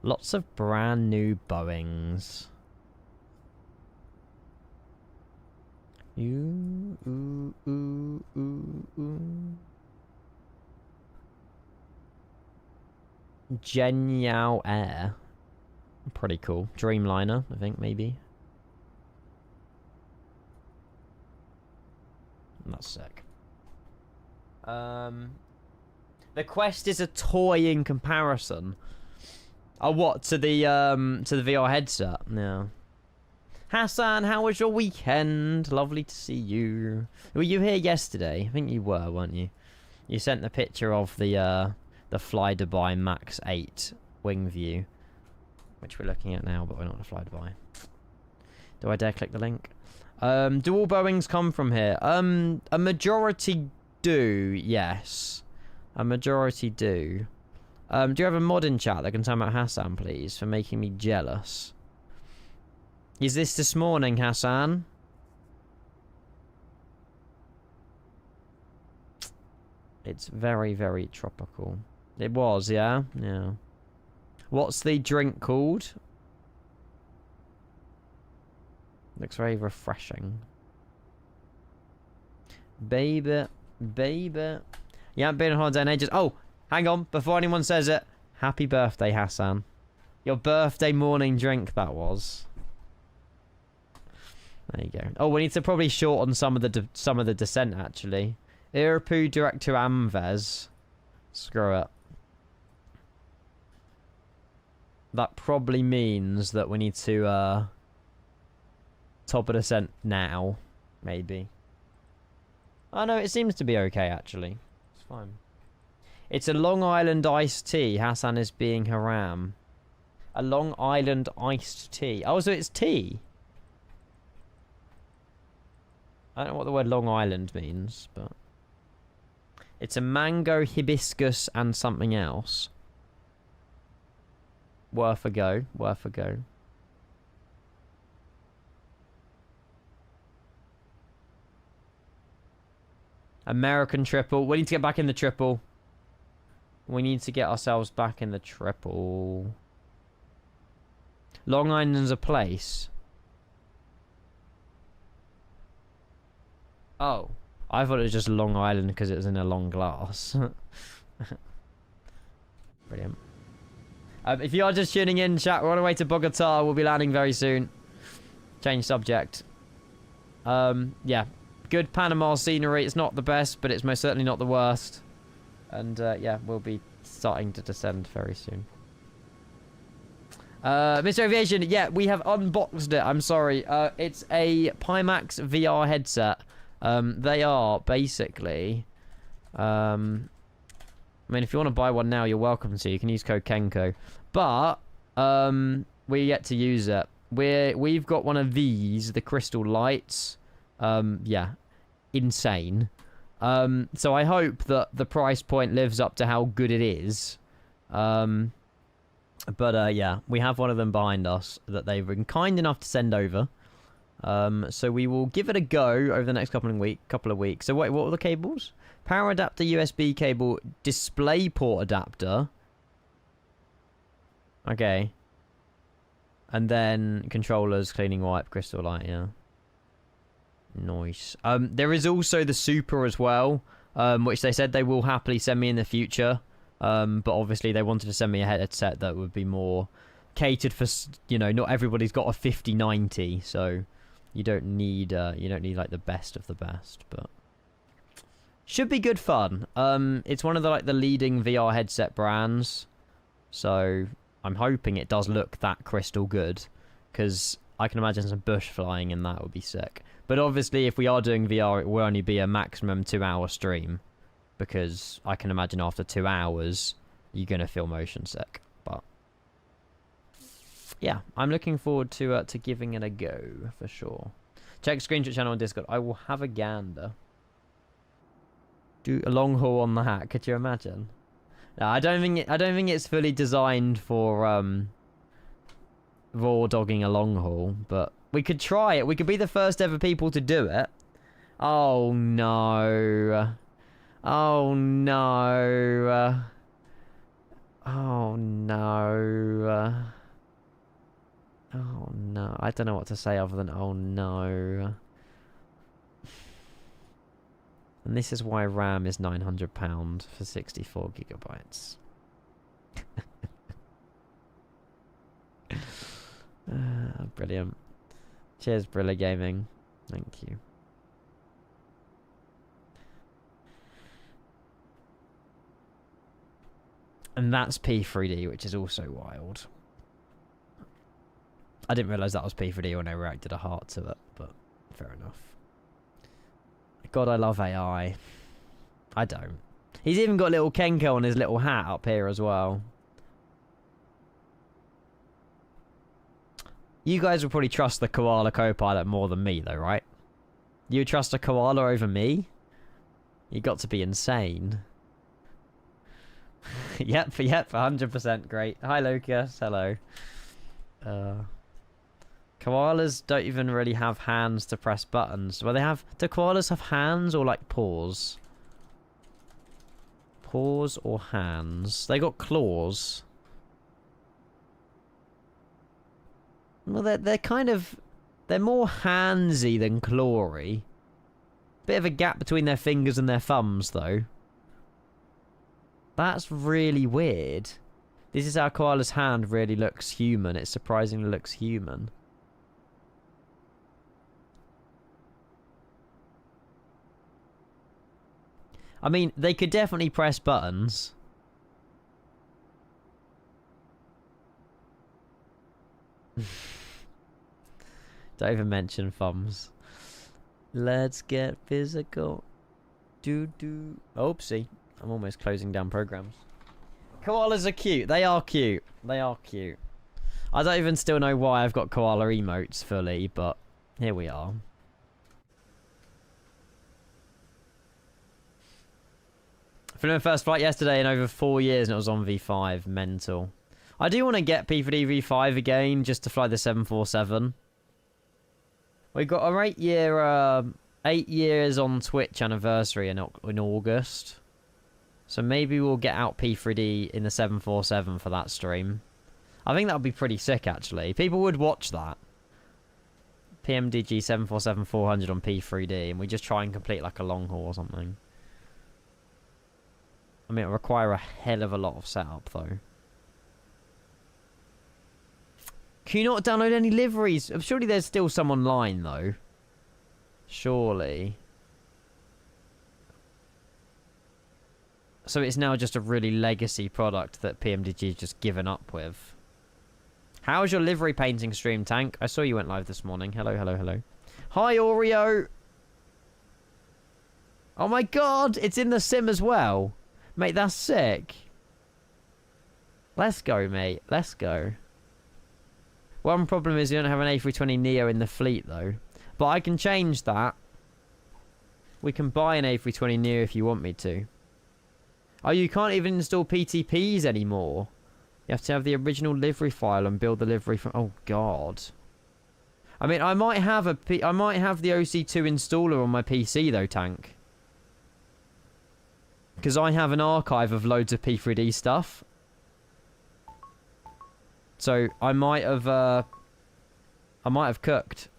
Lots of brand new Boeings. Genial Air. Pretty cool. Dreamliner, I think, maybe. That's sick. The Quest is a toy in comparison. Oh, what? To the VR headset? Yeah. Hassan, how was your weekend? Lovely to see you. Were you here yesterday? I think you were, weren't you? You sent the picture of the Fly Dubai Max 8 wing view, which we're looking at now, but we're not the Fly Dubai. Do I dare click the link? Do all Boeings come from here? A majority do, yes. A majority do. Do you have a mod in chat that can tell me about Hassan, please, for making me jealous? Is this morning, Hassan? It's very, very tropical. It was, yeah? Yeah. What's the drink called? Looks very refreshing. Baby. Baby. You haven't been on holiday in ages. Oh, hang on. Before anyone says it. Happy birthday, Hassan. Your birthday morning drink, that was. There you go. Oh, we need to probably shorten some of the descent, actually. Irapu Director Amvez. Screw it. That probably means that we need to top of descent now. Maybe. Oh no, it seems to be okay, actually. It's fine. It's a Long Island iced tea. Hassan is being haram. A Long Island iced tea. Oh, so it's tea. I don't know what the word Long Island means, but... It's a mango, hibiscus, and something else. Worth a go. Worth a go. American triple. We need to get back in the triple. We need to get ourselves back in the triple. Long Island's a place. Oh. I thought it was just Long Island because it was in a long glass. Brilliant. If you are just tuning in, chat, we're on our way to Bogota. We'll be landing very soon. Change subject. Yeah. Good Panama scenery. It's not the best, but it's most certainly not the worst. And, yeah, we'll be starting to descend very soon. Mr. Aviation, yeah, we have unboxed it. I'm sorry. It's a Pimax VR headset. They are basically... I mean, if you want to buy one now, you're welcome to. You can use code Kenko. But, we're yet to use it. We've got one of these, the crystal lights. Yeah. Insane. So I hope that the price point lives up to how good it is. But, yeah. We have one of them behind us that they've been kind enough to send over. So we will give it a go over the next couple of weeks. So wait, what were the cables? Power adapter, USB cable, display port adapter. Okay. And then controllers, cleaning wipe, crystal light, yeah. Nice. There is also the Super as well, which they said they will happily send me in the future. But obviously they wanted to send me a headset that would be more catered for, you know, not everybody's got a 5090, so you don't need like the best of the best, but should be good fun. It's one of the like the leading VR headset brands, so I'm hoping it does look that crystal good, because I can imagine some bush flying and that would be sick. But obviously, if we are doing VR, it will only be a maximum 2-hour stream, because I can imagine after 2 hours you're gonna feel motion sick. But yeah, I'm looking forward to giving it a go for sure. Check screenshot channel on Discord. I will have a gander. Do a long haul on the hat. Could you imagine? No, I don't think it's fully designed for raw dogging a long haul, but we could try it. We could be the first ever people to do it. Oh no. Oh no. Oh no. Oh no. I don't know what to say other than oh no. And this is why RAM is £900 for 64 gigabytes. Brilliant. Cheers, Brilla Gaming. Thank you. And that's P3D, which is also wild. I didn't realise that was P3D when I reacted a heart to it, but fair enough. God, I love AI. I don't. He's even got little Kenko on his little hat up here as well. You guys would probably trust the Koala co-pilot more than me, though, right? You would trust a Koala over me? You got to be insane. Yep, 100% great. Hi, Lucas. Hello. Koalas don't even really have hands to press buttons. Well, they have... Do koalas have hands or, like, paws? Paws or hands? They got claws. Well, they're kind of... They're more handsy than clawy. Bit of a gap between their fingers and their thumbs, though. That's really weird. This is how koala's hand really looks human. It surprisingly looks human. I mean, they could definitely press buttons. Don't even mention thumbs. Let's get physical. Do. Oopsie. I'm almost closing down programs. Koalas are cute. They are cute. They are cute. I don't even still know why I've got koala emotes fully, but here we are. Flew my first flight yesterday in over 4 years and it was on V5. Mental. I do want to get P4D V5 again just to fly the 747. We got our 8 years on Twitch anniversary in August. So maybe we'll get out P3D in the 747 for that stream. I think that would be pretty sick, actually. People would watch that. PMDG 747-400 on P3D, and we just try and complete like a long haul or something. I mean, it'll require a hell of a lot of setup, though. Can you not download any liveries? Surely there's still some online, though. Surely. So it's now just a really legacy product that PMDG has just given up with. How's your livery painting stream, Tank? I saw you went live this morning. Hello, hello, hello. Hi, Oreo! Oh my god, it's in the sim as well. Mate, that's sick. Let's go, mate. Let's go. One problem is you don't have an A320neo in the fleet, though. But I can change that. We can buy an A320neo if you want me to. Oh, you can't even install PTPs anymore. You have to have the original livery file and build the livery from... Oh, God. I mean, I might have the OC2 installer on my PC, though, Tank. Because I have an archive of loads of P3D stuff. So, I might have cooked.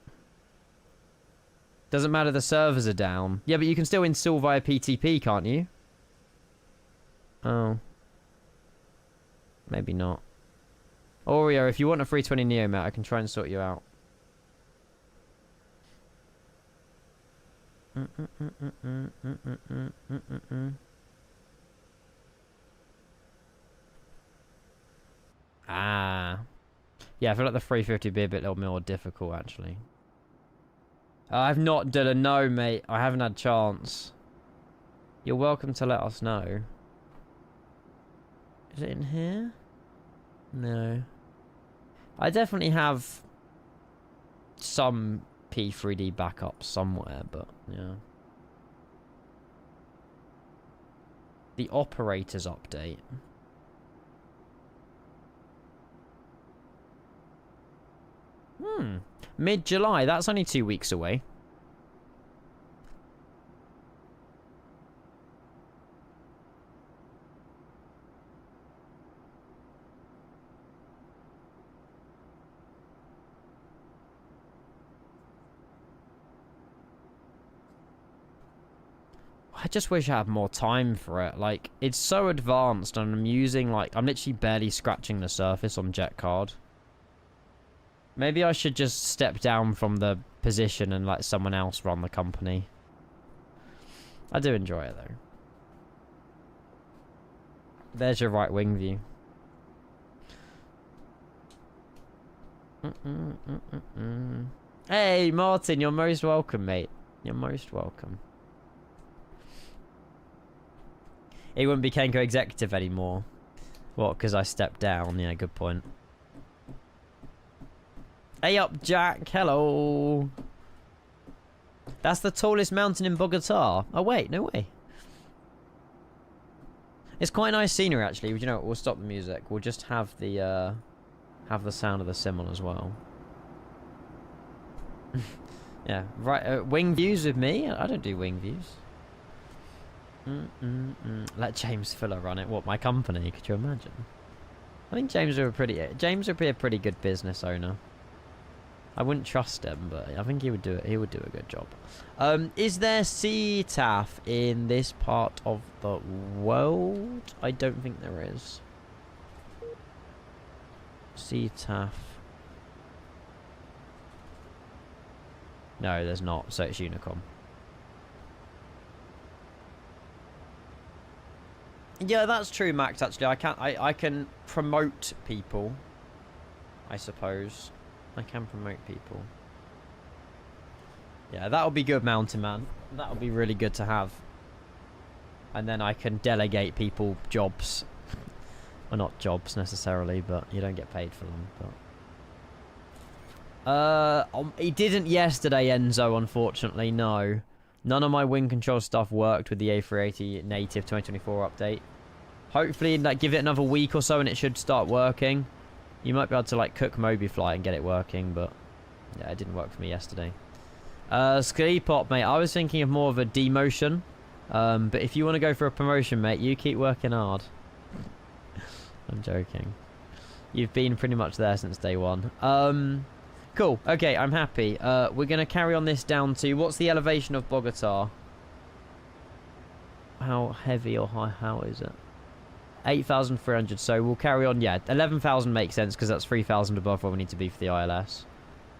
Doesn't matter, the servers are down. Yeah, but you can still install via PTP, can't you? Oh. Maybe not. Oreo, if you want a 320 Neo, mate, I can try and sort you out. Ah. Yeah, I feel like the 350 would be a bit little more difficult, actually. I've not done a no, mate. I haven't had a chance. You're welcome to let us know. Is it in here? No. I definitely have some P3D backups somewhere, but yeah. The operators update. Mid-July. That's only 2 weeks away. I just wish I had more time for it. Like, it's so advanced and I'm using, like, I'm literally barely scratching the surface on Jet Card. Maybe I should just step down from the position and let someone else run the company. I do enjoy it, though. There's your right wing view. Hey, Martin, you're most welcome, mate. You're most welcome. He wouldn't be Kenko executive anymore. What, because I stepped down? Yeah, good point. Hey up, Jack. Hello. That's the tallest mountain in Bogota. Oh, wait. No way. It's quite a nice scenery, actually. You know what? We'll stop the music. We'll just have the sound of the sim on as well. Yeah. Right. Wing views with me? I don't do wing views. Let James Fuller run it. What, my company? Could you imagine? I think James would be a pretty good business owner. I wouldn't trust him, but I think he would do it. He would do a good job. Is there CTAF in this part of the world? I don't think there is. CTAF. No, there's not. So it's Unicom. Yeah, that's true, Max. Actually, I can promote people. I suppose I can promote people. Yeah, that would be good, Mountain Man. That would be really good to have. And then I can delegate people jobs. Well, not jobs necessarily, but you don't get paid for them. But he didn't yesterday, Enzo. Unfortunately, no. None of my wing control stuff worked with the A380 native 2024 update. Hopefully, like, give it another week or so and it should start working. You might be able to, like, cook MobiFly and get it working, but yeah, it didn't work for me yesterday. Ski Pop, mate, I was thinking of more of a demotion But if you want to go for a promotion, mate, you keep working hard. I'm joking. You've been pretty much there since day one. Cool. Okay, I'm happy. We're going to carry on this down to... What's the elevation of Bogota? How heavy or high? How is it? 8,300. So we'll carry on. Yeah, 11,000 makes sense because that's 3,000 above where we need to be for the ILS.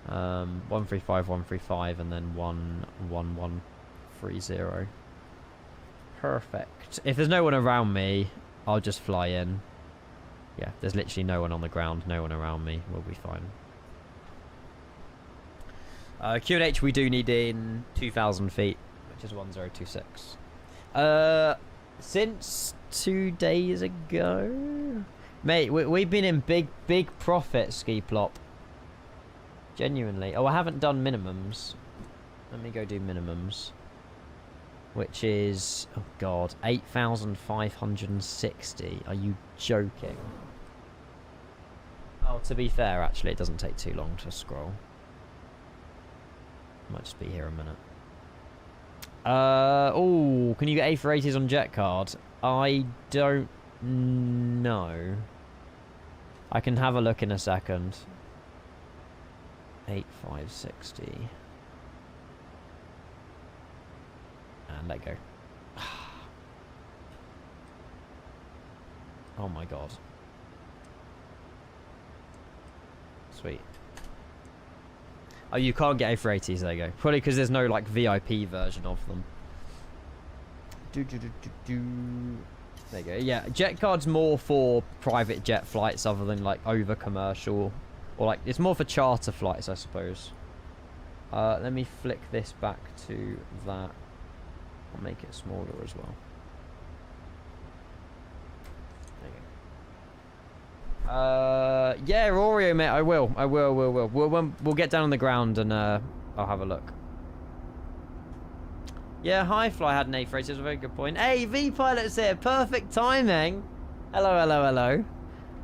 135, 135, and then 11130. Perfect. If there's no one around me, I'll just fly in. Yeah, there's literally no one on the ground, no one around me. We'll be fine. Q&H we do need in 2,000 feet, which is 1026. Since 2 days ago? Mate, we've been in big profit, Ski Plop. Genuinely. Oh, I haven't done minimums. Let me go do minimums. Which is, oh god, 8,560. Are you joking? Oh, to be fair, actually, it doesn't take too long to scroll. Might just be here a minute. Oh, can you get A480s on jet card? I don't know. I can have a look in a second. 8,560. And let go. Oh my god. Sweet. Oh, you can't get A480s, there you go. Probably because there's no, like, VIP version of them. There you go. Yeah, jet card's more for private jet flights other than, like, over commercial. Or, like, it's more for charter flights, I suppose. Let me flick this back to that. I'll make it smaller as well. There you go. Yeah, Oreo, mate, I will. We'll get down on the ground and I'll have a look. Yeah, Highfly had an A480. It's a very good point. Hey, V-Pilot's here. Perfect timing. Hello.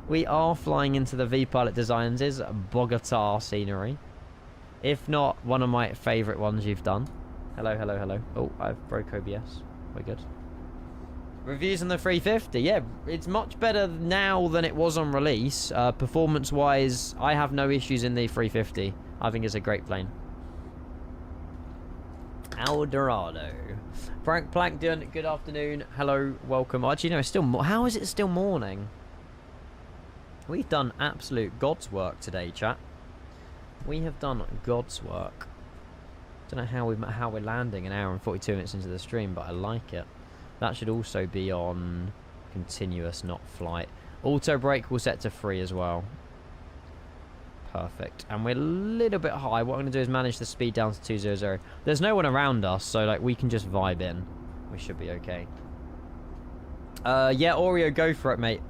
We are flying into the V-Pilot Designs' Bogota scenery. If not, one of my favourite ones you've done. Hello. Oh, I've broke OBS. We're good. Reviews on the 350. Yeah, it's much better now than it was on release. Performance-wise, I have no issues in the 350. I think it's a great plane. Eldorado. Frank Plankton, good afternoon. Hello, welcome. Actually, no, it's still... How is it still morning? We've done absolute God's work today, chat. We have done God's work. Don't know how we're landing an hour and 42 minutes into the stream, but I like it. That should also be on continuous, not flight. Auto brake will set to 3 as well. Perfect. And we're a little bit high. What I'm going to do is manage the speed down to 200. There's no one around us, so like we can just vibe in. We should be okay. Yeah, Oreo, go for it, mate.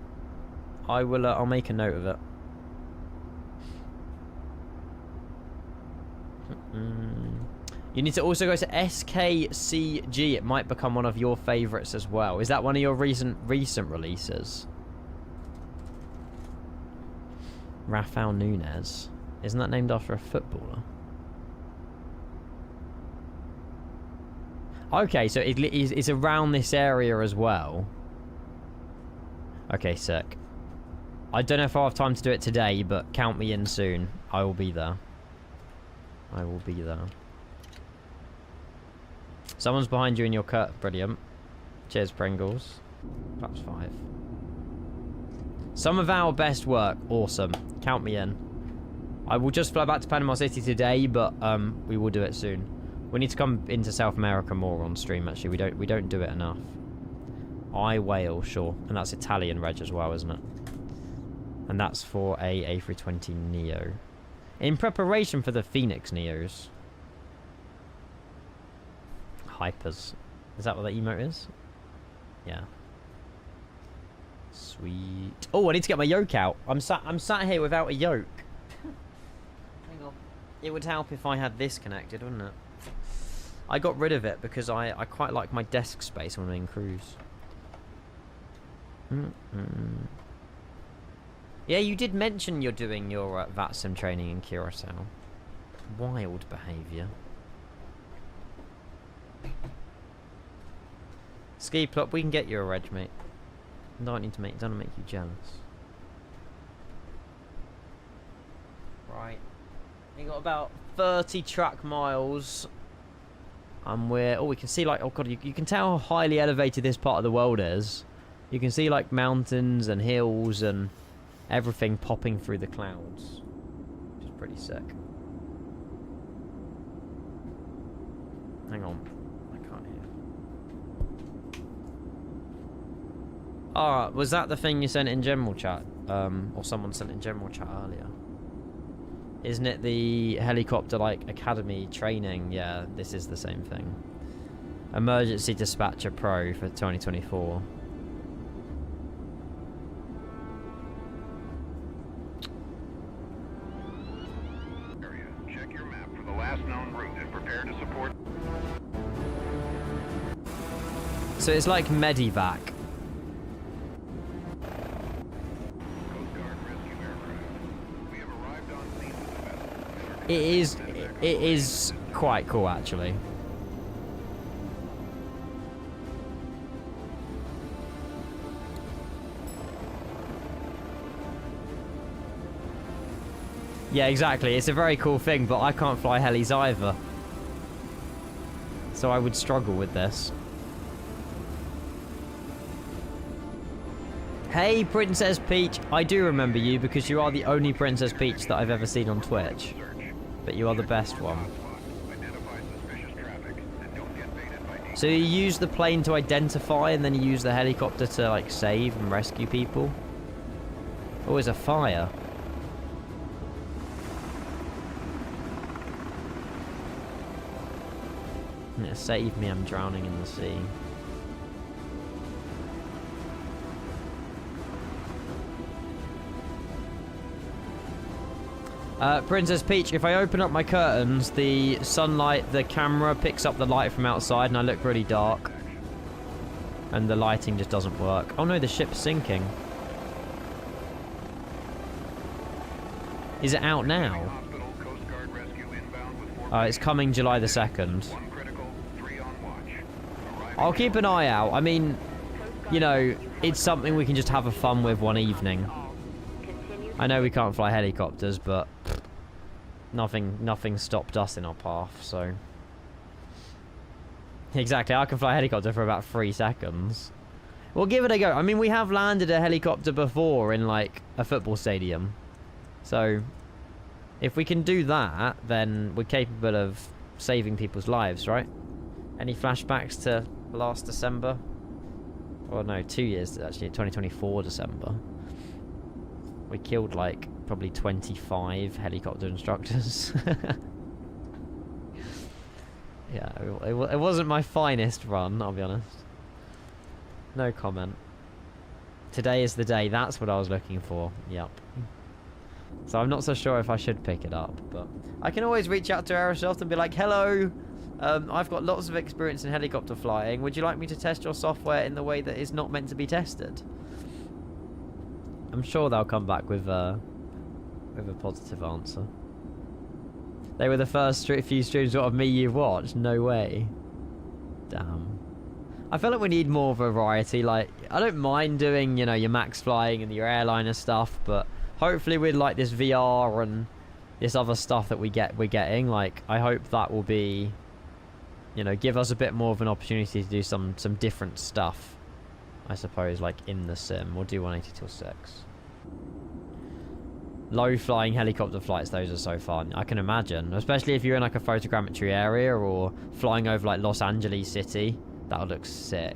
I will. I'll make a note of it. You need to also go to SKCG. It might become one of your favourites as well. Is that one of your recent releases? Rafael Nunez. Isn't that named after a footballer? Okay, so it's around this area as well. Okay, sick. I don't know if I'll have time to do it today, but count me in soon. I will be there. I will be there. Someone's behind you in your cut. Brilliant. Cheers, Pringles. Perhaps 5. Some of our best work. Awesome. Count me in. I will just fly back to Panama City today, but we will do it soon. We need to come into South America more on stream, actually. We don't do it enough. I Whale, sure. And that's Italian reg as well, isn't it? And that's for a A320 Neo. In preparation for the Phoenix Neos. Hypers. Is that what that emote is? Yeah. Sweet. Oh, I need to get my yoke out. I'm sat here without a yoke. Hang on. It would help if I had this connected, wouldn't it? I got rid of it because I quite like my desk space when I'm in cruise. Yeah, you did mention you're doing your VATSIM training in Curacao. Wild behaviour. Ski plop, we can get you a reg, mate. Don't make you jealous. Right. We got about 30 track miles. And we can see like, oh god, you can tell how highly elevated this part of the world is. You can see like mountains and hills and everything popping through the clouds. Which is pretty sick. Hang on. I can't hear. Ah, was that the thing you sent in general chat? Or someone sent in general chat earlier? Isn't it the helicopter, like, academy training? Yeah, this is the same thing. Emergency Dispatcher Pro for 2024. Check your map for the last known route and prepare to support. So it's like Medivac. It is quite cool, actually. Yeah, exactly. It's a very cool thing, but I can't fly helis either. So I would struggle with this. Hey, Princess Peach. I do remember you because you are the only Princess Peach that I've ever seen on Twitch. But you are the best one. So you use the plane to identify and then you use the helicopter to like save and rescue people? Oh, there's a fire. Yeah, save me, I'm drowning in the sea. Princess Peach, if I open up my curtains, the sunlight, the camera picks up the light from outside and I look really dark. And the lighting just doesn't work. Oh no, the ship's sinking. Is it out now? It's coming July the 2nd. I'll keep an eye out. I mean, you know, it's something we can just have a fun with one evening. I know we can't fly helicopters, but nothing stopped us in our path, so... Exactly, I can fly a helicopter for about 3 seconds. We'll give it a go. I mean, we have landed a helicopter before in, like, a football stadium. So, if we can do that, then we're capable of saving people's lives, right? Any flashbacks to last December? Well, no, 2 years, actually, 2024 December. We killed, like, probably 25 helicopter instructors. Yeah, it wasn't my finest run, I'll be honest. No comment. Today is the day, that's what I was looking for. Yep. So I'm not so sure if I should pick it up, but... I can always reach out to Aerosoft and be like, hello, I've got lots of experience in helicopter flying. Would you like me to test your software in the way that is not meant to be tested? I'm sure they'll come back with a positive answer. They were the first few streams of me you've watched? No way. Damn. I feel like we need more variety. Like, I don't mind doing, you know, your max flying and your airliner stuff, but hopefully with like this VR and this other stuff that we're getting, like, I hope that will be, you know, give us a bit more of an opportunity to do some different stuff. I suppose, like, in the sim. We'll do 180 till 6. Low flying helicopter flights, those are so fun. I can imagine. Especially if you're in, like, a photogrammetry area or flying over, like, Los Angeles City. That'll look sick.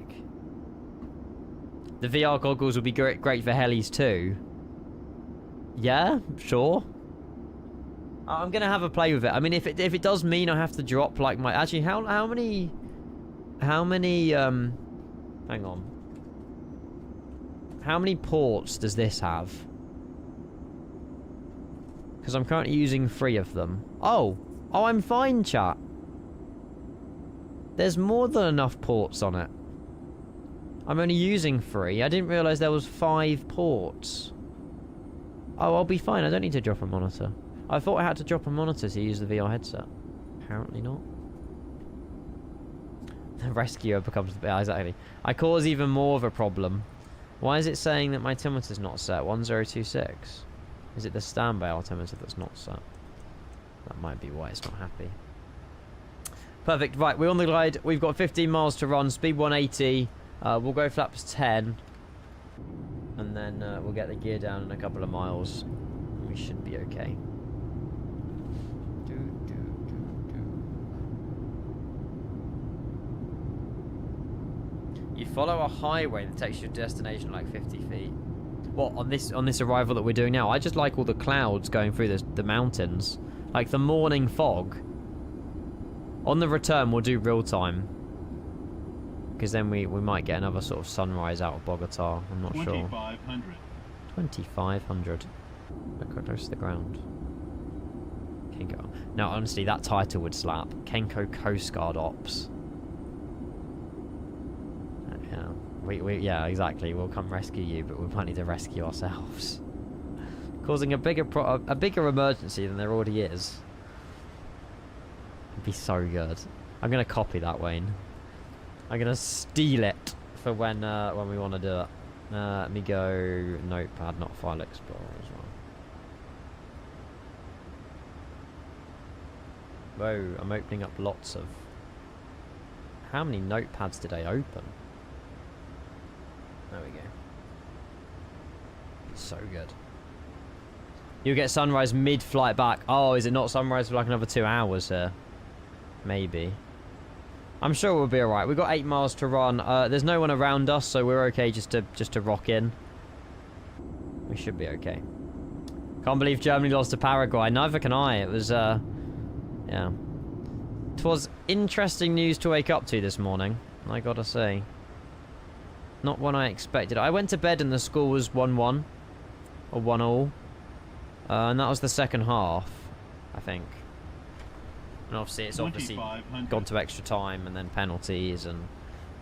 The VR goggles will be great for helis too. Yeah, sure. I'm going to have a play with it. I mean, if it does mean I have to drop, like, my... Actually, how many... Hang on. How many ports does this have? Because I'm currently using 3 of them. Oh, I'm fine, chat. There's more than enough ports on it. I'm only using 3. I didn't realise there was 5 ports. Oh, I'll be fine. I don't need to drop a monitor. I thought I had to drop a monitor to use the VR headset. Apparently not. The rescuer becomes... Yeah, exactly. I cause even more of a problem. Why is it saying that my altimeter's not set? 1026. Is it the standby altimeter that's not set? That might be why it's not happy. Perfect. Right, we're on the glide. We've got 15 miles to run. Speed 180. We'll go flaps 10. And then we'll get the gear down in a couple of miles. We should be okay. You follow a highway that takes your destination like 50 feet. What, on this arrival that we're doing now? I just like all the clouds going through the mountains. Like the morning fog. On the return, we'll do real time. Because then we might get another sort of sunrise out of Bogota. I'm not sure. 2,500. 2,500. Look close to the ground. Kenko. Now, honestly, that title would slap. Kenko Coast Guard Ops. Yeah, exactly. We'll come rescue you, but we might need to rescue ourselves. Causing a bigger emergency than there already is. It'd be so good. I'm gonna copy that, Wayne. I'm gonna steal it for when we want to do it. Let me go Notepad, not File Explorer as well. Whoa, I'm opening up lots of... How many notepads did I open? There we go. So good. You get sunrise mid-flight back. Oh, is it not sunrise for like another 2 hours here? Maybe. I'm sure we'll be alright. We've got 8 miles to run. There's no one around us, so we're okay just to rock in. We should be okay. Can't believe Germany lost to Paraguay. Neither can I. It was, yeah. It was interesting news to wake up to this morning, I gotta say. Not what I expected. I went to bed and the score was 1-1. Or 1-1. And that was the second half, I think. And obviously it's gone to extra time and then penalties, and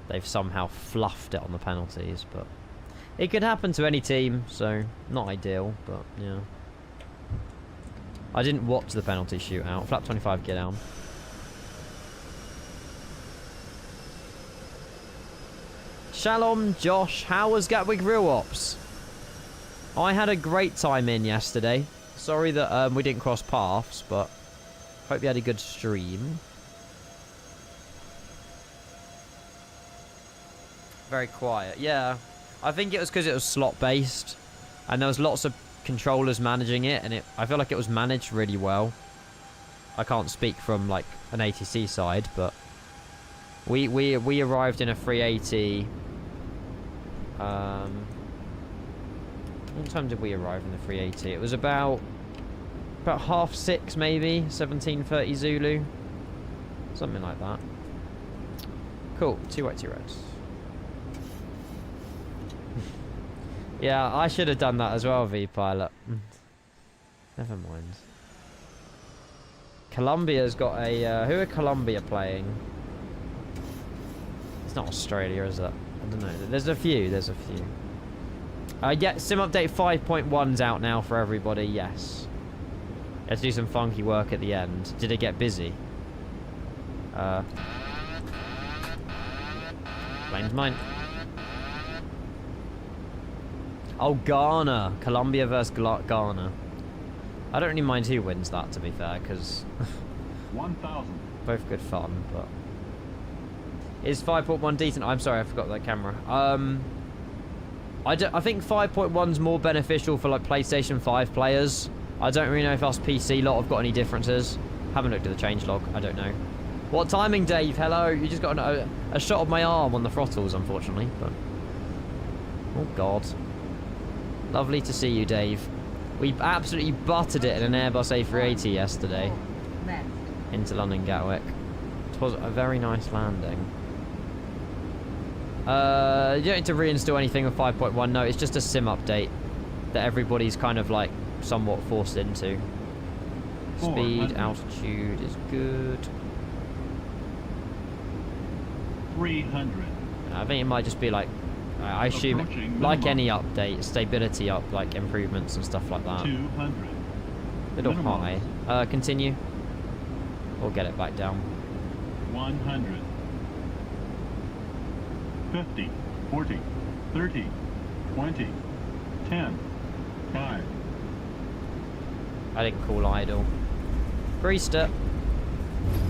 they've somehow fluffed it on the penalties, but it could happen to any team, so not ideal, but yeah. I didn't watch the penalty shootout. Flap 25, get down. Shalom, Josh. How was Gatwick Real Ops? I had a great time in yesterday. Sorry that we didn't cross paths, but hope you had a good stream. Very quiet. Yeah. I think it was because it was slot-based. And there was lots of controllers managing it. And I feel like it was managed really well. I can't speak from, like, an ATC side, but... We arrived in a 380... What time did we arrive in the 380? It was about 6:30 maybe, 17:30 Zulu, something like that. Cool, 2 white, 2 reds. Yeah, I should have done that as well, V-Pilot. Never mind. Colombia's got a... who are Colombia playing? It's not Australia, is it? I don't know. There's a few. Yeah, Sim Update 5.1's out now for everybody, yes. Let's do some funky work at the end. Did it get busy? Blame's mine. Oh, Ghana. Colombia versus Ghana. I don't really mind who wins that, to be fair, because... 1,000. Both good fun, but... Is 5.1 decent? I'm sorry, I forgot that camera. I think 5.1's more beneficial for like PlayStation 5 players. I don't really know if us PC lot have got any differences. Haven't looked at the changelog. I don't know. What timing, Dave? Hello. You just got a shot of my arm on the throttles, unfortunately. But oh God. Lovely to see you, Dave. We absolutely buttered it in an Airbus A380 yesterday into London Gatwick. It was a very nice landing. You don't need to reinstall anything with 5.1. No, it's just a sim update that everybody's kind of like somewhat forced into. Speed, altitude is good. 300. I think it might just be like, I assume, like any update, stability up, like improvements and stuff like that. 200. Little high. Continue. Or get it back down. 100. 50, 40, 30, 20, 10, 5. I didn't call idle. Greased it.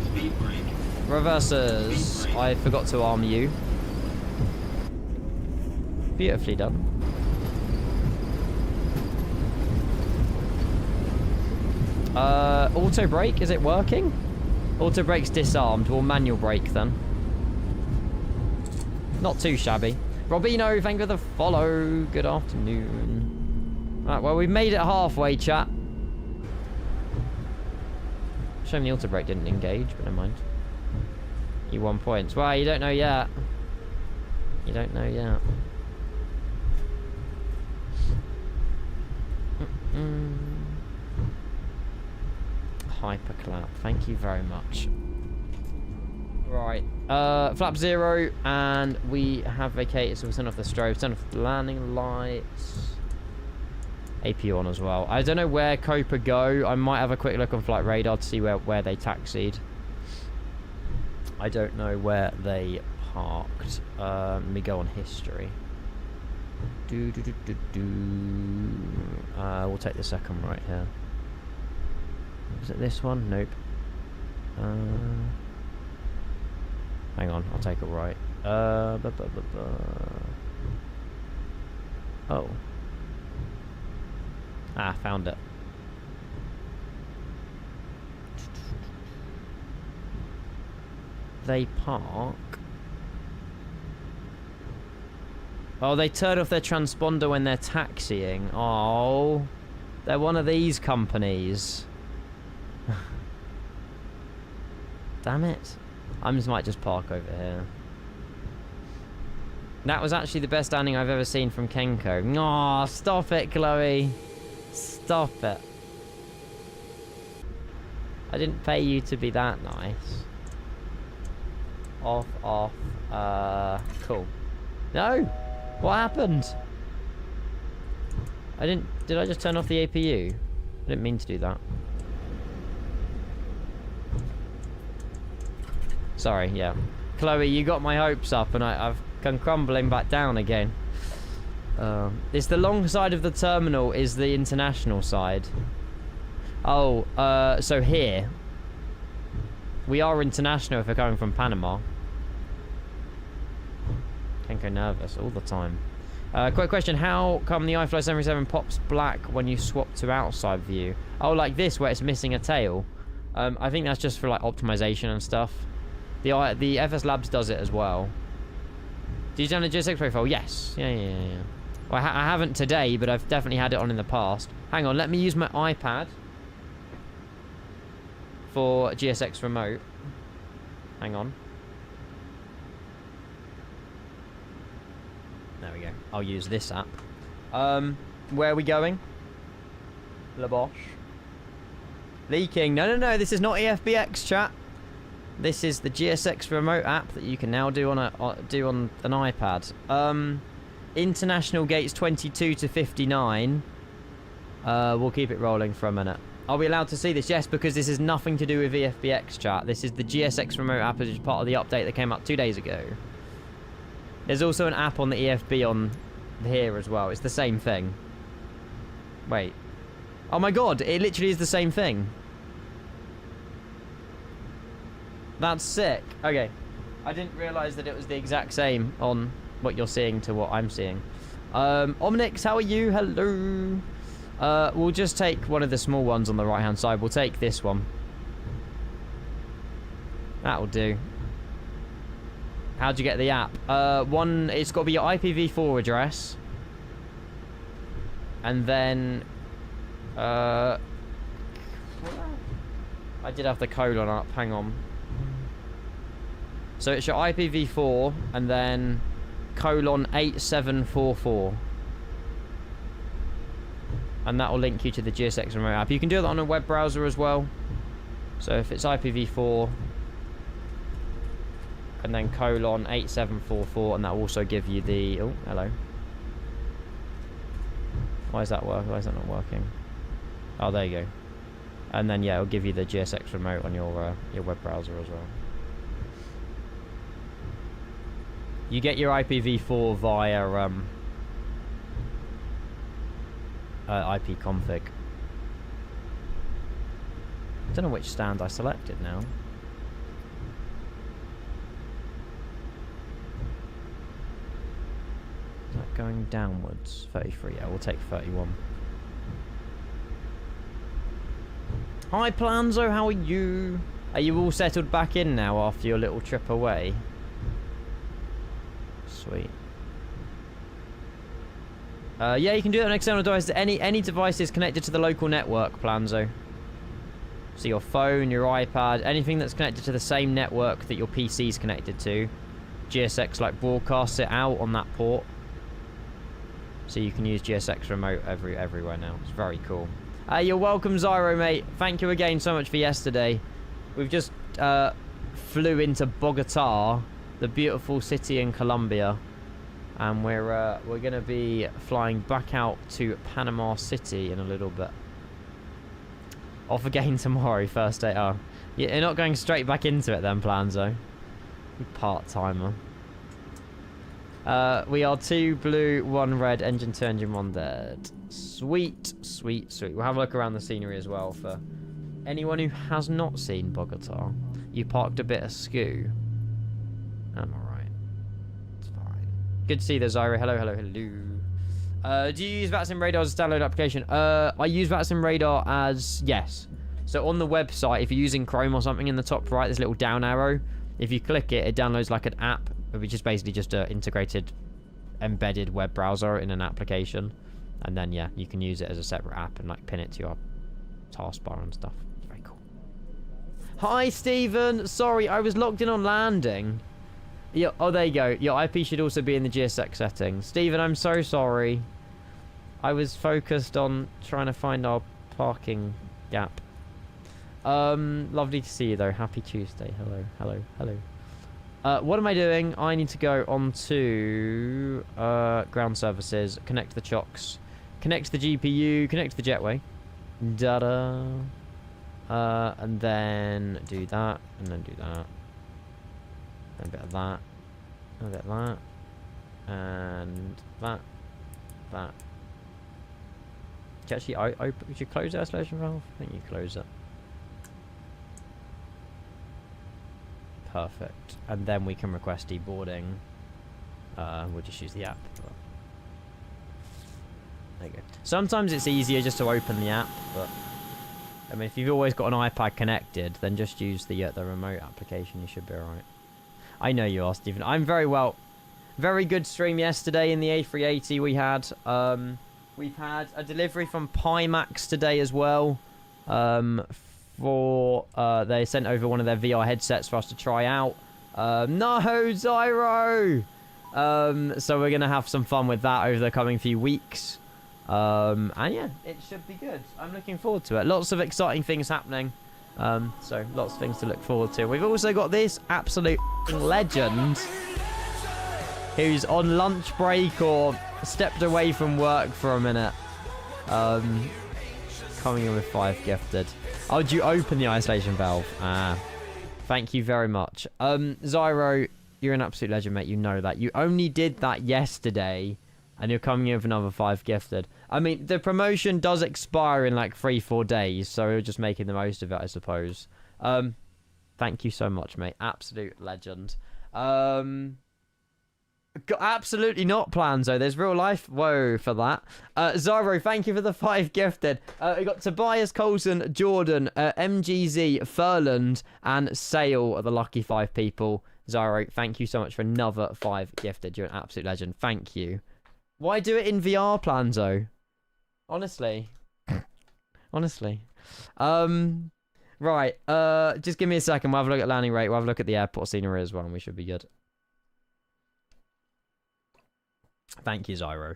Speed brake. Reversers. I forgot to arm you. Beautifully done. Auto brake, is it working? Auto brake's disarmed. We'll manual brake then. Not too shabby. Robino, thank you for the follow. Good afternoon. Right, well, we've made it halfway, chat. Shame the auto brake didn't engage, but never mind. You 1 point. Well, you don't know yet. You don't know yet. Hyperclap. Thank you very much. Right. Flap 0, and we have vacated, so we'll turn off the strobe, turn off the landing lights. APU on as well. I don't know where Copa go. I might have a quick look on flight radar to see where they taxied. I don't know where they parked. Let me go on history. We'll take the second right here. Is it this one? Nope. Hang on, I'll take it right. Oh. Ah, found it. They park. Oh, they turn off their transponder when they're taxiing. Oh, they're one of these companies. Damn it. I might just park over here. That was actually the best landing I've ever seen from Kenko. Aw, stop it, Chloe. Stop it. I didn't pay you to be that nice. Off. Cool. No! What happened? Did I just turn off the APU? I didn't mean to do that. Sorry, yeah. Chloe, you got my hopes up and I've come crumbling back down again. It's the long side of the terminal is the international side. Oh, so here. We are international if we're coming from Panama. Kenko nervous all the time. Quick question, how come the iFly 737 pops black when you swap to outside view? Oh, like this where it's missing a tail. I think that's just for like optimization and stuff. The FS Labs does it as well. Did you download GSX profile? Yes. Yeah. Well, I haven't today, but I've definitely had it on in the past. Hang on, let me use my iPad for GSX remote. Hang on. There we go. I'll use this app. Where are we going? La Boche. Leaking. No. This is not EFBX, chat. This is the GSX remote app that you can now do on an iPad. International gates 22 to 59. We'll keep it rolling for a minute. Are we allowed to see this? Yes, because this is nothing to do with EFBX, chat. This is the GSX remote app, which is part of the update that came out 2 days ago. There's also an app on the EFB on here as well. It's the same thing. Wait. Oh my god, it literally is the same thing. That's sick. Okay. I didn't realise that it was the exact same on what you're seeing to what I'm seeing. Omnix, how are you? Hello. We'll just take one of the small ones on the right-hand side. We'll take this one. That'll do. How'd you get the app? It's got to be your IPv4 address. And then... I did have the colon up. Hang on. So it's your IPv4 and then colon 8744. And that will link you to the GSX remote app. You can do that on a web browser as well. So if it's IPv4 and then colon 8744, and that will also give you the... Oh, hello. Why is that work? Why is that not working? Oh, there you go. And then, yeah, it'll give you the GSX remote on your web browser as well. You get your IPv4 via IP config. I don't know which stand I selected now. Is that going downwards? 33, yeah, we'll take 31. Hi Planzo, how are you? Are you all settled back in now after your little trip away? Sweet. Yeah, you can do it on external devices. Any devices connected to the local network, Planzo. So your phone, your iPad, anything that's connected to the same network that your PC's connected to. GSX like broadcasts it out on that port. So you can use GSX remote everywhere now. It's very cool. You're welcome, Zyro, mate. Thank you again so much for yesterday. We've just flew into Bogota, the beautiful city in Colombia, and we're gonna be flying back out to Panama City in a little bit. Off again tomorrow, first day. Oh, you're not going straight back into it then, Planzo? You part-timer. We are 2 blue, 1 red, engine 2, engine 1 dead. Sweet, sweet, sweet. We'll have a look around the scenery as well for anyone who has not seen Bogota. You parked a bit askew. I'm alright. It's fine. Good to see you there, Zyro. Hello, hello, hello. Do you use VATSIM Radar as a standalone application? I use VATSIM Radar as... Yes. So on the website, if you're using Chrome or something, in the top right, there's a little down arrow. If you click it, it downloads like an app, which is basically just an integrated, embedded web browser in an application. And then, yeah, you can use it as a separate app and like pin it to your taskbar and stuff. It's very cool. Hi, Stephen. Sorry, I was logged in on landing. Yeah, oh, there you go. Your IP should also be in the GSX settings. Stephen, I'm so sorry. I was focused on trying to find our parking gap. Lovely to see you, though. Happy Tuesday. Hello, hello, hello. What am I doing? I need to go on to ground services, connect to the chocks, connect to the GPU, connect to the jetway. Da-da. And then do that, and then do that. And a bit of that. And a bit of that. And that. That. Did you actually did you close the isolation valve? I think you close it. Perfect. And then we can request deboarding. We'll just use the app. There you go. Sometimes it's easier just to open the app, but I mean, if you've always got an iPad connected, then just use the remote application. You should be alright. I know you are, Stephen. I'm very well. Very good stream yesterday in the A380 we had. We've had a delivery from Pimax today as well. They sent over one of their VR headsets for us to try out. No, Zyro! So we're going to have some fun with that over the coming few weeks. And yeah, it should be good. I'm looking forward to it. Lots of exciting things happening. So lots of things to look forward to. We've also got this absolute legend who's on lunch break or stepped away from work for a minute. Coming in with 5 gifted. Oh, did you open the isolation valve? Thank you very much. Zyro, you're an absolute legend, mate. You know that. You only did that yesterday, and you're coming in with another 5 gifted. I mean, the promotion does expire in like 3-4 days, so we're just making the most of it, I suppose. Thank you so much, mate. Absolute legend. Absolutely not, Planzo. There's real life. Whoa for that. Zyro, thank you for the 5 gifted. We got Tobias, Colson, Jordan, MGZ, Furland, and Sale are the lucky 5 people. Zyro, thank you so much for another 5 gifted. You're an absolute legend. Thank you. Why do it in VR, Planzo? Honestly. Honestly. Right. Just give me a second. We'll have a look at landing rate. We'll have a look at the airport scenery as well, and we should be good. Thank you, Zyro.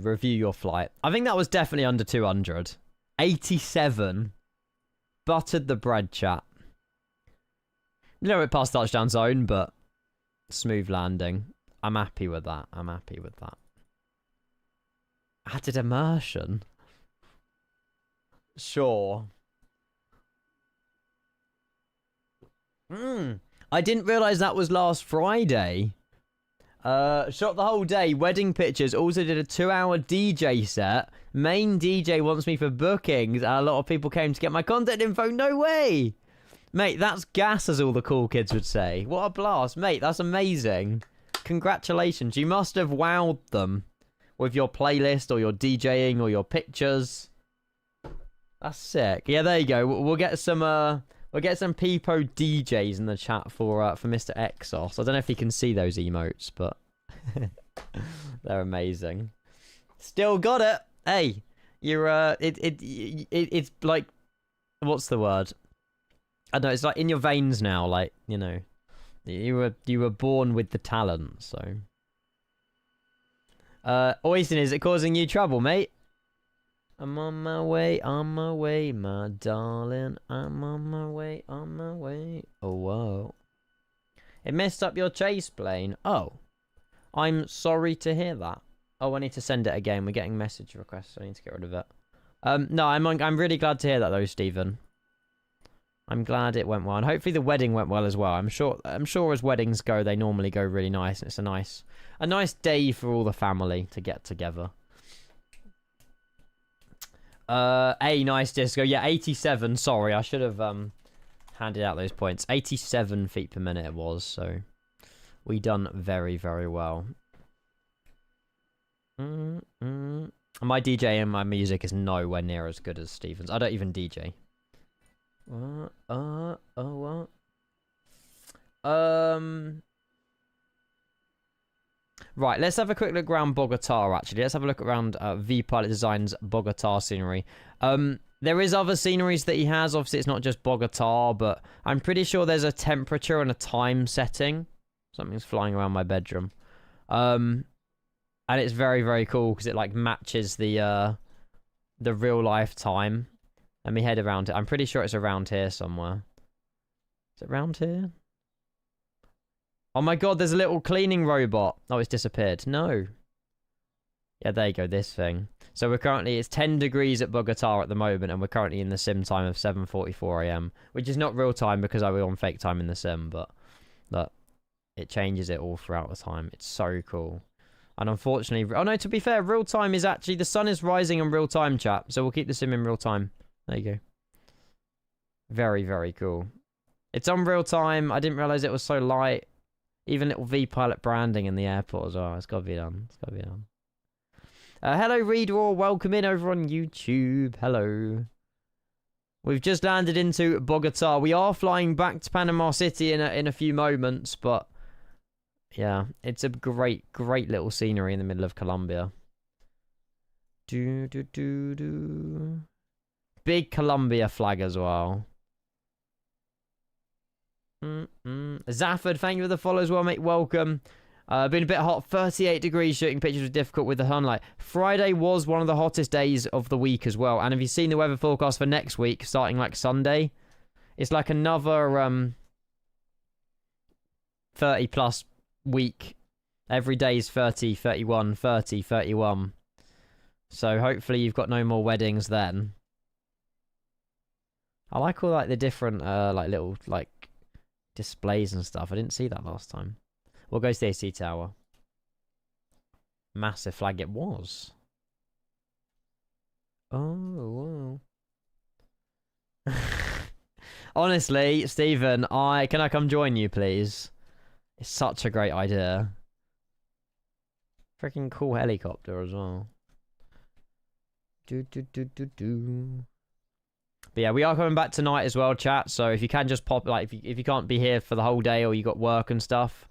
Review your flight. I think that was definitely under 200. 87. Buttered the bread, chat. A little bit past touchdown zone, but smooth landing. I'm happy with that. I'm happy with that. Added immersion. Sure. I didn't realise that was last Friday. Shot the whole day, wedding pictures, also did a 2-hour DJ set. Main DJ wants me for bookings. A lot of people came to get my contact info. No way! Mate, that's gas, as all the cool kids would say. What a blast. Mate, that's amazing. Congratulations. You must have wowed them with your playlist or your DJing or your pictures. That's sick. Yeah, there you go. We'll get some Peepo DJs in the chat for Mr. Exos. I don't know if you can see those emotes, but they're amazing. Still got it. Hey, you're it's like, what's the word? I don't know, it's like in your veins now, like, you know. You were born with the talent, so. Oyston, is it causing you trouble, mate? I'm on my way, my darling. I'm on my way, Oh, whoa. It messed up your chase plane. Oh. I'm sorry to hear that. Oh, I need to send it again. We're getting message requests, so I need to get rid of it. No, I'm really glad to hear that, though, Stephen. I'm glad it went well, and hopefully the wedding went well as well. I'm sure as weddings go, they normally go really nice, and it's a nice day for all the family to get together. Nice disco. Yeah, 87. Sorry, I should have handed out those points. 87 feet per minute it was, so we done very, very well. My DJ and my music is nowhere near as good as Steven's. I don't even DJ. What? Right, let's have a quick look around Bogota, actually. Let's have a look around V-Pilot Design's Bogota scenery. There is other sceneries that he has. Obviously, it's not just Bogota, but I'm pretty sure there's a temperature and a time setting. Something's flying around my bedroom. And it's very, very cool because it, like, matches the real-life time. Let me head around it. I'm pretty sure it's around here somewhere. Is it around here? Oh my god, there's a little cleaning robot. Oh, it's disappeared. No. Yeah, there you go, this thing. So it's 10 degrees at Bogota at the moment, and we're currently in the sim time of 7:44 AM, which is not real time because I was on fake time in the sim, but look, it changes it all throughout the time. It's so cool. And unfortunately, oh no, to be fair, real time is actually, the sun is rising in real time, chat, so we'll keep the sim in real time. There you go. Very, very cool. It's on real time. I didn't realize it was so light. Even little V-Pilot branding in the airport as well. It's got to be done. It's got to be done. Hello, Readraw. Welcome in over on YouTube. Hello. We've just landed into Bogota. We are flying back to Panama City in a few moments, but yeah, it's a great, great little scenery in the middle of Colombia. Big Colombia flag as well. Zafford, thank you for the follow as well, mate. Welcome. Been a bit hot. 38 degrees. Shooting pictures was difficult with the sunlight. Friday was one of the hottest days of the week as well. And have you seen the weather forecast for next week, starting like Sunday? It's like another 30 plus week. Every day is 30, 31, 30, 31. So hopefully you've got no more weddings then. I like all like the different like little like displays and stuff. I didn't see that last time. We'll go to the AC tower. Massive flag it was. Oh, wow. Honestly, Stephen, can I come join you, please? It's such a great idea. Freaking cool helicopter as well. But yeah, we are coming back tonight as well, chat. So if you can just pop, like, if you can't be here for the whole day or you got work and stuff,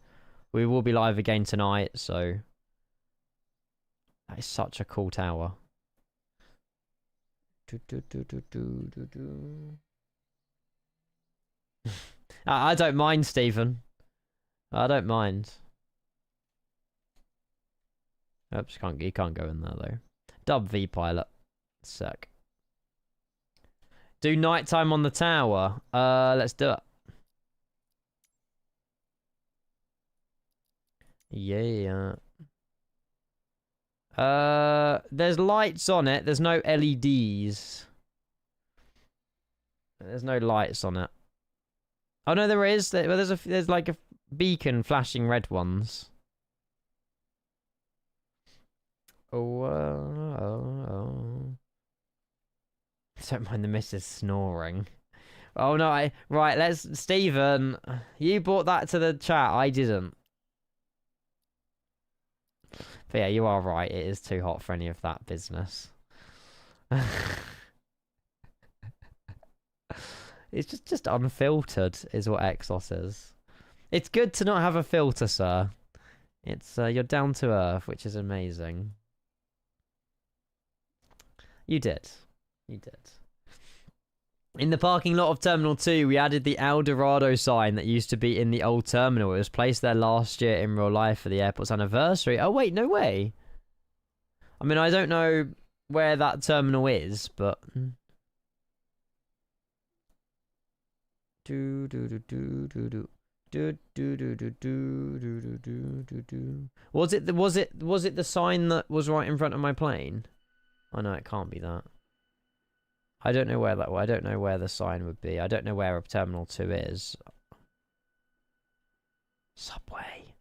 we will be live again tonight. So that is such a cool tower. I don't mind, Stephen. I don't mind. Oops, you can't go in there though. Dub V pilot. Sick. Do nighttime on the tower. Let's do it. Yeah. There's lights on it. There's no LEDs. There's no lights on it. Oh no, there is. There's like a beacon flashing red ones. Oh. Don't mind the missus snoring. Oh no, right, Stephen, you brought that to the chat, I didn't. But yeah, you are right, it is too hot for any of that business. It's just unfiltered, is what Exos is. It's good to not have a filter, sir. It's, you're down to earth, which is amazing. You did. You did. In the parking lot of Terminal 2, we added the El Dorado sign that used to be in the old terminal. It was placed there last year in real life for the airport's anniversary. Oh, wait, no way. I mean, I don't know where that terminal is, but... Was it the sign that was right in front of my plane? Oh no, it can't be that. I don't know where I don't know where the sign would be. I don't know where Terminal 2 is. Subway.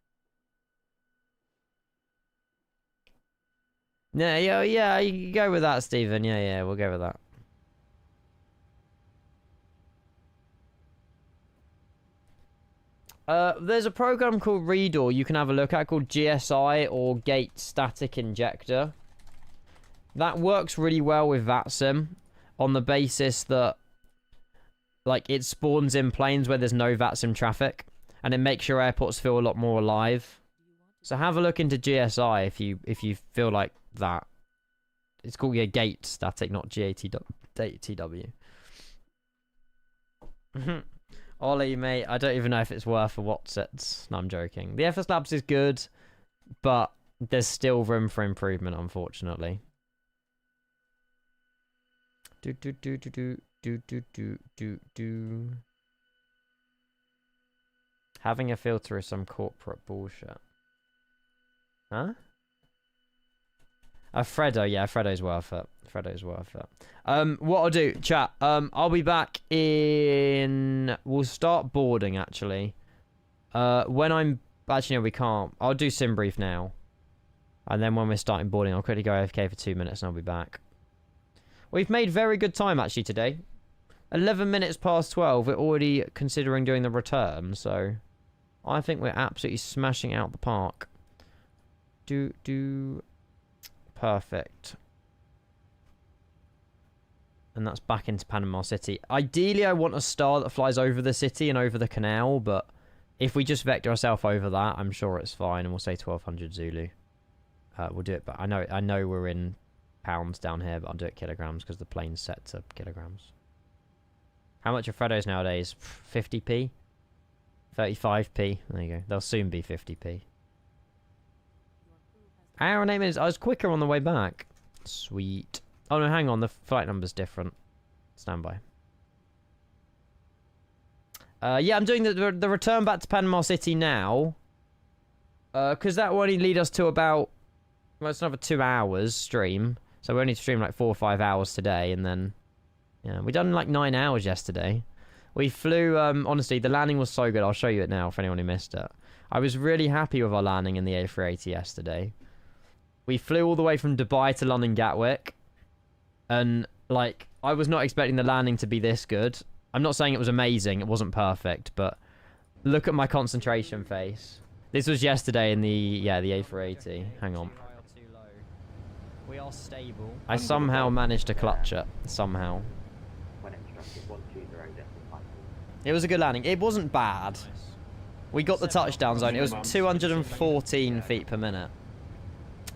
Yeah, you can go with that, Stephen. Yeah, we'll go with that. There's a program called Reador you can have a look at called GSI or Gate Static Injector. That works really well with VATSIM on the basis that like it spawns in planes where there's no VATSIM traffic and it makes your airports feel a lot more alive. So have a look into GSI if you feel like that. It's called Gate Static, not GATW. Ollie, mate, I don't even know if it's worth a Watsits. No, I'm joking. The FS Labs is good, but there's still room for improvement, unfortunately. Having a filter is some corporate bullshit. Huh? Fredo, yeah, Fredo's worth it. Fredo's worth it. What I'll do, chat, I'll be back in... We'll start boarding, actually. When I'm... Actually, no, we can't. I'll do sim brief now. And then when we're starting boarding, I'll quickly go AFK for 2 minutes and I'll be back. We've made very good time, actually, today. 11 minutes past 12. We're already considering doing the return, so... I think we're absolutely smashing out the park. Perfect. And that's back into Panama City. Ideally, I want a star that flies over the city and over the canal, but if we just vector ourselves over that, I'm sure it's fine, and we'll say 1200 Zulu. We'll do it, but I know we're in pounds down here, but I'll do it kilograms because the plane's set to kilograms. How much are Freddos nowadays? 50p? 35p? There you go. They'll soon be 50p. Hour and 8 minutes. I was quicker on the way back. Sweet. Oh no, hang on. The flight number's different. Stand by. Yeah, I'm doing the return back to Panama City now. Because that will only lead us to about... Well, it's another 2 hours stream. So we only stream like 4 or 5 hours today. And then... Yeah, we done like 9 hours yesterday. We flew... honestly, the landing was so good. I'll show you it now for anyone who missed it. I was really happy with our landing in the A380 yesterday. We flew all the way from Dubai to London Gatwick. And, like, I was not expecting the landing to be this good. I'm not saying it was amazing. It wasn't perfect. But look at my concentration face. This was yesterday in the A380. Hang on. We are stable. I somehow managed to clutch it. Somehow. It was a good landing. It wasn't bad. We got the touchdown zone. It was 214 feet per minute.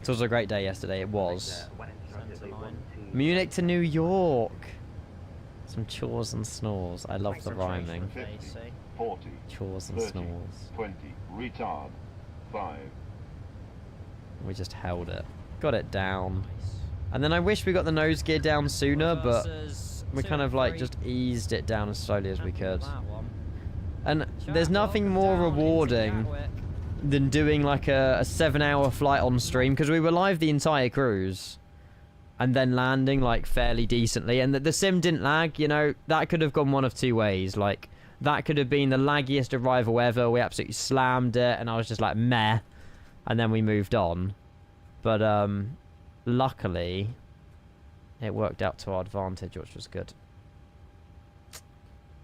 So it was a great day yesterday. It was. Munich to New York. Some chores and snores. I love the rhyming. 50, 40, chores and 30, snores. 20, retard, 5. We just held it. Got it down. And then I wish we got the nose gear down sooner, but we kind of like just eased it down as slowly as we could. And there's nothing more rewarding than doing like a 7-hour flight on stream, because we were live the entire cruise and then landing like fairly decently, and the sim didn't lag. You know, that could have gone one of two ways. Like That could have been the laggiest arrival ever. We absolutely slammed it, and I was just like, meh. And then we moved on. But, luckily, it worked out to our advantage, which was good.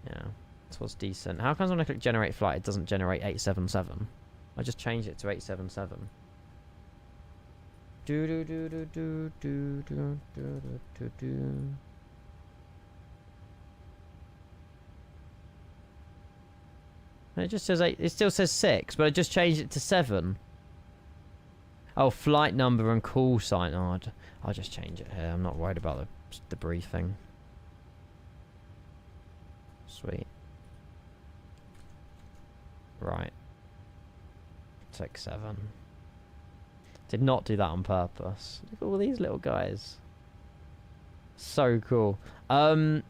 Yeah, this was decent. How comes when I click generate flight, it doesn't generate 877? I just changed it to 877. Do do do do do do do do do do. It just says 8. It still says 6, but I just changed it to 7. Oh, flight number and call sign. Oh, I'll just change it here. I'm not worried about the briefing. Sweet. Right. Take 7. Did not do that on purpose. Look at all these little guys. So cool. Let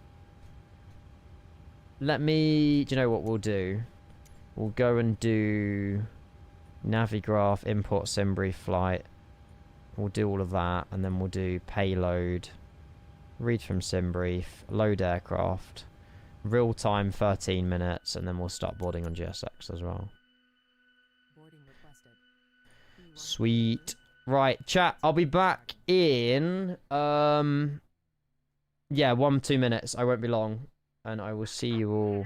me... Do you know what we'll do? We'll go and do Navigraph, import Simbrief flight. We'll do all of that, and then we'll do payload, read from Simbrief, load aircraft, real time 13 minutes, and then we'll start boarding on GSX as well. Boarding requested. Sweet. Right, chat, I'll be back in yeah, 1-2 minutes. I won't be long, and I will see you all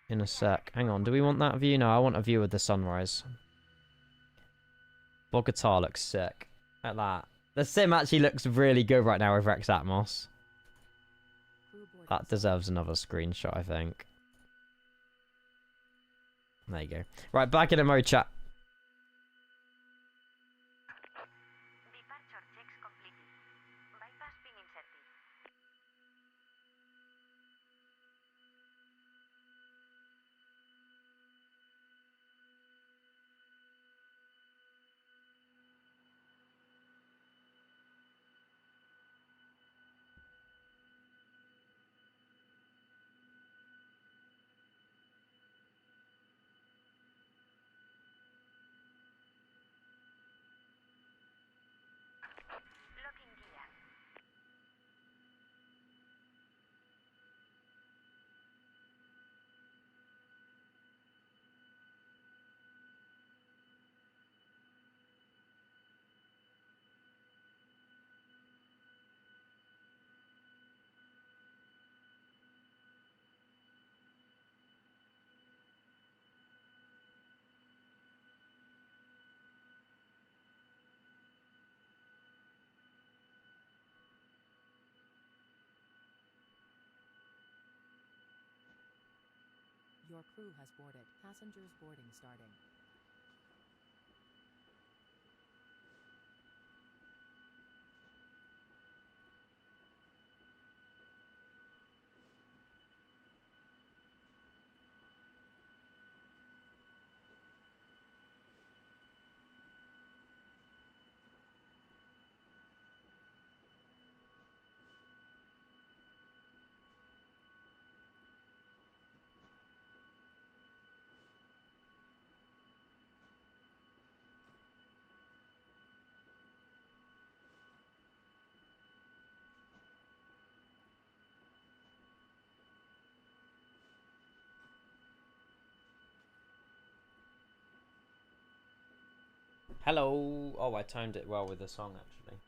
in a sec. Hang on, do we want that view? No, I want a view of the sunrise. Bogota looks sick. At that. The sim actually looks really good right now with Rex Atmos. That deserves another screenshot, I think. There you go. Right, back in a mode, chat. Your crew has boarded. Passengers boarding starting. Hello. Oh, I timed it well with the song, actually.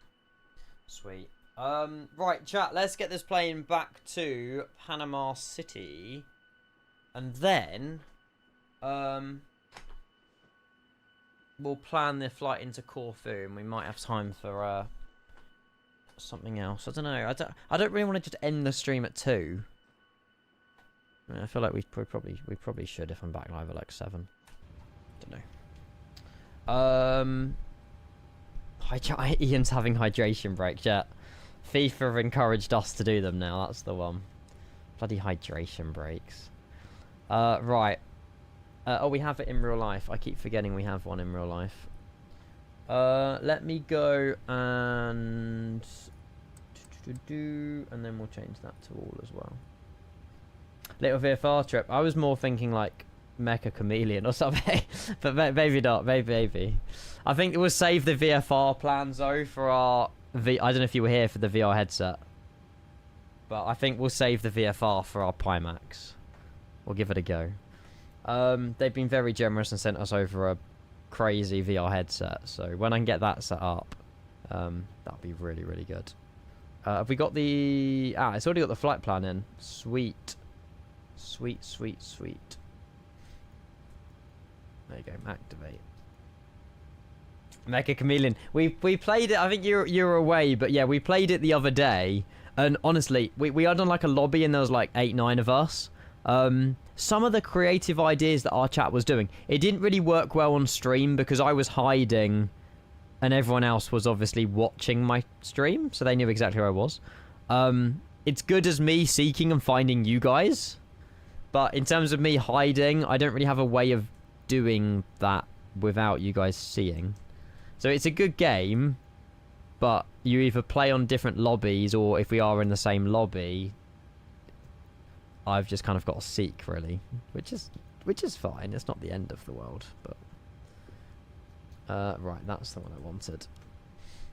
Sweet. Right, chat, let's get this plane back to Panama City. And then, we'll plan the flight into Corfu, and we might have time for, something else. I don't know. I don't really want to just end the stream at 2. I mean, I feel like we probably should if I'm back live at like 7. Don't know. Ian's having hydration breaks, yeah. FIFA have encouraged us to do them now, that's the one. Bloody hydration breaks. Right. Oh, we have it in real life. I keep forgetting we have one in real life. Let me go and... And then we'll change that to all as well. Little VFR trip. I was more thinking like Mecha Chameleon or something, but maybe not. Maybe. I think we'll save the VFR plans though for our I don't know if you were here for the VR headset, but I think we'll save the VFR for our Pimax We'll give it a go. They've been very generous and sent us over a crazy VR headset. So when I can get that set up, that'll be really, really good. Have we got the... it's already got the flight plan in. Sweet. Sweet, sweet, sweet. There you go, activate. Mecha Chameleon. We played it, I think you were away, but yeah, we played it the other day. And honestly, we had on like a lobby and there was like 8-9 of us. Some of the creative ideas that our chat was doing, it didn't really work well on stream because I was hiding and everyone else was obviously watching my stream, so they knew exactly where I was. It's good as me seeking and finding you guys, but in terms of me hiding, I don't really have a way of doing that without you guys seeing. So it's a good game, but you either play on different lobbies, or if we are in the same lobby, I've just kind of got to seek, really, which is fine. It's not the end of the world, but right, that's the one I wanted.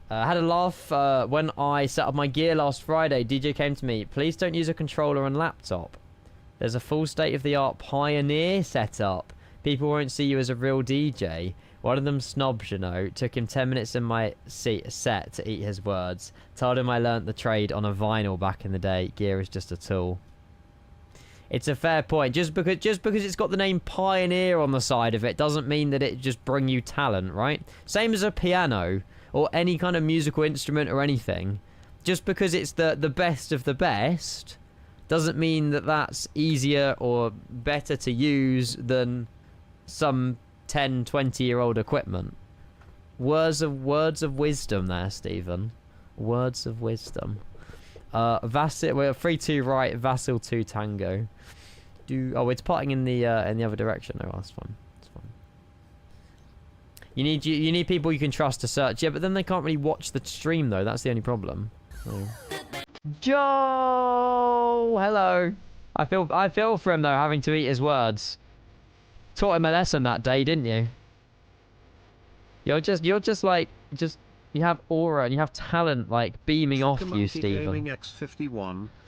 I had a laugh when I set up my gear last Friday. DJ came to me, please don't use a controller and laptop. There's a full state-of-the-art Pioneer setup. People won't see you as a real DJ. One of them snobs, you know. Took him 10 minutes in my set to eat his words. Told him I learnt the trade on a vinyl back in the day. Gear is just a tool. It's a fair point. Just because it's got the name Pioneer on the side of it doesn't mean that it just bring you talent, right? Same as a piano or any kind of musical instrument or anything. Just because it's the best of the best doesn't mean that that's easier or better to use than some 10, 20-year-old equipment. Words of wisdom there, Stephen. Words of wisdom. Vasil, we're 3-2 right, Vasil 2 Tango. Oh, it's parting in the other direction. Oh, that's fine. That's fine. You need people you can trust to search. Yeah, but then they can't really watch the stream though. That's the only problem. Oh. Joe, hello. I feel for him though, having to eat his words. Taught him a lesson that day, didn't you? You're just like you have aura and you have talent like beaming off you, Stephen.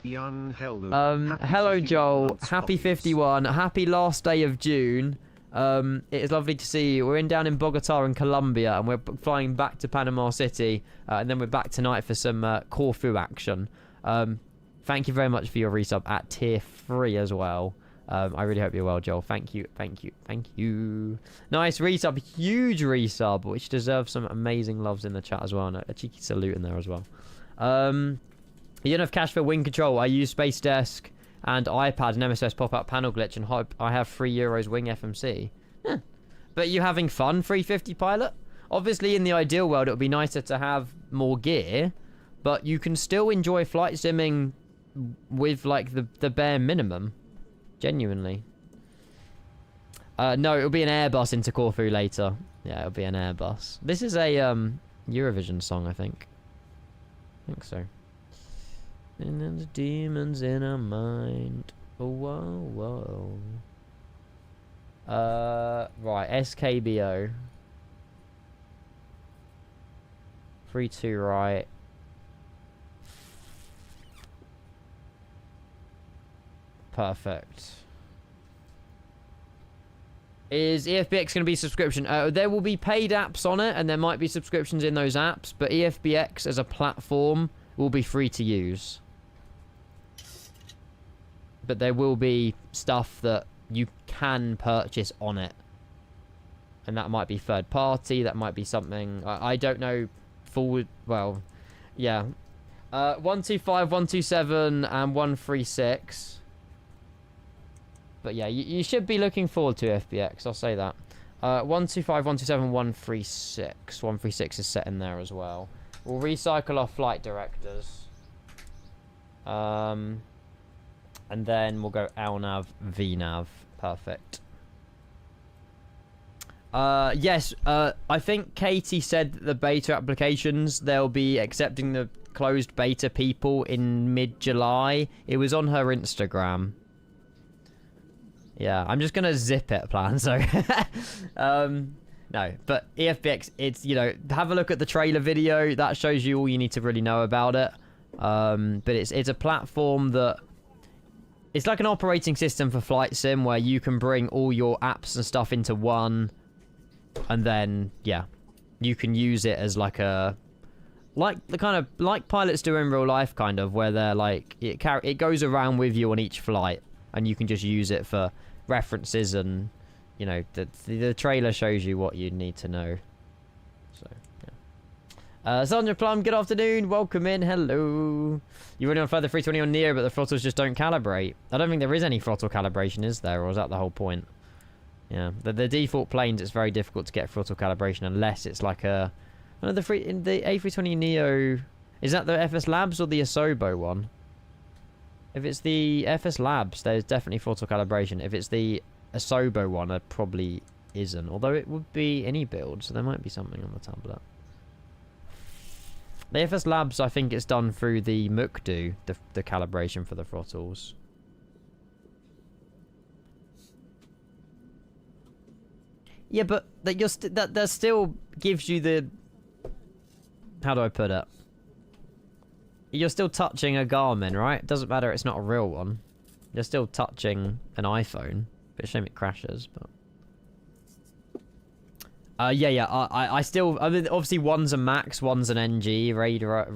Hello Joel, happy 51, happy last day of June. It is lovely to see you. We're down in Bogota in Colombia and we're flying back to Panama City and then we're back tonight for some Corfu action. Thank you very much for your resub at tier 3 as well. I really hope you're well, Joel. Thank you, thank you, thank you. Nice resub, huge resub, which deserves some amazing loves in the chat as well. And a cheeky salute in there as well. You don't have cash for wing control. I use Space Desk and iPad and MSS pop-up panel glitch and hope I have €3 wing FMC. Huh. But you having fun, 350 pilot? Obviously, in the ideal world, it would be nicer to have more gear, but you can still enjoy flight simming with like the bare minimum. Genuinely. No, it'll be an Airbus into Corfu later. Yeah, it'll be an Airbus. This is a Eurovision song, I think. I think so. And then the demons in our mind. Oh, whoa, whoa. Right, SKBO. 3-2 right. Perfect. Is EFBX going to be subscription? There will be paid apps on it, and there might be subscriptions in those apps, but EFBX as a platform will be free to use. But there will be stuff that you can purchase on it. And that might be third party, that might be something... I don't know forward... Well, yeah. 125, 127, and 136... But yeah, you should be looking forward to FBX, I'll say that. 125, 127, 136. 136 is set in there as well. We'll recycle our flight directors. And then we'll go LNAV, VNAV. Perfect. Yes, I think Katie said that the beta applications, they'll be accepting the closed beta people in mid-July. It was on her Instagram. Yeah, I'm just going to zip it, plan, so... no, but EFBX, it's, you know, have a look at the trailer video. That shows you all you need to really know about it. But it's a platform that It's like an operating system for flight sim where you can bring all your apps and stuff into one, and then yeah, you can use it as like a like pilots do in real life, kind of, where they're like it goes around with you on each flight, and you can just use it for references, and you know the trailer shows you what you need to know. So yeah. Sandra Plum, good afternoon, welcome in, hello. You're running on further 320 on Neo, but the throttles just don't calibrate. I don't think there is any throttle calibration, is there, or is that the whole point? Yeah, the default planes, it's very difficult to get throttle calibration unless it's like a... in the A320 Neo, is that the FS Labs or the Asobo one? If it's the FS Labs, there's definitely throttle calibration. If it's the Asobo one, it probably isn't. Although it would be any build, so there might be something on the tablet. The FS Labs, I think it's done through the MPTO, the calibration for the throttles. Yeah, but that still gives you the... How do I put it? You're still touching a Garmin, right? It doesn't matter, it's not a real one. You're still touching an iPhone. Bit of shame it crashes, but... yeah, I still... I mean, obviously one's a Max, one's an NG, read raw.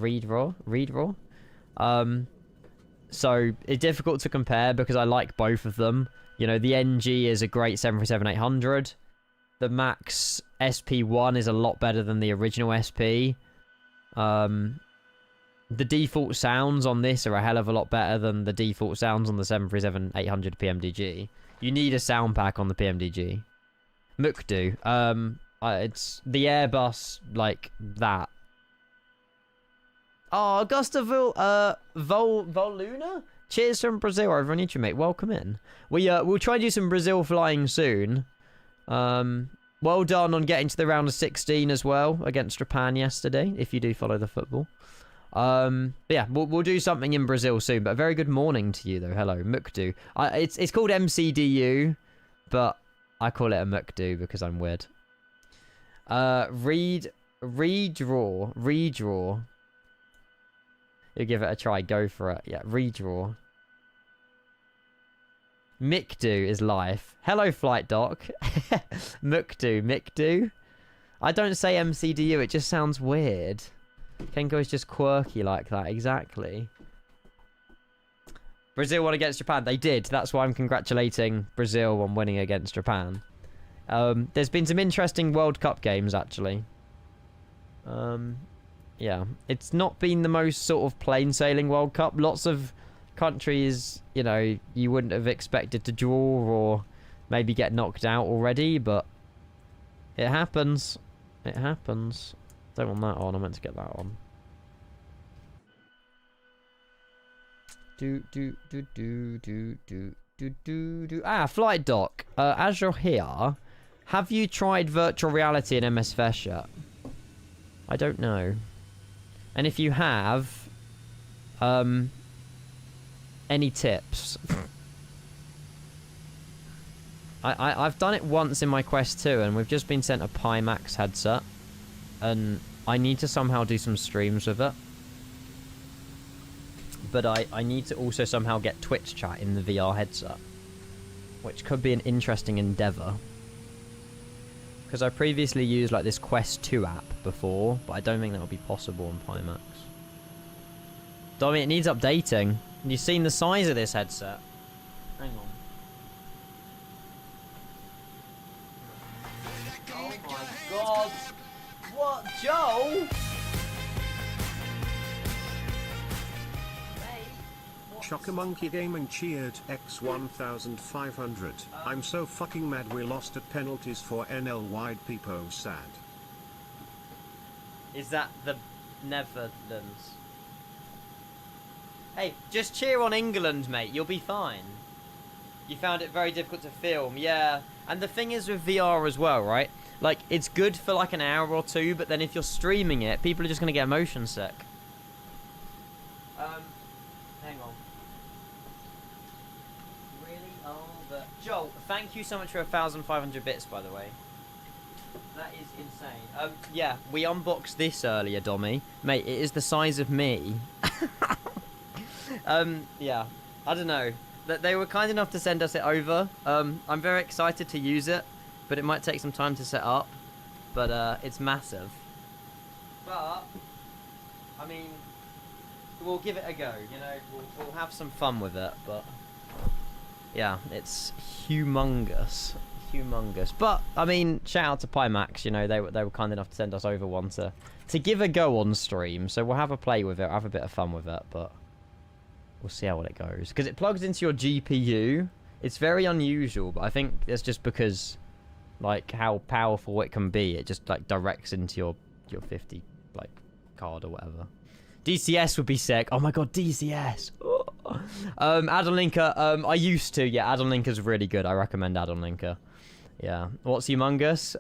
So, it's difficult to compare because I like both of them. You know, the NG is a great 737-800. The Max SP1 is a lot better than the original SP. The default sounds on this are a hell of a lot better than the default sounds on the 737-800 PMDG. You need a sound pack on the PMDG. MPTO. It's the Airbus, like that. Oh, Augusta Voluna? Cheers from Brazil over on YouTube, mate. Welcome in. We'll try and do some Brazil flying soon. Well done on getting to the round of 16 as well against Japan yesterday, if you do follow the football. Yeah, we'll do something in Brazil soon, but a very good morning to you though. Hello, MPTO. It's called MCDU, but I call it a MPTO because I'm weird. Redraw. You give it a try, go for it. Yeah, redraw. MPTO is life. Hello, Flight Doc. MPTO. I don't say MCDU, it just sounds weird. Kenko is just quirky like that, exactly. Brazil won against Japan. They did. That's why I'm congratulating Brazil on winning against Japan. There's been some interesting World Cup games, actually. Yeah. It's not been the most sort of plain sailing World Cup. Lots of countries, you know, you wouldn't have expected to draw or maybe get knocked out already, but it happens. It happens. Don't want that on. I meant to get that on. Ah, Flight Doc. As you're here, have you tried virtual reality in MSFS yet? I don't know. And if you have, any tips? I've done it once in my Quest 2, and we've just been sent a Pimax headset. And I need to somehow do some streams with it. But I need to also somehow get Twitch chat in the VR headset. Which could be an interesting endeavour. Because I previously used like this Quest 2 app before, but I don't think that would be possible on Pimax. Dommy, it needs updating. You've seen the size of this headset. Hang on. Oh my god! What, Joe? Shocker Monkey Gaming cheered X1500. I'm so fucking mad we lost at penalties for NL wide Peepo sad. Is that the Netherlands? Hey, just cheer on England, mate. You'll be fine. You found it very difficult to film, yeah. And the thing is with VR as well, right? Like, it's good for like an hour or two, but then if you're streaming it, people are just going to get motion sick. Hang on. Really? Oh, but... Joel, thank you so much for 1,500 bits, by the way. That is insane. Yeah, we unboxed this earlier, Dommy. Mate, it is the size of me. Yeah. I don't know. They were kind enough to send us it over. I'm very excited to use it, but it might take some time to set up. But it's massive. But I mean, we'll give it a go. You know, we'll have some fun with it. But yeah, it's humongous. But I mean, shout out to Pimax. You know, they were kind enough to send us over one to give a go on stream. So we'll have a play with it, have a bit of fun with it, but we'll see how it goes. Because it plugs into your GPU. It's very unusual, but I think it's just because like how powerful it can be. It just like directs into your 50 like card or whatever. DCS would be sick. Oh my god, DCS. Add-on linker. I used to. Yeah, add-on linker's really good. I recommend add-on linker. Yeah. What's humongous?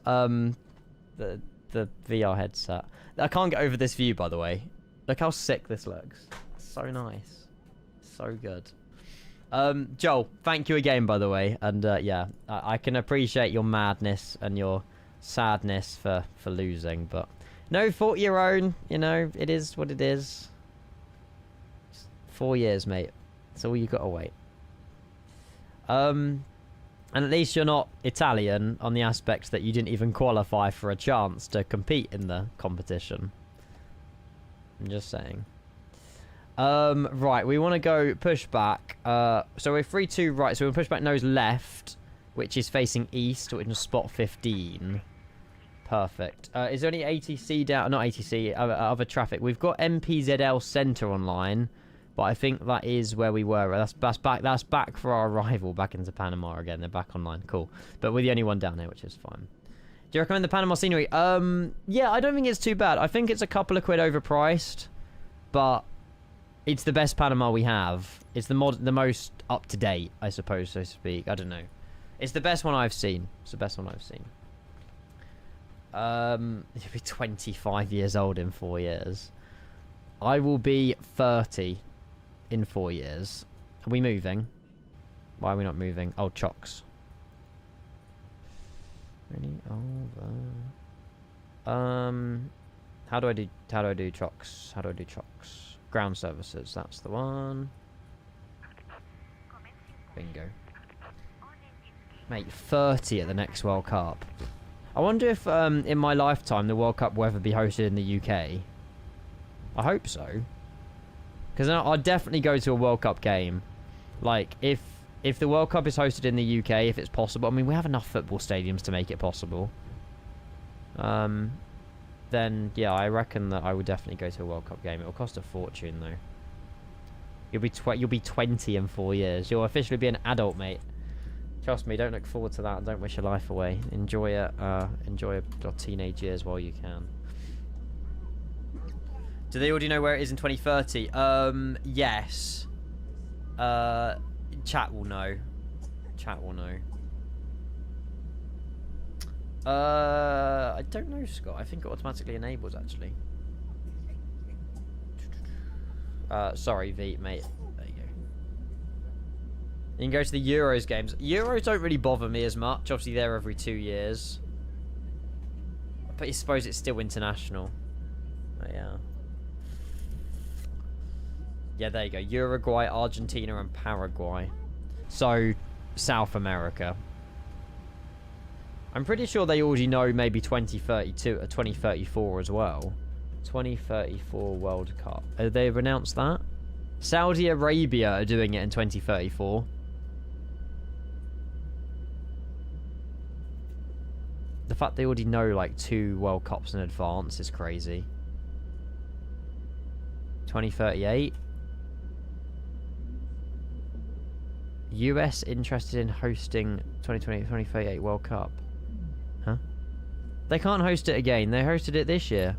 The VR headset. I can't get over this view, by the way. Look how sick this looks. So nice. So good. Joel, thank you again, by the way. And yeah, I can appreciate your madness and your sadness for losing, but no fault your own. You know, it is what it is. 4 years, mate. That's all you gotta wait. And at least you're not Italian on the aspect that you didn't even qualify for a chance to compete in the competition. I'm just saying. Right, we want to go push back. So we're 3-2 right, so we'll push back nose left, which is facing east, which is spot 15. Perfect. Is there any ATC down? Not ATC, other traffic. We've got MPZL Center online. But I think that is where we were. That's back for our arrival back into Panama again. They're back online. Cool. But we're the only one down here, which is fine. Do you recommend the Panama scenery? Yeah, I don't think it's too bad. I think it's a couple of quid overpriced, but it's the best Panama we have. It's the most up to date, I suppose, so to speak. I don't know. It's the best one I've seen. It's the best one I've seen. You'll be 25 years old in 4 years. I will be 30. In 4 years. Are we moving? Why are we not moving? Oh, chocks. Really? How do I do chocks? How do I do chocks? Ground services, that's the one. Bingo. Mate, 30 at the next World Cup. I wonder if in my lifetime the World Cup will ever be hosted in the UK. I hope so. Because I'd definitely go to a World Cup game. Like, if the World Cup is hosted in the UK, if it's possible. I mean, we have enough football stadiums to make it possible. Then, yeah, I reckon that I would definitely go to a World Cup game. It will cost a fortune, though. You'll be 20 in 4 years. You'll officially be an adult, mate. Trust me, don't look forward to that and don't wish your life away. Enjoy it. Enjoy your teenage years while you can. Do they already know where it is in 2030? Yes. Chat will know. Chat will know. I don't know, Scott. I think it automatically enables, actually. Sorry, V, mate. There you go. You can go to the Euros games. Euros don't really bother me as much. Obviously, they're every 2 years. But I suppose it's still international. Oh, yeah. Yeah, there you go. Uruguay, Argentina, and Paraguay. So, South America. I'm pretty sure they already know maybe 2032 or 2034 as well. 2034 World Cup. They've announced that? Saudi Arabia are doing it in 2034. The fact they already know like 2 World Cups in advance is crazy. 2038. US interested in hosting 2038 World Cup. Huh? They can't host it again. They hosted it this year.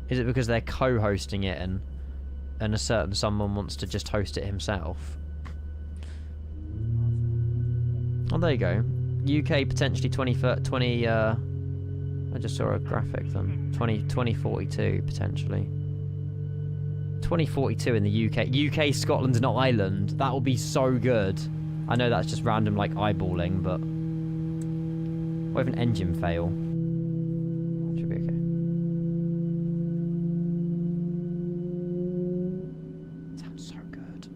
Is it because they're co-hosting it and a certain someone wants to just host it himself? Oh, there you go. UK potentially 20 I just saw a graphic then. 2042 potentially. 2042 in the UK. UK, Scotland and Ireland. That will be so good. I know that's just random like eyeballing, but what if an engine fail? Should be okay. Sounds so good.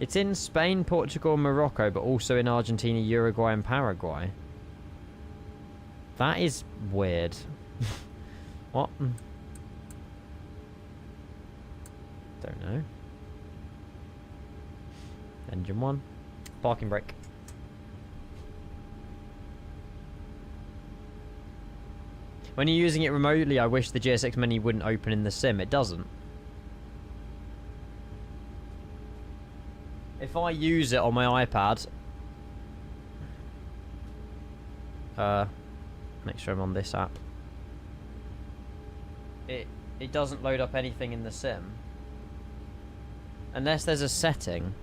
It's in Spain, Portugal, and Morocco, but also in Argentina, Uruguay, and Paraguay. That is weird. What? Don't know. Engine 1. Parking brake. When you're using it remotely, I wish the GSX menu wouldn't open in the sim. It doesn't. If I use it on my iPad... make sure I'm on this app. It doesn't load up anything in the sim. Unless there's a setting.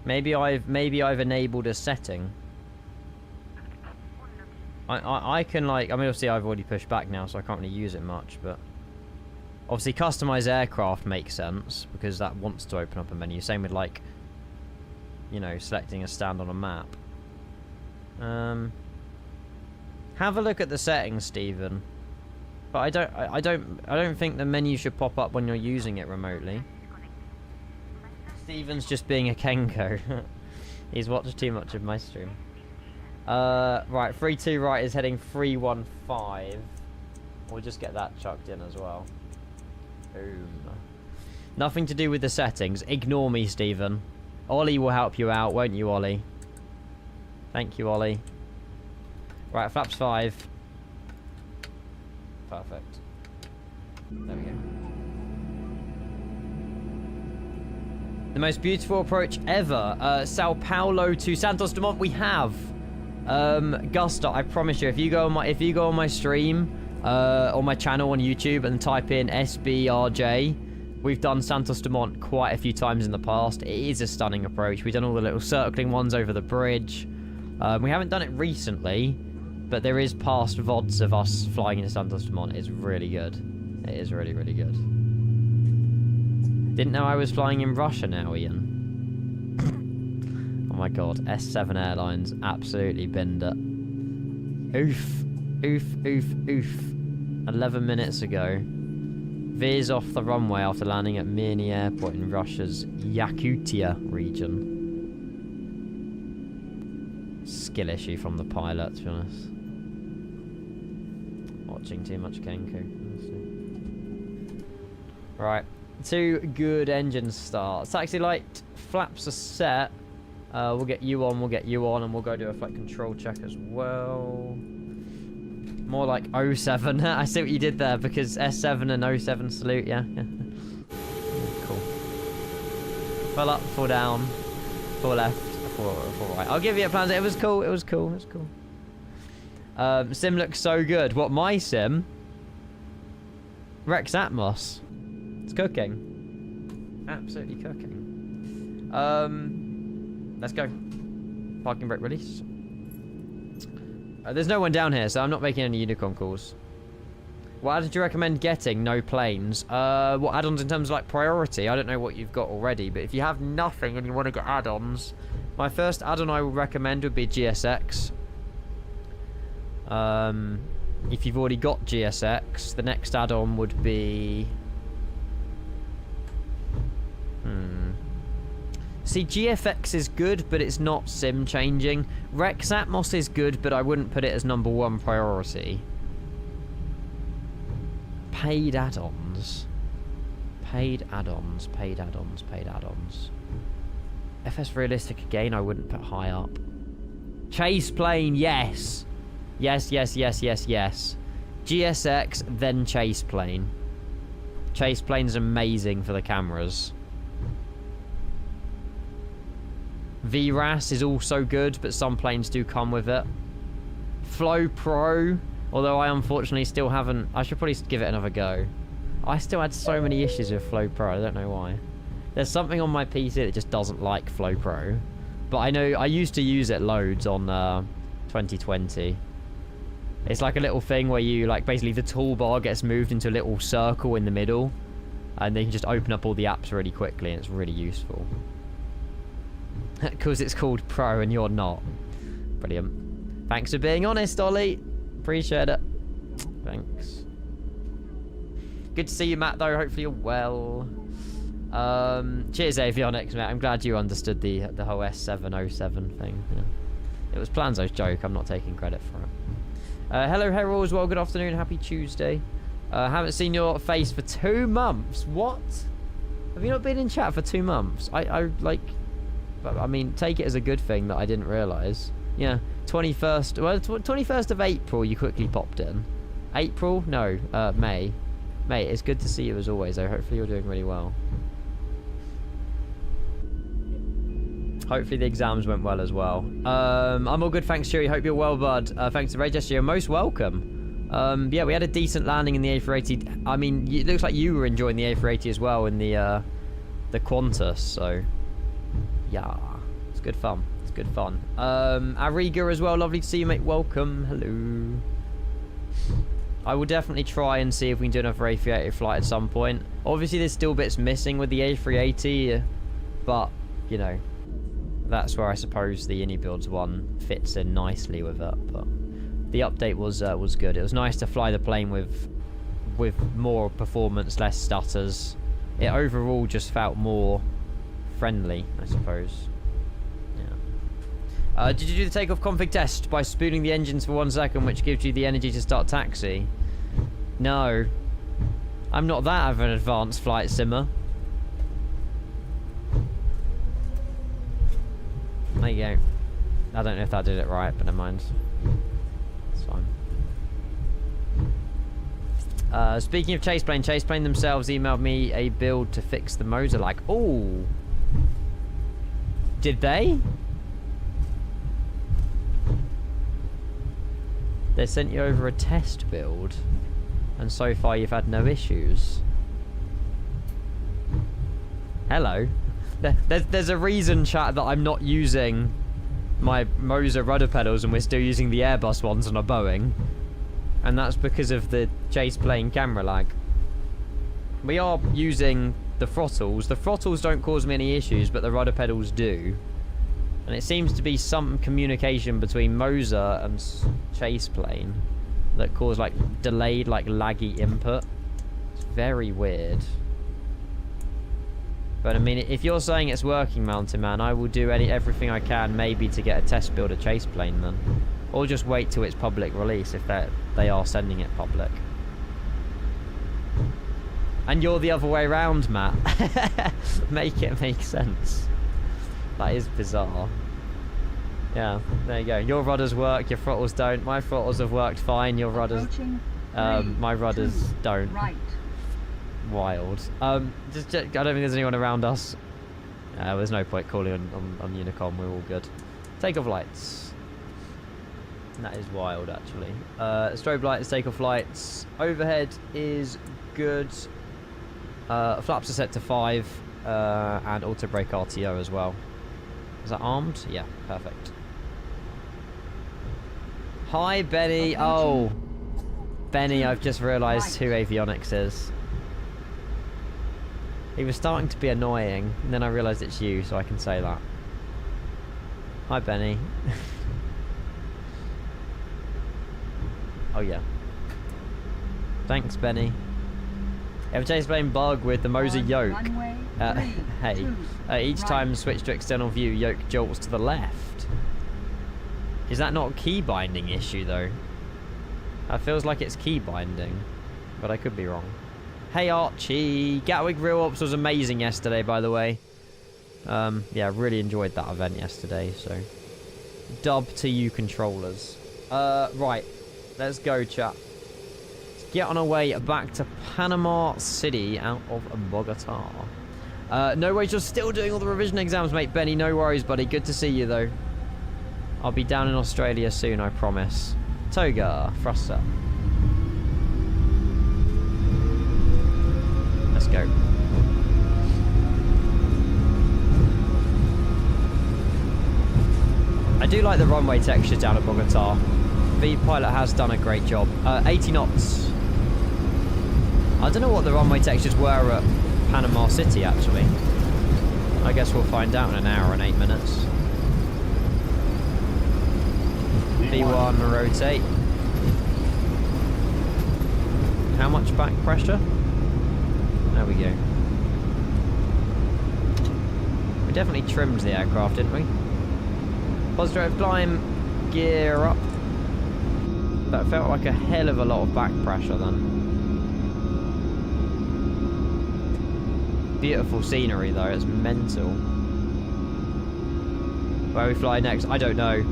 Maybe I've enabled a setting. I can, like, I mean, obviously I've already pushed back now, so I can't really use it much, but obviously customize aircraft makes sense because that wants to open up a menu. Same with, like, you know, selecting a stand on a map. Have a look at the settings, Stephen. But I don't think the menu should pop up when you're using it remotely. Stephen's just being a Kenko. He's watched too much of my stream. Right, 3-2 right is heading 3-1-5. We'll just get that chucked in as well. Boom. Nothing to do with the settings. Ignore me, Stephen. Ollie will help you out, won't you, Ollie? Thank you, Ollie. Right, flaps 5. Perfect. There we go. The most beautiful approach ever. Sao Paulo to Santos Dumont. We have. Gusta, I promise you, if you go on my stream, on my channel on YouTube and type in SBRJ, we've done Santos Dumont quite a few times in the past. It is a stunning approach. We've done all the little circling ones over the bridge. We haven't done it recently, but there is past VODs of us flying into Santos Dumont. It's really good. It is really, really good. Didn't know I was flying in Russia now, Ian. Oh my god, S7 Airlines absolutely binned it. Oof. Oof, oof, oof. 11 minutes ago. Veers off the runway after landing at Mirny Airport in Russia's Yakutia region. Skill issue from the pilot, to be honest. Watching too much Kenku. Right. 2 good engine starts. Taxi light flaps are set. We'll get you on, and we'll go do a flight control check as well. More like 07. I see what you did there, because S7 and 07 salute, yeah. Cool. Full up, full down, full left, full right. I'll give you a plan. It was cool, it was cool, it was cool. Sim looks so good. What, my sim? Rex Atmos. It's cooking. Absolutely cooking. Let's go. Parking brake release. There's no one down here, so I'm not making any unicorn calls. What add-ons do you recommend getting? No planes. What add-ons in terms of, like, priority? I don't know what you've got already, but if you have nothing and you want to get add-ons, my first add-on I would recommend would be GSX. If you've already got GSX, the next add-on would be... See, GFX is good, but it's not sim changing. Rex Atmos is good, but I wouldn't put it as #1 priority. Paid add-ons. Paid add-ons, paid add-ons, paid add-ons. FS Realistic again, I wouldn't put high up. Chase plane, yes. Yes, yes, yes, yes, yes. GSX, then chase plane. Chase plane's amazing for the cameras. VRAS is also good, but some planes do come with it. Flow Pro, although I unfortunately still haven't... I should probably give it another go. I still had so many issues with Flow Pro, I don't know why. There's something on my PC that just doesn't like Flow Pro. But I know I used to use it loads on 2020. It's like a little thing where you, like, basically the toolbar gets moved into a little circle in the middle. And then you can just open up all the apps really quickly, and it's really useful. Because it's called Pro and you're not. Brilliant. Thanks for being honest, Ollie. Appreciate it. Thanks. Good to see you, Matt, though. Hopefully you're well. Cheers, Avionics, mate. I'm glad you understood the whole S707 thing. Yeah. It was Planzo's joke. I'm not taking credit for it. Hello, Herald, as well. Good afternoon. Happy Tuesday. Haven't seen your face for 2 months. What? Have you not been in chat for 2 months? I mean, take it as a good thing that I didn't realise. Yeah, 21st. Well, 21st of April, you quickly popped in. April? No, May. Mate, it's good to see you as always, though. Hopefully you're doing really well. Hopefully the exams went well as well. I'm all good, thanks, Cheery. Hope you're well, bud. Thanks to Ray Jester, you're most welcome. Yeah, we had a decent landing in the A380. I mean, it looks like you were enjoying the A380 as well in the Qantas, so... Yeah, it's good fun. It's good fun. Ariga as well, lovely to see you, mate. Welcome. Hello. I will definitely try and see if we can do another A380 flight at some point. Obviously, there's still bits missing with the A380, but, you know... That's where I suppose the IndyBuilds one fits in nicely with it. But the update was good. It was nice to fly the plane with more performance, less stutters. It overall just felt more friendly, I suppose. Yeah. Did you do the takeoff config test by spooning the engines for 1 second, which gives you the energy to start taxi? No. I'm not that of an advanced flight simmer. There you go. I don't know if that did it right, but never mind. It's fine. Speaking of Chaseplane themselves emailed me a build to fix the motor lag. Oh! Did they? They sent you over a test build, and so far you've had no issues. Hello. There's a reason, chat, that I'm not using my Moser rudder pedals and we're still using the Airbus ones on a Boeing. And that's because of the Chaseplane camera lag. We are using the throttles. The throttles don't cause me any issues, but the rudder pedals do. And it seems to be some communication between Moser and Chaseplane that cause, like, delayed, like, laggy input. It's very weird. But I mean, if you're saying it's working, Mountain Man, I will do everything I can maybe to get a test build of Chaseplane then. Or just wait till it's public release if they are sending it public. And you're the other way around, Matt. Make it make sense. That is bizarre. Yeah, there you go. Your rudders work, your throttles don't. My throttles have worked fine, your rudders... my rudders don't. Right. Wild. I don't think there's anyone around us. There's no point calling on Unicom. We're all good. Take off lights. That is wild, actually. Strobe lights, take off lights. Overhead is good. Flaps are set to 5. And auto brake RTO as well. Is that armed? Yeah, perfect. Hi, Benny. Oh, Benny, I've just realised who Avionics is. He was starting to be annoying, and then I realised it's you, so I can say that. Hi, Benny. Oh, yeah. Thanks, Benny. You have a Chaseplane bug with the Moser yoke. Hey. Each time switch to external view, yoke jolts to the left. Is that not a key binding issue, though? That feels like it's key binding, but I could be wrong. Hey Archie, Gatwick Real Ops was amazing yesterday, by the way. Yeah, really enjoyed that event yesterday, so... Dub to you controllers. Right. Let's go, chat. Let's get on our way back to Panama City out of Bogota. No worries, you're still doing all the revision exams, mate, Benny. No worries, buddy. Good to see you, though. I'll be down in Australia soon, I promise. Toga, thrust up. Let's go. I do like the runway textures down at Bogota. The pilot has done a great job. 80 knots. I don't know what the runway textures were at Panama City, actually. I guess we'll find out in an hour and 8 minutes. V1 rotate. How much back pressure? There we go. We definitely trimmed the aircraft, didn't we? Positive climb, gear up. That felt like a hell of a lot of back pressure then. Beautiful scenery though, it's mental. Where we fly next, I don't know.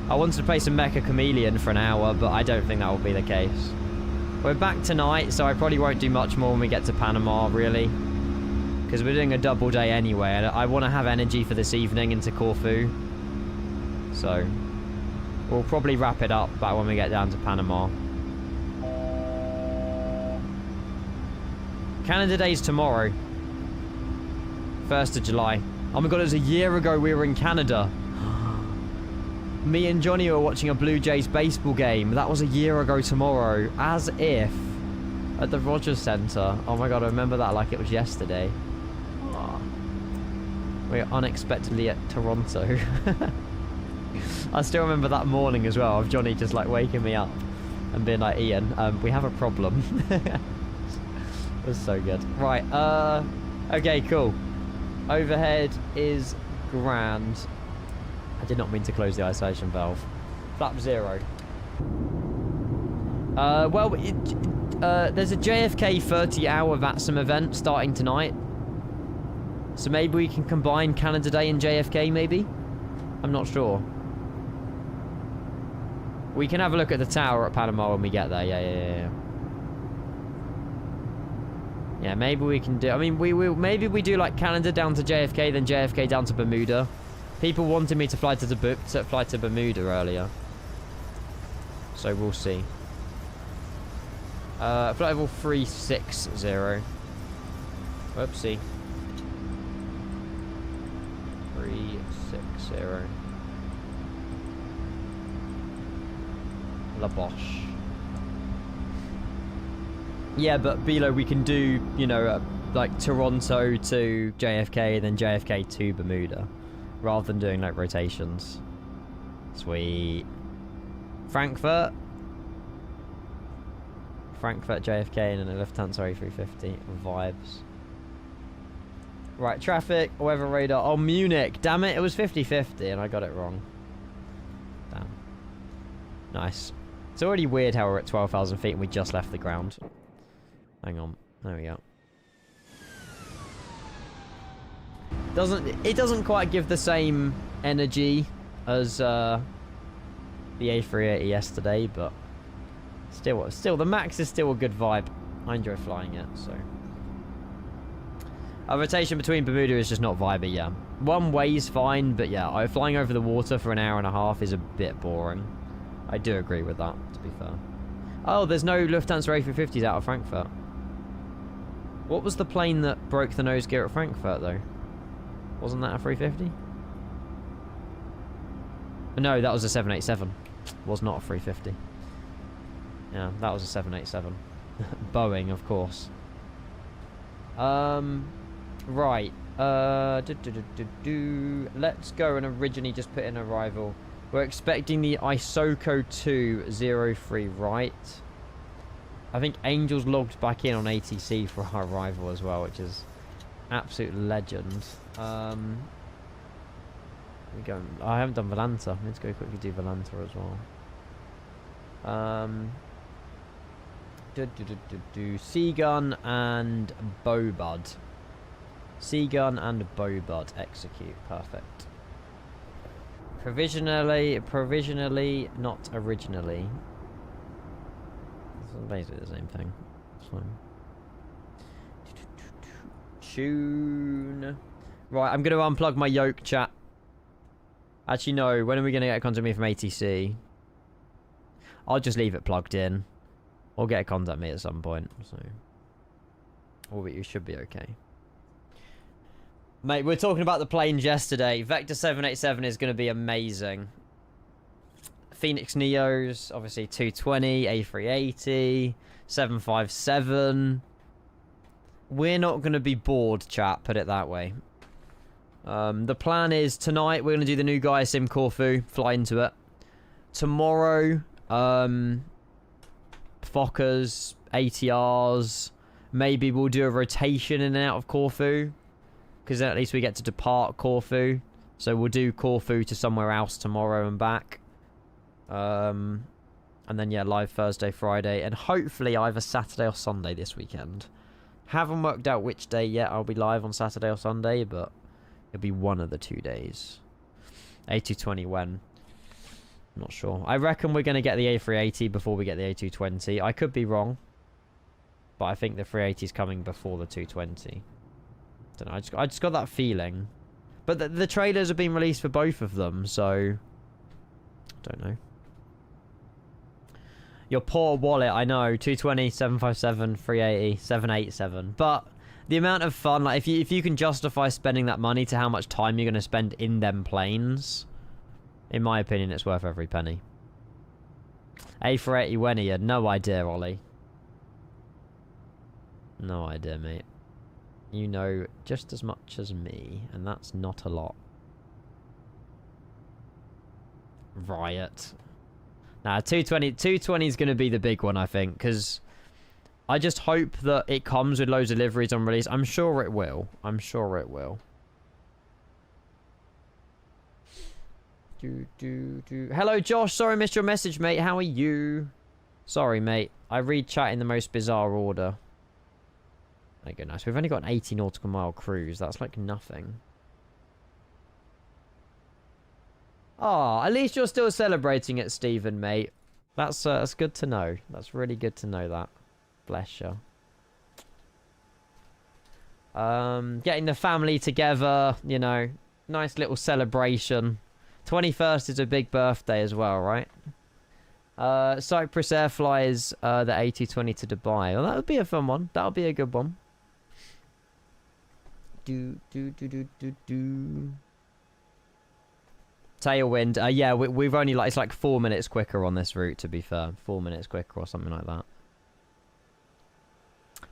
I wanted to play some Mecha Chameleon for an hour, but I don't think that will be the case. We're back tonight, so I probably won't do much more when we get to Panama, really. Because we're doing a double day anyway, and I want to have energy for this evening into Corfu. So, we'll probably wrap it up back when we get down to Panama. Canada Day's tomorrow. 1st of July. Oh my god, it was a year ago we were in Canada. Me and Johnny were watching a Blue Jays baseball game. That was a year ago tomorrow. As if. At the Rogers Centre. Oh my god, I remember that like it was yesterday. Oh. We're unexpectedly at Toronto. I still remember that morning as well of Johnny just like waking me up and being like, Ian, we have a problem. It was so good. Right, okay, cool. Overhead is grand. I did not mean to close the isolation valve. Flap 0. Well, there's a JFK 30-hour VATSIM event starting tonight. So maybe we can combine Canada Day and JFK, maybe? I'm not sure. We can have a look at the tower at Panama when we get there. Yeah. Yeah, maybe we can do... I mean, maybe we do like Canada down to JFK, then JFK down to Bermuda. People wanted me to fly to Bermuda earlier. So we'll see. Flight level 360. Whoopsie. 360. La Boche. Yeah, but below we can do, you know, like Toronto to JFK, then JFK to Bermuda, rather than doing like rotations. Sweet. Frankfurt, JFK, and then a Lufthansa A350. Vibes. Right, traffic, weather radar. Oh, Munich. Damn it, it was 50-50, and I got it wrong. Damn. Nice. It's already weird how we're at 12,000 feet and we just left the ground. Hang on. There we go. It doesn't quite give the same energy as the A380 yesterday, but still the Max is still a good vibe. I enjoy flying it, so. A rotation between Bermuda is just not vibey, yeah. One way is fine, but yeah, flying over the water for an hour and a half is a bit boring. I do agree with that, to be fair. Oh, there's no Lufthansa A350s out of Frankfurt. What was the plane that broke the nose gear at Frankfurt, though? Wasn't that a 350? No, that was a 787. Was not a 350. Yeah, that was a 787. Boeing, of course. Right. Let's go and originally just put in arrival. We're expecting the Isoko 203 right. I think Angel's logged back in on ATC for our arrival as well, which is absolute legend. I haven't done Valanta. Let's go quickly do Valanta as well. Seagun and Bowbud. Seagun and Bowbud execute. Perfect. Provisionally, not originally. It's basically the same thing. It's fine. Tune. Right, I'm going to unplug my yoke chat. Actually, no. When are we going to get a contact me from ATC? I'll just leave it plugged in. Or get a contact me at some point. So, or you should be okay. Mate, we were talking about the planes yesterday. Vector 787 is going to be amazing. Phoenix Neos, obviously 220, A380, 757. We're not going to be bored, chat, put it that way. The plan is tonight we're going to do the new Gaia Sim Corfu, fly into it. Tomorrow, Fokkers, ATRs, maybe we'll do a rotation in and out of Corfu. because then at least we get to depart Corfu. So we'll do Corfu to somewhere else tomorrow and back. And then, yeah, live Thursday, Friday, and hopefully either Saturday or Sunday this weekend. Haven't worked out which day yet I'll be live on Saturday or Sunday, but it'll be one of the 2 days. A220 when? I'm not sure. I reckon we're going to get the A380 before we get the A220. I could be wrong, but I think the 380 is coming before the 220. Don't know. I just got that feeling. But the trailers have been released for both of them, so don't know. Your poor wallet, I know. 220, 757, 380, 787. But the amount of fun, like if you can justify spending that money to how much time you're going to spend in them planes, in my opinion, it's worth every penny. A480 when are you? No idea, Ollie. No idea, mate. You know just as much as me, and that's not a lot. Riot. Nah, 220 is going to be the big one, I think, because I just hope that it comes with loads of deliveries on release. I'm sure it will. I'm sure it will. Hello, Josh. Sorry I missed your message, mate. How are you? Sorry, mate. I read chat in the most bizarre order. There you go, nice. We've only got an 80 nautical mile cruise. That's like nothing. Oh, at least you're still celebrating it, Stephen, mate. That's good to know. That's really good to know that. Bless you. Getting the family together, you know. Nice little celebration. 21st is a big birthday as well, right? Cyprus Air flies the A220 to Dubai. Well, that would be a fun one. That would be a good one. Tailwind. Yeah, we've only like, it's like 4 minutes quicker on this route, to be fair. 4 minutes quicker or something like that.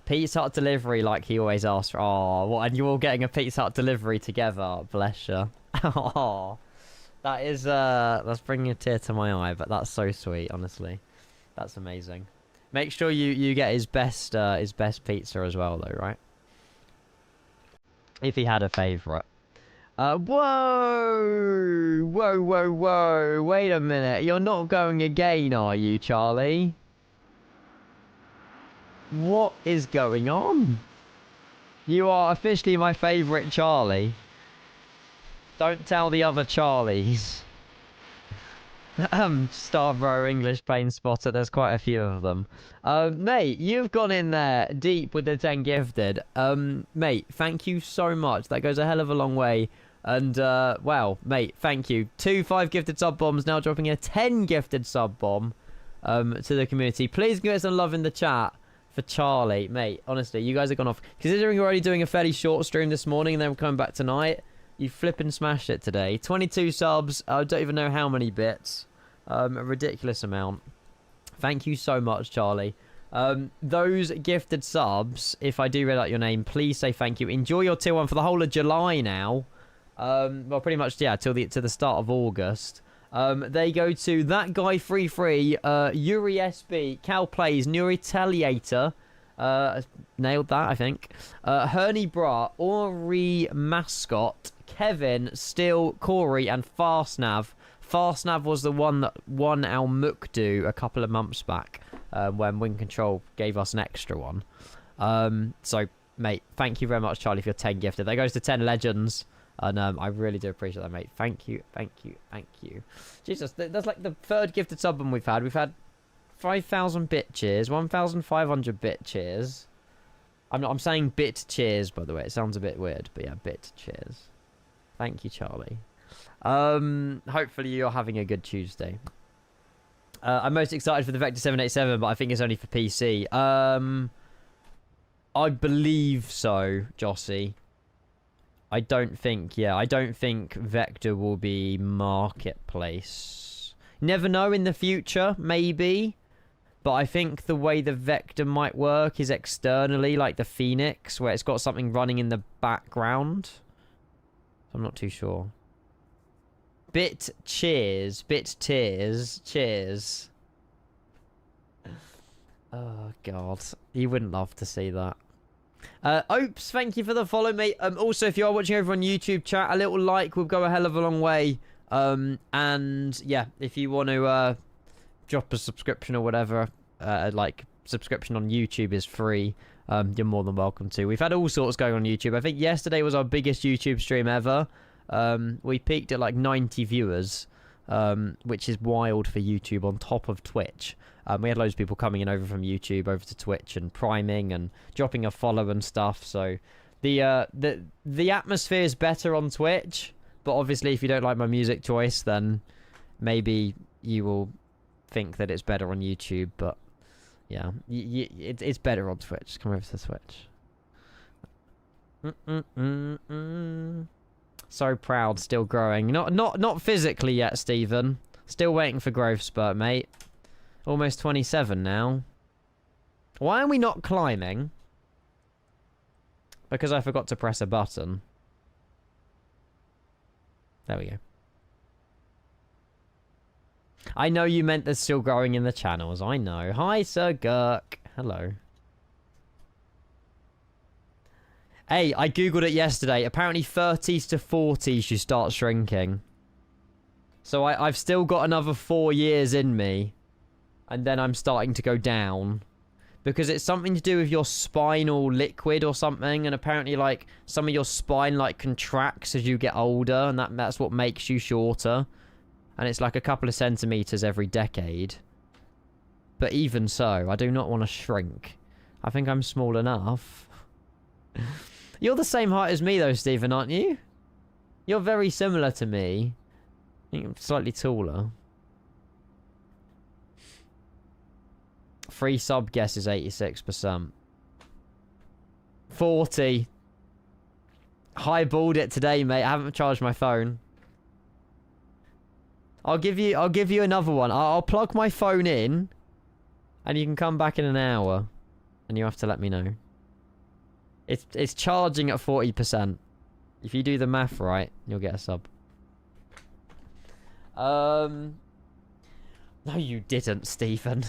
Pizza Hut delivery, like he always asks for. Oh, what? And you're all getting a Pizza Hut delivery together. Bless you. Oh, that is that's bringing a tear to my eye, but that's so sweet, honestly. That's amazing. Make sure you get his best pizza as well, though, right? If he had a favourite. Whoa! Wait a minute. You're not going again, are you, Charlie? What is going on? You are officially my favourite Charlie. Don't tell the other Charlies. Starbro English plane spotter. There's quite a few of them. Mate, you've gone in there deep with the 10 gifted. Mate, thank you so much. That goes a hell of a long way. And, wow, mate, thank you. 2 5 gifted sub bombs, now dropping a 10 gifted sub bomb to the community. Please give us some love in the chat for Charlie. Mate, honestly, you guys have gone off. Considering you're already doing a fairly short stream this morning and then we're coming back tonight, you flippin' smashed it today. 22 subs, I don't even know how many bits. A ridiculous amount. Thank you so much, Charlie. Those gifted subs, if I do read out your name, please say thank you. Enjoy your tier 1 for the whole of July now. Well, pretty much, yeah, till the start of August. They go to That Guy 33, Yuri SB, Cal Plays, New Retaliator, nailed that, I think. Herney Bra, Ori Mascot, Kevin, Still, Corey, and Fastnav. Fastnav was the one that won our Mukdu a couple of months back, when Wing Control gave us an extra one. So, mate, thank you very much, Charlie, for your 10 gifted. That goes to 10 legends. And I really do appreciate that, mate. Thank you. Jesus, that's like the 3rd gifted sub one we've had. We've had 5,000 bit cheers, 1,500 bit cheers. I'm saying bit cheers, by the way. It sounds a bit weird, but yeah, bit cheers. Thank you, Charlie. Hopefully you're having a good Tuesday. I'm most excited for the Vector 787, but I think it's only for PC. I believe so, Jossie. I don't think Vector will be marketplace. Never know in the future, maybe. But I think the way the Vector might work is externally, like the Phoenix, where it's got something running in the background. I'm not too sure. Bit cheers. Oh, God. You wouldn't love to see that. Opes, thank you for the follow, mate. Also, if you are watching over on YouTube, chat, a little like will go a hell of a long way. And yeah, if you want to drop a subscription or whatever, like subscription on YouTube is free. You're more than welcome to. We've had all sorts going on YouTube. I think yesterday was our biggest YouTube stream ever. We peaked at like 90 viewers, which is wild for YouTube on top of Twitch. We had loads of people coming in over from YouTube over to Twitch and priming and dropping a follow and stuff. So the atmosphere is better on Twitch, but obviously if you don't like my music choice, then maybe you will think that it's better on YouTube. But yeah, it's better on Twitch. Come over to Twitch. So proud, still growing. Not physically yet, Stephen. Still waiting for growth spurt, mate. Almost 27 now. Why are we not climbing? Because I forgot to press a button. There we go. I know you meant there's still growing in the channels. I know. Hi, Sir Gurk. Hello. Hey, I googled it yesterday. Apparently 30s to 40s you start shrinking. So I've still got another 4 years in me. And then I'm starting to go down. Because it's something to do with your spinal liquid or something. And apparently, like, some of your spine, like, contracts as you get older. And that's what makes you shorter. And it's like a couple of centimeters every decade. But even so, I do not want to shrink. I think I'm small enough. You're the same height as me, though, Stephen, aren't you? You're very similar to me. I think I'm slightly taller. Free sub guess is 86%. 40. Highballed it today, mate. I haven't charged my phone. I'll give you another one. I'll plug my phone in, and you can come back in an hour, and you have to let me know. It's charging at 40%. If you do the math right, you'll get a sub. No, you didn't, Stephen.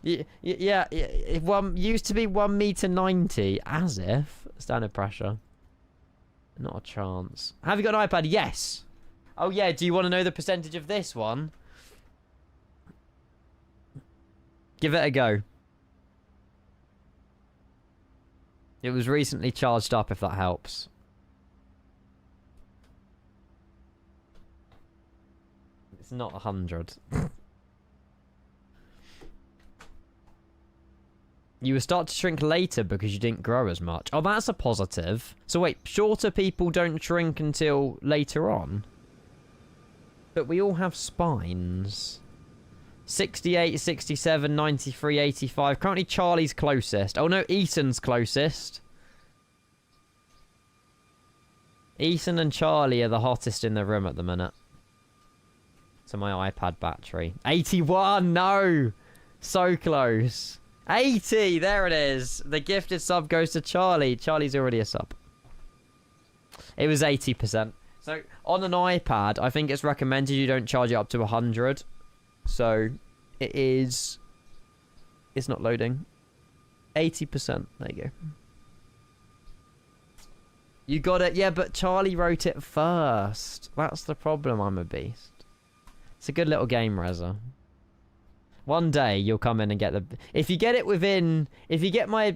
Yeah, it used to be 1m90, as if. Standard pressure. Not a chance. Have you got an iPad? Yes. Oh yeah, do you want to know the percentage of this one? Give it a go. It was recently charged up, if that helps. It's not 100. You will start to shrink later because you didn't grow as much. Oh, that's a positive. So wait, shorter people don't shrink until later on? But we all have spines. 68, 67, 93, 85. Currently Charlie's closest. Oh no, Ethan's closest. Ethan and Charlie are the hottest in the room at the minute. To my iPad battery. 81, no! So close. 80, there it is. The gifted sub goes to Charlie. Charlie's already a sub. It was 80%. So, on an iPad, I think it's recommended you don't charge it up to 100. So, it is... It's not loading. 80%. There you go. You got it. Yeah, but Charlie wrote it first. That's the problem, I'm a beast. It's a good little game, Reza. One day you'll come in and get the... If you get it within... If you get my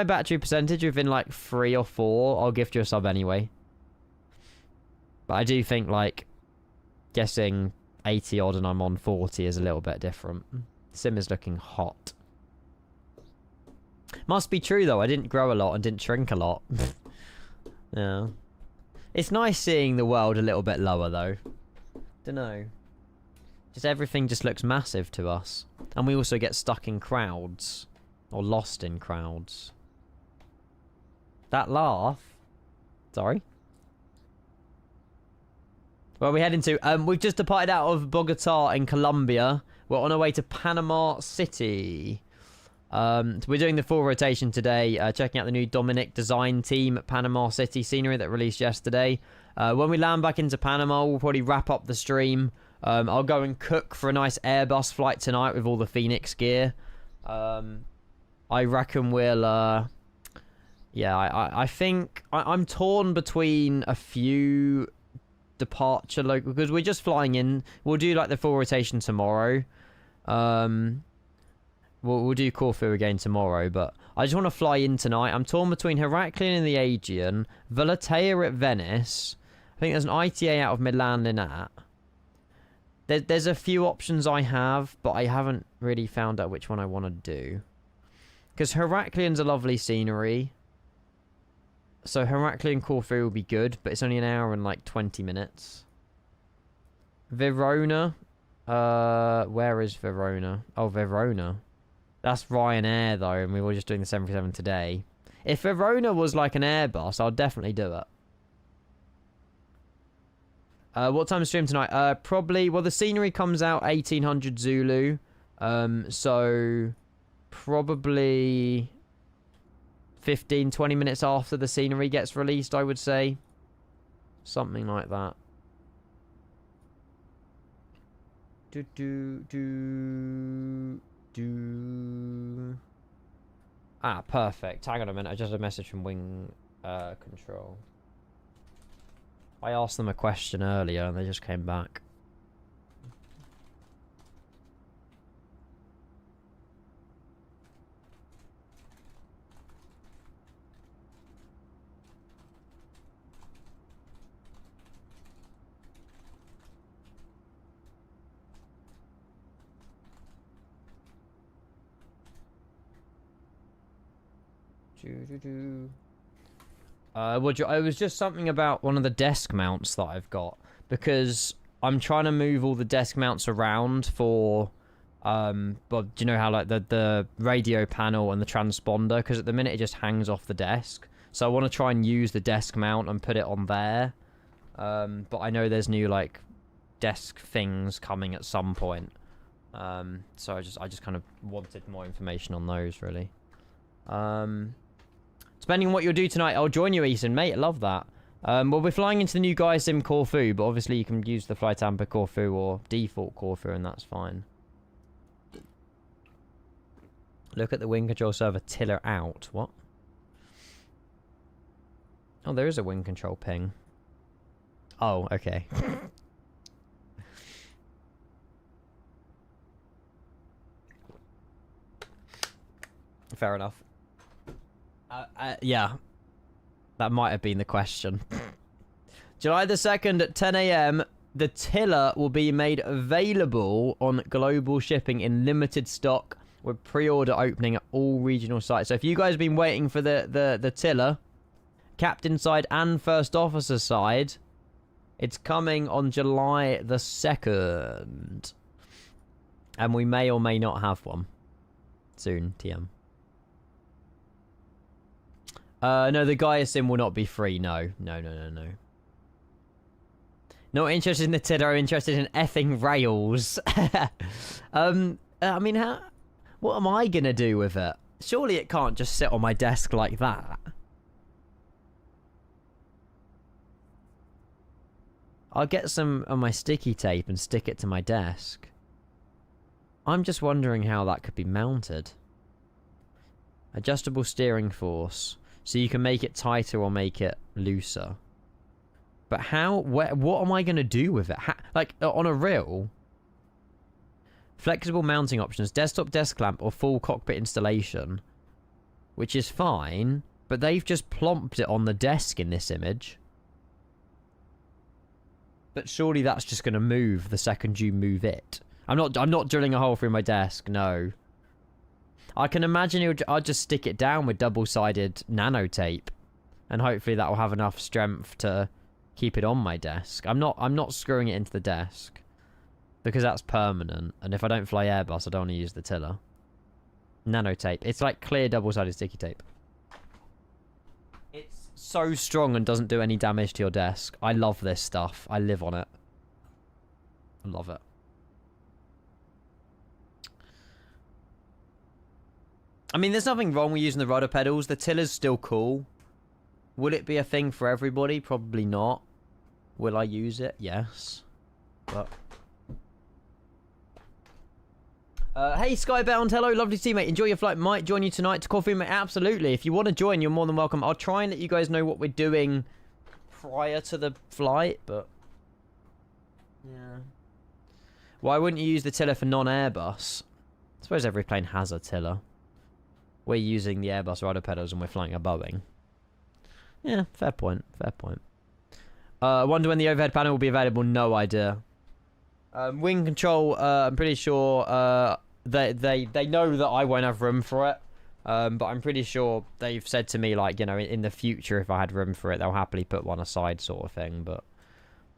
battery percentage within like 3 or 4, I'll gift you a sub anyway. But I do think like guessing 80 odd and I'm on 40 is a little bit different. Sim is looking hot. Must be true though. I didn't grow a lot and didn't shrink a lot. Yeah. It's nice seeing the world a little bit lower though. Dunno. Just everything just looks massive to us. And we also get stuck in crowds. Or lost in crowds. That laugh. Sorry. Where are we heading to? We've just departed out of Bogota in Colombia. We're on our way to Panama City. So we're doing the full rotation today. Checking out the new Dominic design team at Panama City scenery that released yesterday. When we land back into Panama, we'll probably wrap up the stream. I'll go and cook for a nice Airbus flight tonight with all the Phoenix gear. I reckon we'll Yeah, I think I'm torn between a few departure local, because we're just flying in. We'll do like the full rotation tomorrow. We'll do Corfu again tomorrow, but I just want to fly in tonight. I'm torn between Heraklion and the Aegean, Volatea at Venice. I think there's an ITA out of Milan Linat. There's a few options I have, but I haven't really found out which one I want to do. Because Heraklion's a lovely scenery. So Heraklion Corfu will be good, but it's only an hour and like 20 minutes. Verona. Where is Verona? Oh, Verona. That's Ryanair though, and we were just doing the 737 today. If Verona was like an Airbus, I'll definitely do it. What time is stream tonight? Probably, well, the scenery comes out 1800 Zulu. So probably 15-20 minutes after the scenery gets released, I would say. Something like that. Ah, perfect. Hang on a minute. I just had a message from Wing Control. I asked them a question earlier and they just came back. It was just something about one of the desk mounts that I've got, because I'm trying to move all the desk mounts around for but do you know how like the radio panel and the transponder, because at the minute it just hangs off the desk, so I want to try and use the desk mount and put it on there, but I know there's new like desk things coming at some point, so I just kind of wanted more information on those really. Depending on what you'll do tonight, I'll join you, Ethan, mate. I love that. Well, we're flying into the new Gaia Sim Corfu, but obviously you can use the Flight Amper Corfu or default Corfu, and that's fine. Look at the wing control server tiller out. What? Oh, there is a wing control ping. Oh, okay. Fair enough. Yeah. That might have been the question. July the 2nd at 10 AM, the tiller will be made available on global shipping in limited stock with pre-order opening at all regional sites. So if you guys have been waiting for the tiller, captain side and first officer side, it's coming on July the 2nd. And we may or may not have one soon, TM. No, the Gaia Sim will not be free. No. Not interested in the tiller, interested in effing rails. I mean, what am I gonna do with it? Surely it can't just sit on my desk like that. I'll get some of my sticky tape and stick it to my desk. I'm just wondering how that could be mounted. Adjustable steering force. So you can make it tighter or make it looser. But how? What am I going to do with it? Like, on a reel? Flexible mounting options. Desktop desk clamp or full cockpit installation. Which is fine. But they've just plomped it on the desk in this image. But surely that's just going to move the second you move it. I'm not drilling a hole through my desk. No. I can imagine I'll just stick it down with double-sided nanotape, and hopefully that will have enough strength to keep it on my desk. I'm not screwing it into the desk because that's permanent, and if I don't fly Airbus, I don't want to use the tiller. Nanotape. It's like clear double-sided sticky tape. It's so strong and doesn't do any damage to your desk. I love this stuff. I live on it. I love it. I mean, there's nothing wrong with using the rudder pedals. The tiller's still cool. Will it be a thing for everybody? Probably not. Will I use it? Yes. But Hey, Skybound, hello, lovely to see you, mate. Enjoy your flight. Might join you tonight to coffee, mate. Absolutely. If you want to join, you're more than welcome. I'll try and let you guys know what we're doing prior to the flight, but... yeah. Why wouldn't you use the tiller for non-Airbus? I suppose every plane has a tiller. We're using the Airbus rudder pedals and we're flying a Boeing. Yeah, fair point, fair point. I wonder when the overhead panel will be available. No idea. Wing control, I'm pretty sure they know that I won't have room for it. But I'm pretty sure they've said to me, like, you know, in the future, if I had room for it, they'll happily put one aside, sort of thing. But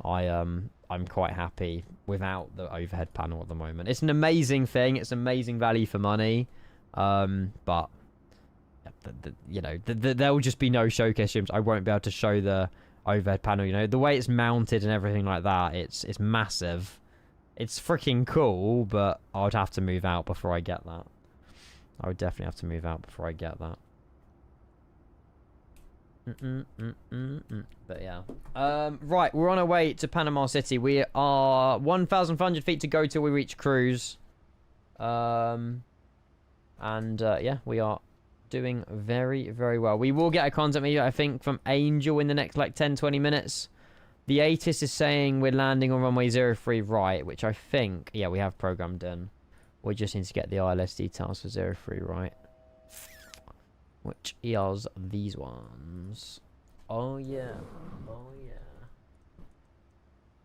I'm quite happy without the overhead panel at the moment. It's an amazing thing. It's amazing value for money. But you know, there will just be no showcase streams. I won't be able to show the overhead panel. You know, the way it's mounted and everything like that, it's massive. It's freaking cool, but I would have to move out before I get that. I would definitely have to move out before I get that. But yeah. Right, we're on our way to Panama City. We are 1,500 feet to go till we reach cruise. Yeah, we are doing very, very well. We will get a contact media, I think, from Angel in the next, like, 10-20 minutes. The ATIS is saying we're landing on runway 03 right, which I think, yeah, we have programmed in. We just need to get the ILS details for 03 right. Which is these ones. Oh, yeah. Oh, yeah.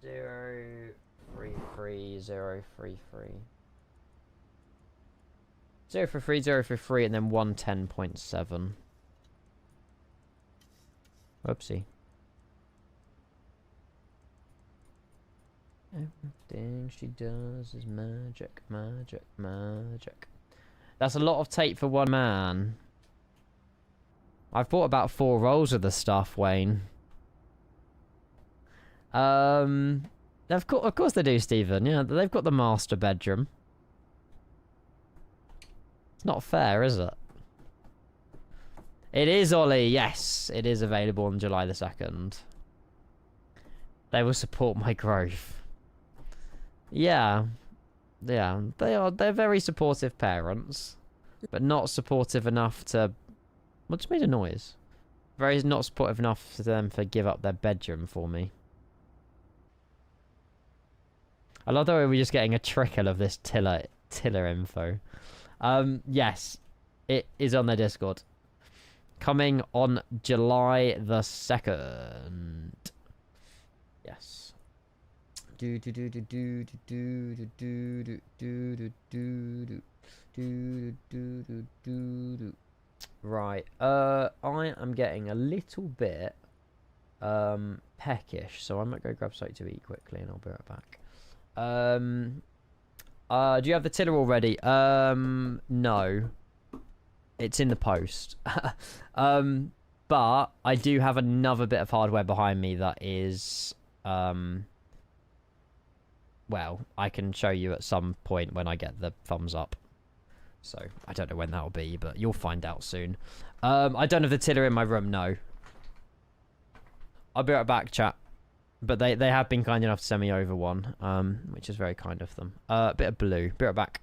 033, 033. 033, 033, and then 110.7. Whoopsie. Everything she does is magic, magic, magic. That's a lot of tape for one man. I've bought about 4 rolls of the stuff, Wayne. Of course they do, Stephen. Yeah, they've got the master bedroom. It's not fair, is it? It is, Ollie. Yes, it is available on July the 2nd. They will support my growth. Yeah. Yeah, they're very supportive parents, but not supportive enough to... What just made a noise? Very not supportive enough for them to give up their bedroom for me. I love the way we're just getting a trickle of this tiller info. Yes, it is on their Discord. Coming on July the 2nd. Yes. Right. I am getting a little bit peckish, so I might go grab something to eat quickly and I'll be right back. Do you have the tiller already? No. It's in the post. But I do have another bit of hardware behind me that is well, I can show you at some point when I get the thumbs up. So, I don't know when that'll be, but you'll find out soon. I don't have the tiller in my room, no. I'll be right back, chat. But they have been kind enough to send me over one, which is very kind of them. Bit of blue. Be right back.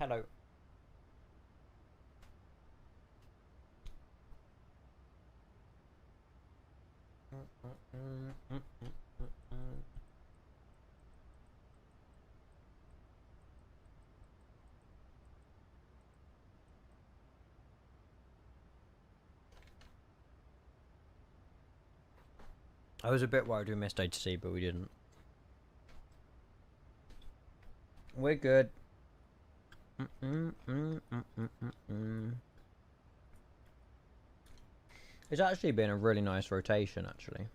Hello. I was a bit worried we missed HC, but we didn't. We're good. It's actually been a really nice rotation, actually.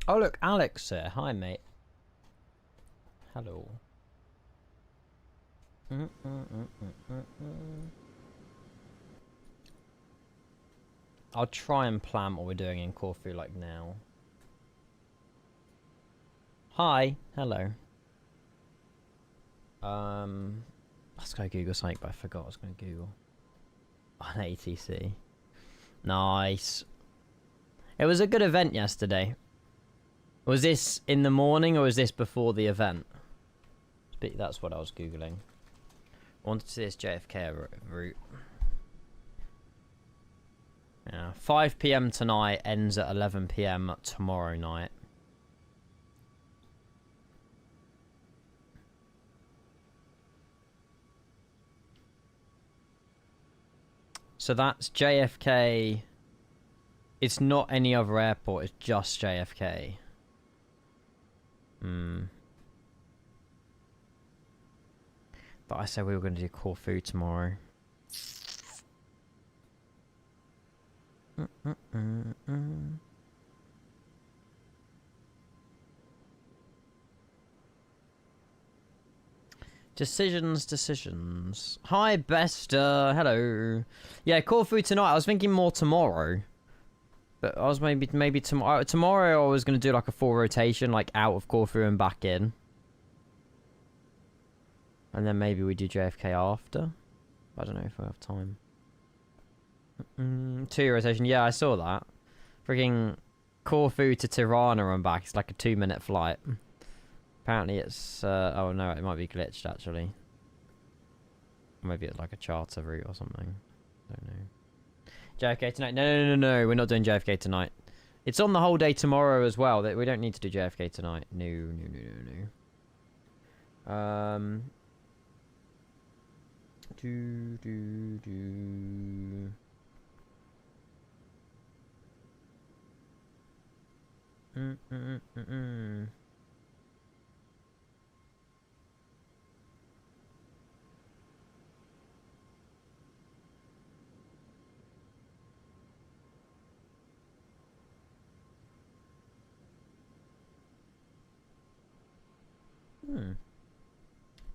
Oh look, Alex here. Hi mate. Hello. I'll try and plan what we're doing in Corfu like now. Hi. Hello. I was going to Google something, but I forgot I was going to Google. On ATC. Nice. It was a good event yesterday. Was this in the morning or was this before the event? That's what I was Googling. I wanted to see this JFK route. Yeah, 5 PM tonight, ends at 11 PM tomorrow night. So that's JFK. It's not any other airport, it's just JFK. But I said we were going to do Corfu tomorrow. Decisions. Hi, Bester. Hello. Yeah, Corfu tonight. I was thinking more tomorrow. But I was maybe tomorrow. Tomorrow I was going to do like a full rotation, like out of Corfu and back in. And then maybe we do JFK after. I don't know if I have time. 2 rotation. Yeah, I saw that. Freaking Corfu to Tirana and back. It's like a 2-minute flight. Apparently it's... oh no, it might be glitched actually. Maybe it's like a charter route or something. Don't know. JFK tonight. No. We're not doing JFK tonight. It's on the whole day tomorrow as well. We don't need to do JFK tonight. No.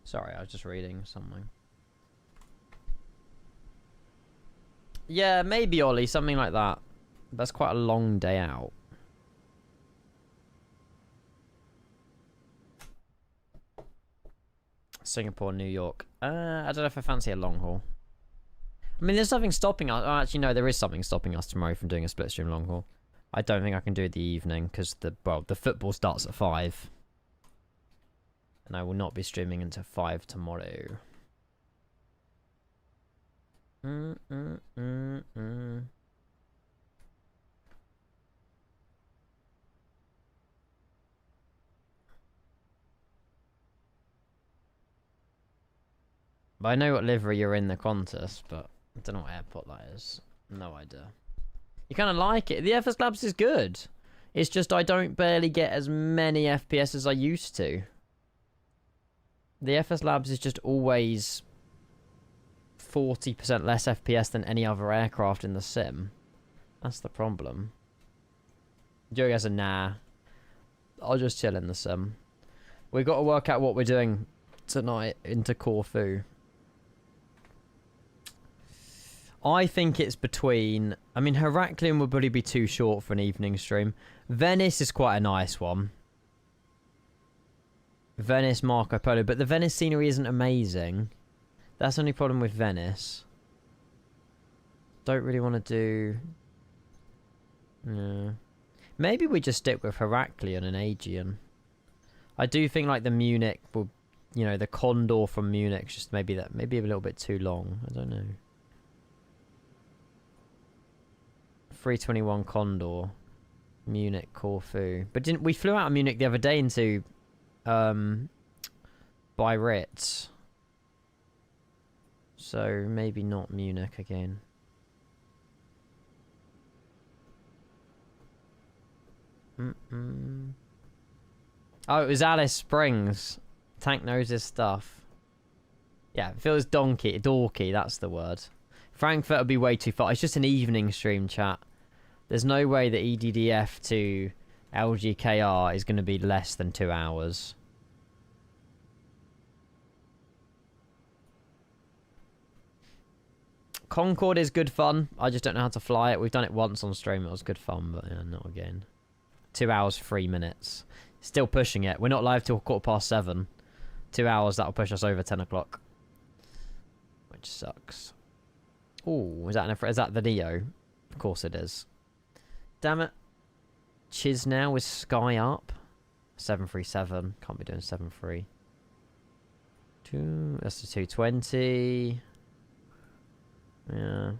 Sorry, I was just reading something. Yeah, maybe Ollie, something like that. That's quite a long day out. Singapore, New York. I don't know if I fancy a long haul. I mean, there's nothing stopping us. Oh, actually, no, there is something stopping us tomorrow from doing a split stream long haul. I don't think I can do it the evening because the football starts at 5. And I will not be streaming until 5 tomorrow. But I know what livery you're in the Qantas, but I don't know what airport that is. No idea. You kind of like it. The FS Labs is good. It's just I don't barely get as many FPS as I used to. The FS Labs is just always 40% less FPS than any other aircraft in the sim. That's the problem. Joey has a nah. I'll just chill in the sim. We've got to work out what we're doing tonight into Corfu. I think it's between... I mean, Heraklion would probably be too short for an evening stream. Venice is quite a nice one. Venice, Marco Polo. But the Venice scenery isn't amazing. That's the only problem with Venice. Don't really want to do... Yeah. Maybe we just stick with Heraklion and Aegean. I do think like the Munich will... You know, the Condor from Munich, just maybe a little bit too long. I don't know. 321 Condor. Munich, Corfu. But didn't we flew out of Munich the other day into Biarritz. So maybe not Munich again. Oh, it was Alice Springs. Tank knows his stuff. Yeah, it feels dorky, that's the word. Frankfurt would be way too far. It's just an evening stream, chat. There's no way that EDDF to LGKR is going to be less than 2 hours. Concorde is good fun. I just don't know how to fly it. We've done it once on stream. It was good fun, but yeah, not again. 2 hours, 3 minutes. Still pushing it. We're not live till 7:15. 2 hours, that'll push us over 10 o'clock. Which sucks. Ooh, is that the Neo? Of course it is. Damn it. Chiz now with Sky up. 737. Can't be doing 73. That's the 220. Yeah.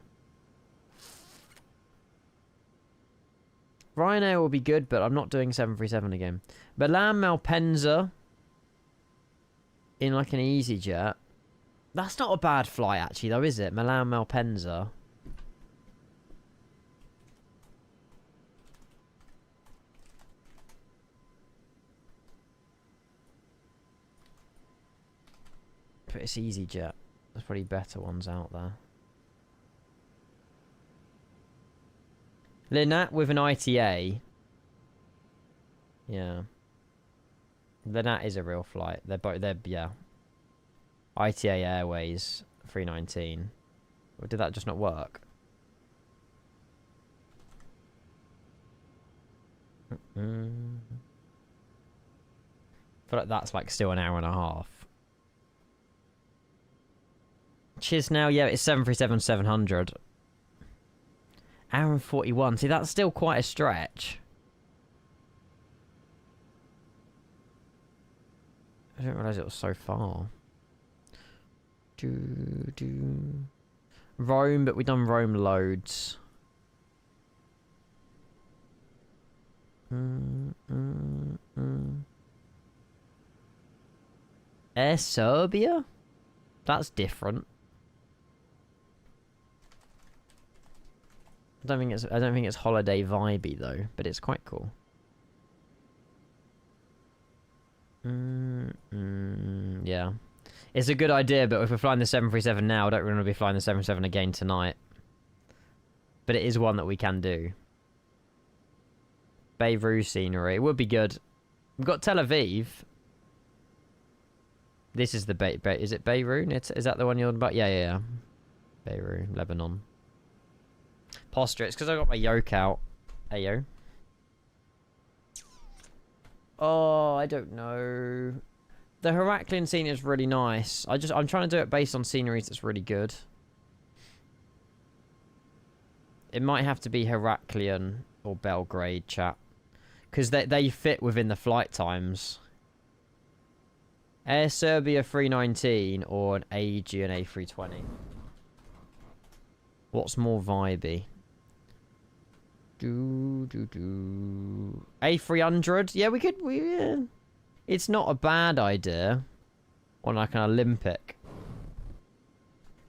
Ryanair will be good, but I'm not doing 737 again. Milan Malpensa in like an EasyJet. That's not a bad flight actually though, is it? Milan Malpensa. But it's EasyJet. There's probably better ones out there. Linat with an ITA. Yeah. Linat is a real flight. Yeah. ITA Airways 319. Or did that just not work? I feel like that's like still an hour and a half. Chiz now, yeah, it's 737-700. Hour and 41. See, that's still quite a stretch. I didn't realise it was so far. Rome, but we've done Rome loads. Air Serbia? That's different. I don't think it's holiday vibey though, but it's quite cool. Yeah. It's a good idea, but if we're flying the 737 now, I don't really want to be flying the 777 again tonight. But it is one that we can do. Beirut scenery. It would be good. We've got Tel Aviv. This is the is it Beirut? Is that the one you're on about? Yeah. Beirut, Lebanon. Posture. It's because I got my yoke out. Ayo. Oh, I don't know. The Heraklion scene is really nice. I'm trying to do it based on sceneries that's really good. It might have to be Heraklion or Belgrade, chat. Because they fit within the flight times. Air Serbia 319 or an Aegean A320. What's more vibey? A300? Yeah, we could... It's not a bad idea. On like an Olympic.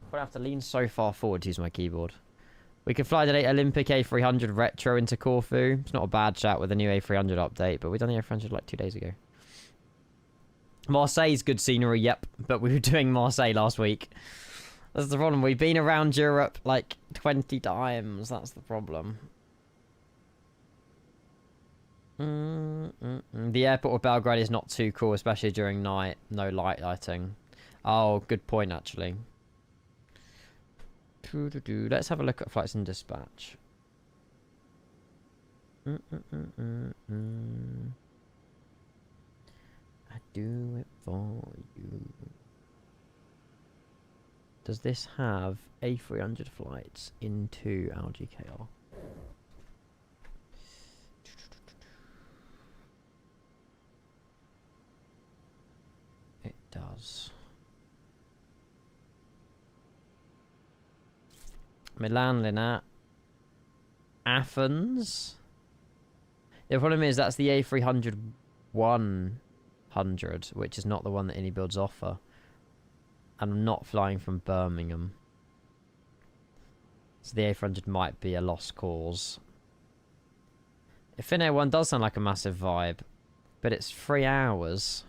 But I have to lean so far forward to use my keyboard. We could fly the Olympic A300 Retro into Corfu. It's not a bad chat with the new A300 update, but we done the A300 like 2 days ago. Marseille's good scenery, yep. But we were doing Marseille last week. That's the problem. We've been around Europe like 20 times. That's the problem. The airport of Belgrade is not too cool, especially during night. No light lighting. Oh, good point, actually. Let's have a look at flights in dispatch. I do it for you. Does this have A300 flights into LGKR? It does. Milan Linat. Athens. The problem is that's the A300 100, which is not the one that any builds offer. And I'm not flying from Birmingham. So the A400 might be a lost cause. Finnair 1 does sound like a massive vibe. But it's 3 hours.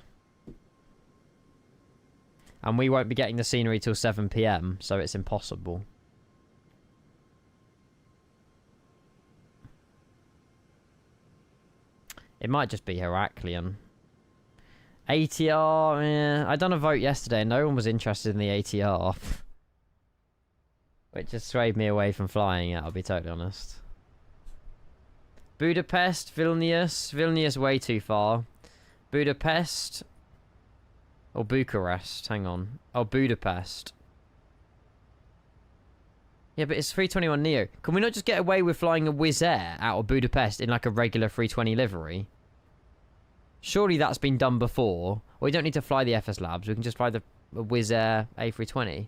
And we won't be getting the scenery till 7 PM, so it's impossible. It might just be Heraklion. ATR, I done a vote yesterday. No one was interested in the ATR. Which just swayed me away from flying it, I'll be totally honest. Budapest, Vilnius. Vilnius way too far. Budapest. Or Bucharest, hang on. Oh, Budapest. Yeah, but it's 321neo. Can we not just get away with flying a Wizz Air out of Budapest in like a regular 320 livery? Surely that's been done before. Or we don't need to fly the FS Labs. We can just fly the Wizz Air A320.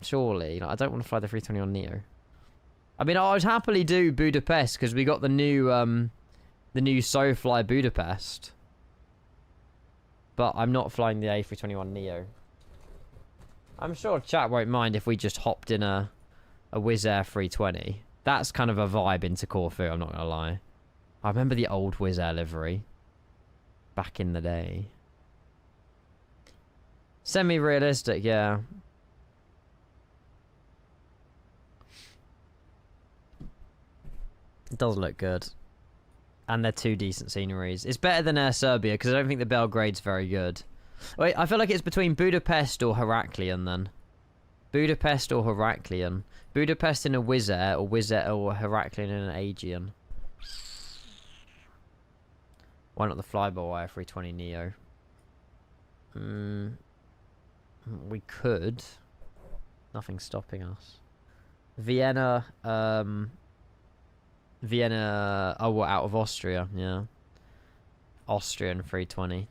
Surely. Like, I don't want to fly the 321neo. I mean, I would happily do Budapest because we got the new SoFly Budapest. But I'm not flying the A321neo. I'm sure chat won't mind if we just hopped in a Wizz Air 320. That's kind of a vibe into Corfu, I'm not going to lie. I remember the old Wizz Air livery. Back in the day. Semi-realistic, yeah. It does look good. And they're 2 decent sceneries. It's better than Air Serbia, because I don't think the Belgrade's very good. Wait, I feel like it's between Budapest or Heraklion, then. Budapest or Heraklion. Budapest in a Wizz Air, or Wizz Air or Heraklion in an Aegean. Why not the Flyby 320neo? We could. Nothing's stopping us. Vienna, Vienna, oh, we're out of Austria, yeah. Austrian 320.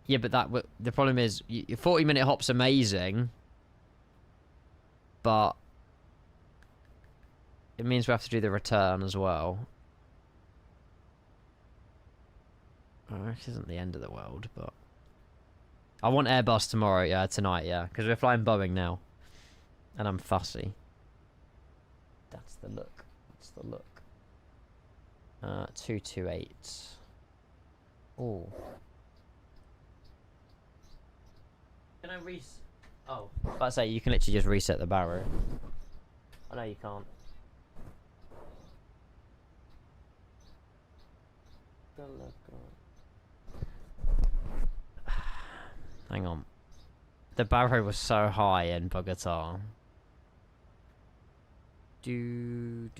Yeah, but the problem is, your 40-minute hop's amazing, but it means we have to do the return as well. Oh, this isn't the end of the world, but I want Airbus tomorrow, yeah, tonight, yeah, because we're flying Boeing now, and I'm fussy. That's the look. That's the look. 228. Oh. Can I Oh, I say you can literally just reset the barrow. I know you can't. Hang on. The barrow was so high in Bogota. Do.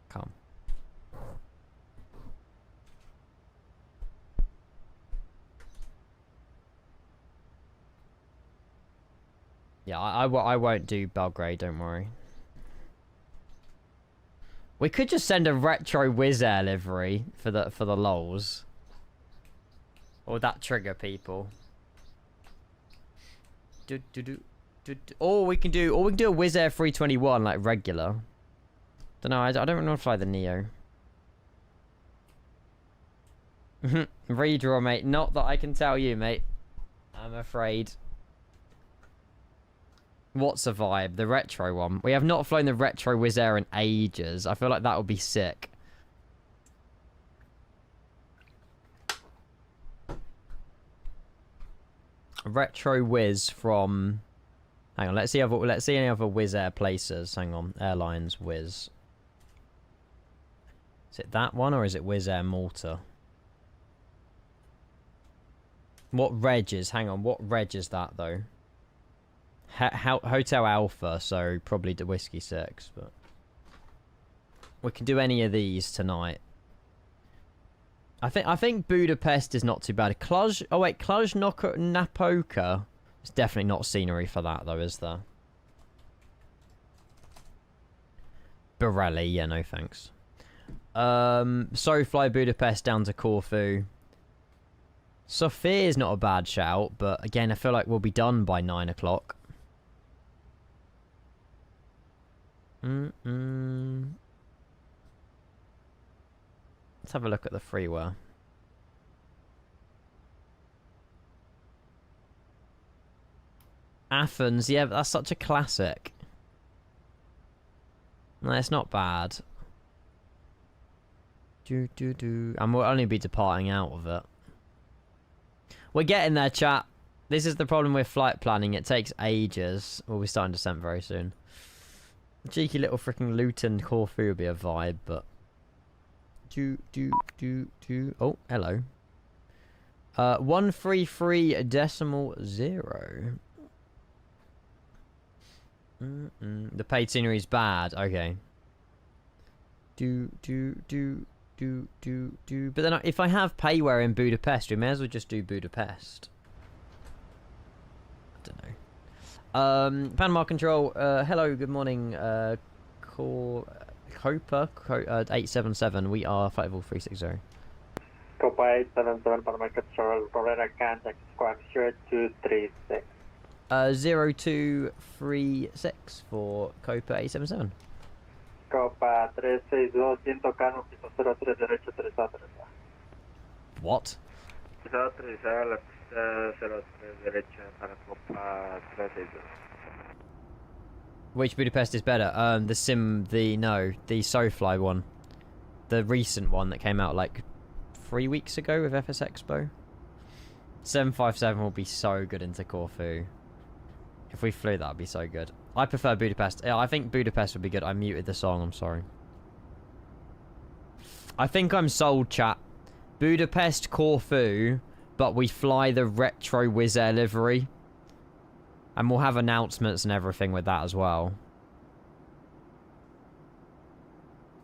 Come. Yeah, I won't do Belgrade, don't worry. We could just send a retro Wizz Air livery for the lols. Or would that trigger people? Or we can do a Wizz Air 321 like regular. Don't know, I don't really want to fly the Neo. Redraw, mate. Not that I can tell you, mate. I'm afraid. What's a vibe? The retro one. We have not flown the retro Wizz Air in ages. I feel like that would be sick. Retro Wizz from... Hang on, let's see any other Wizz Air places. Hang on. Airlines Wizz. Is it that one or is it Wizz Air Malta? What reg is? Hang on, what reg is that though? Hotel Alpha, so probably the Whiskey 6, but we can do any of these tonight. I think Budapest is not too bad. Cluj, oh wait, Cluj Napoca. It's definitely not scenery for that though, is there? Borelli, yeah, no thanks. So fly Budapest down to Corfu. Sofia is not a bad shout, but again, I feel like we'll be done by 9 o'clock. Let's have a look at the freeware. Athens, yeah, but that's such a classic. No, it's not bad. And we'll only be departing out of it. We're getting there, chat. This is the problem with flight planning. It takes ages. We'll be starting descent very soon. A cheeky little freaking Luton Corfu would be a vibe, but... Oh, hello. 133.0. The paid scenery is bad. Okay. But then if I have payware in Budapest, we may as well just do Budapest. I don't know. Panama Control, hello, good morning. Copa 877, we are 54360. Copa 877, Panama Control, Florida contact squawk 0236. 0236 for Copa 877. Copa 362, siento cano, piso 03 derecho 330. What? Piso 30, 03 derecho para Copa 362. Which Budapest is better? The SoFly one. The recent one that came out like 3 weeks ago with FS Expo. 757 will be so good into Corfu. If we flew, that would be so good. I prefer Budapest. Yeah, I think Budapest would be good. I muted the song, I'm sorry. I think I'm sold, chat. Budapest, Corfu, but we fly the retro Wizz Air livery. And we'll have announcements and everything with that as well.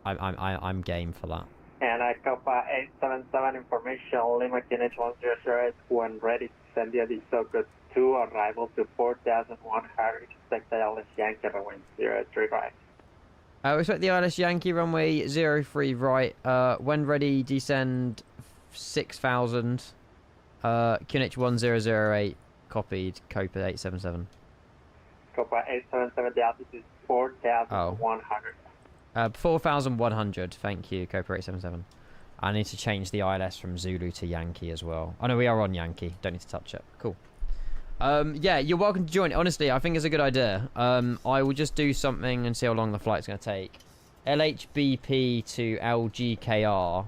I'm game for that. And Copa 877 information, Lima QNH 100 when ready to send you the SoCo 2 arrival to 4100, expect the LS Yankee runway 03 right. Expect the ILS Yankee runway 03 right. When ready, descend 6000. QNH 1008, copied, Copa 877. Copa 877, the altitude is 4100. 4100, thank you, Copa 877. I need to change the ILS from Zulu to Yankee as well. Oh no, we are on Yankee. Don't need to touch it. Cool. Yeah, you're welcome to join. Honestly, I think it's a good idea. I will just do something and see how long the flight's going to take. LHBP to LGKR.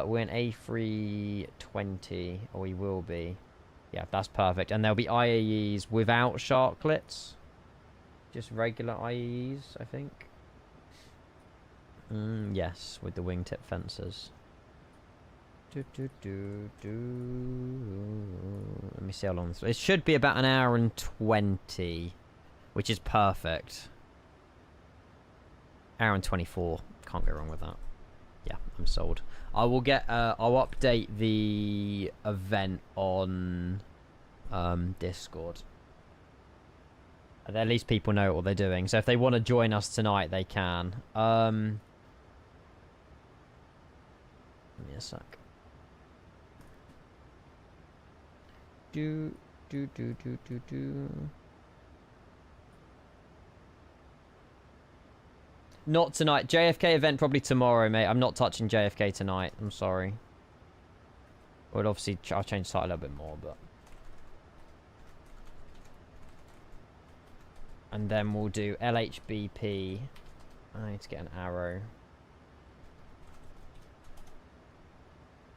We're in A320, or we will be. Yeah, that's perfect. And there'll be IAEs without sharklets. Just regular IAEs, I think. Yes, with the wingtip fences. Let me see how long this... It should be about 1 hour and 20, which is perfect. 1 hour and 24. Can't go wrong with that. Yeah, I'm sold. I will get... I'll update the event on Discord. At least people know what they're doing. So if they want to join us tonight, they can. Give me a sec. Not tonight. JFK event probably tomorrow, mate. I'm not touching JFK tonight. I'm sorry. Well, obviously, I'll change the title a little bit more, but... And then we'll do LHBP. I need to get an arrow.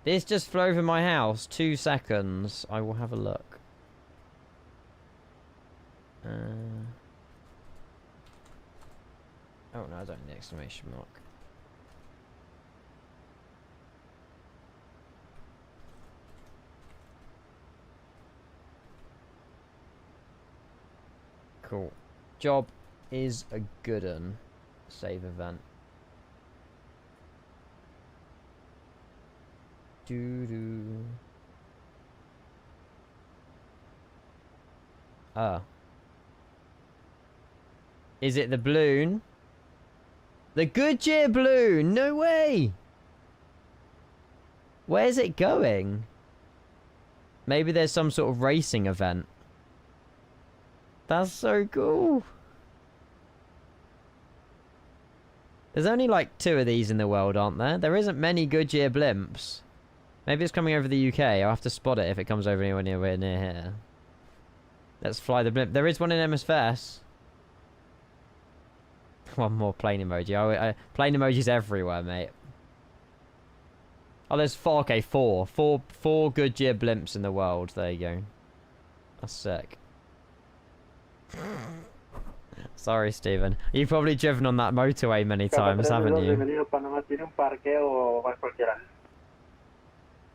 This just flew over my house. 2 seconds. I will have a look. Oh no, I don't need the exclamation mark. Cool. Job is a good un. Save event. Doo-doo. Is it the balloon? The Goodyear balloon! No way! Where's it going? Maybe there's some sort of racing event. That's so cool. There's only like 2 of these in the world, aren't there? There isn't many Goodyear blimps. Maybe it's coming over the UK. I'll have to spot it if it comes over anywhere near here. Let's fly the blimp. There is one in MSFS. One more plane emoji. Plane emojis everywhere, mate. Oh, there's 4. Okay, 4. Four Goodyear blimps in the world. There you go. That's sick. Sorry, Stephen. You've probably driven on that motorway many times, haven't you?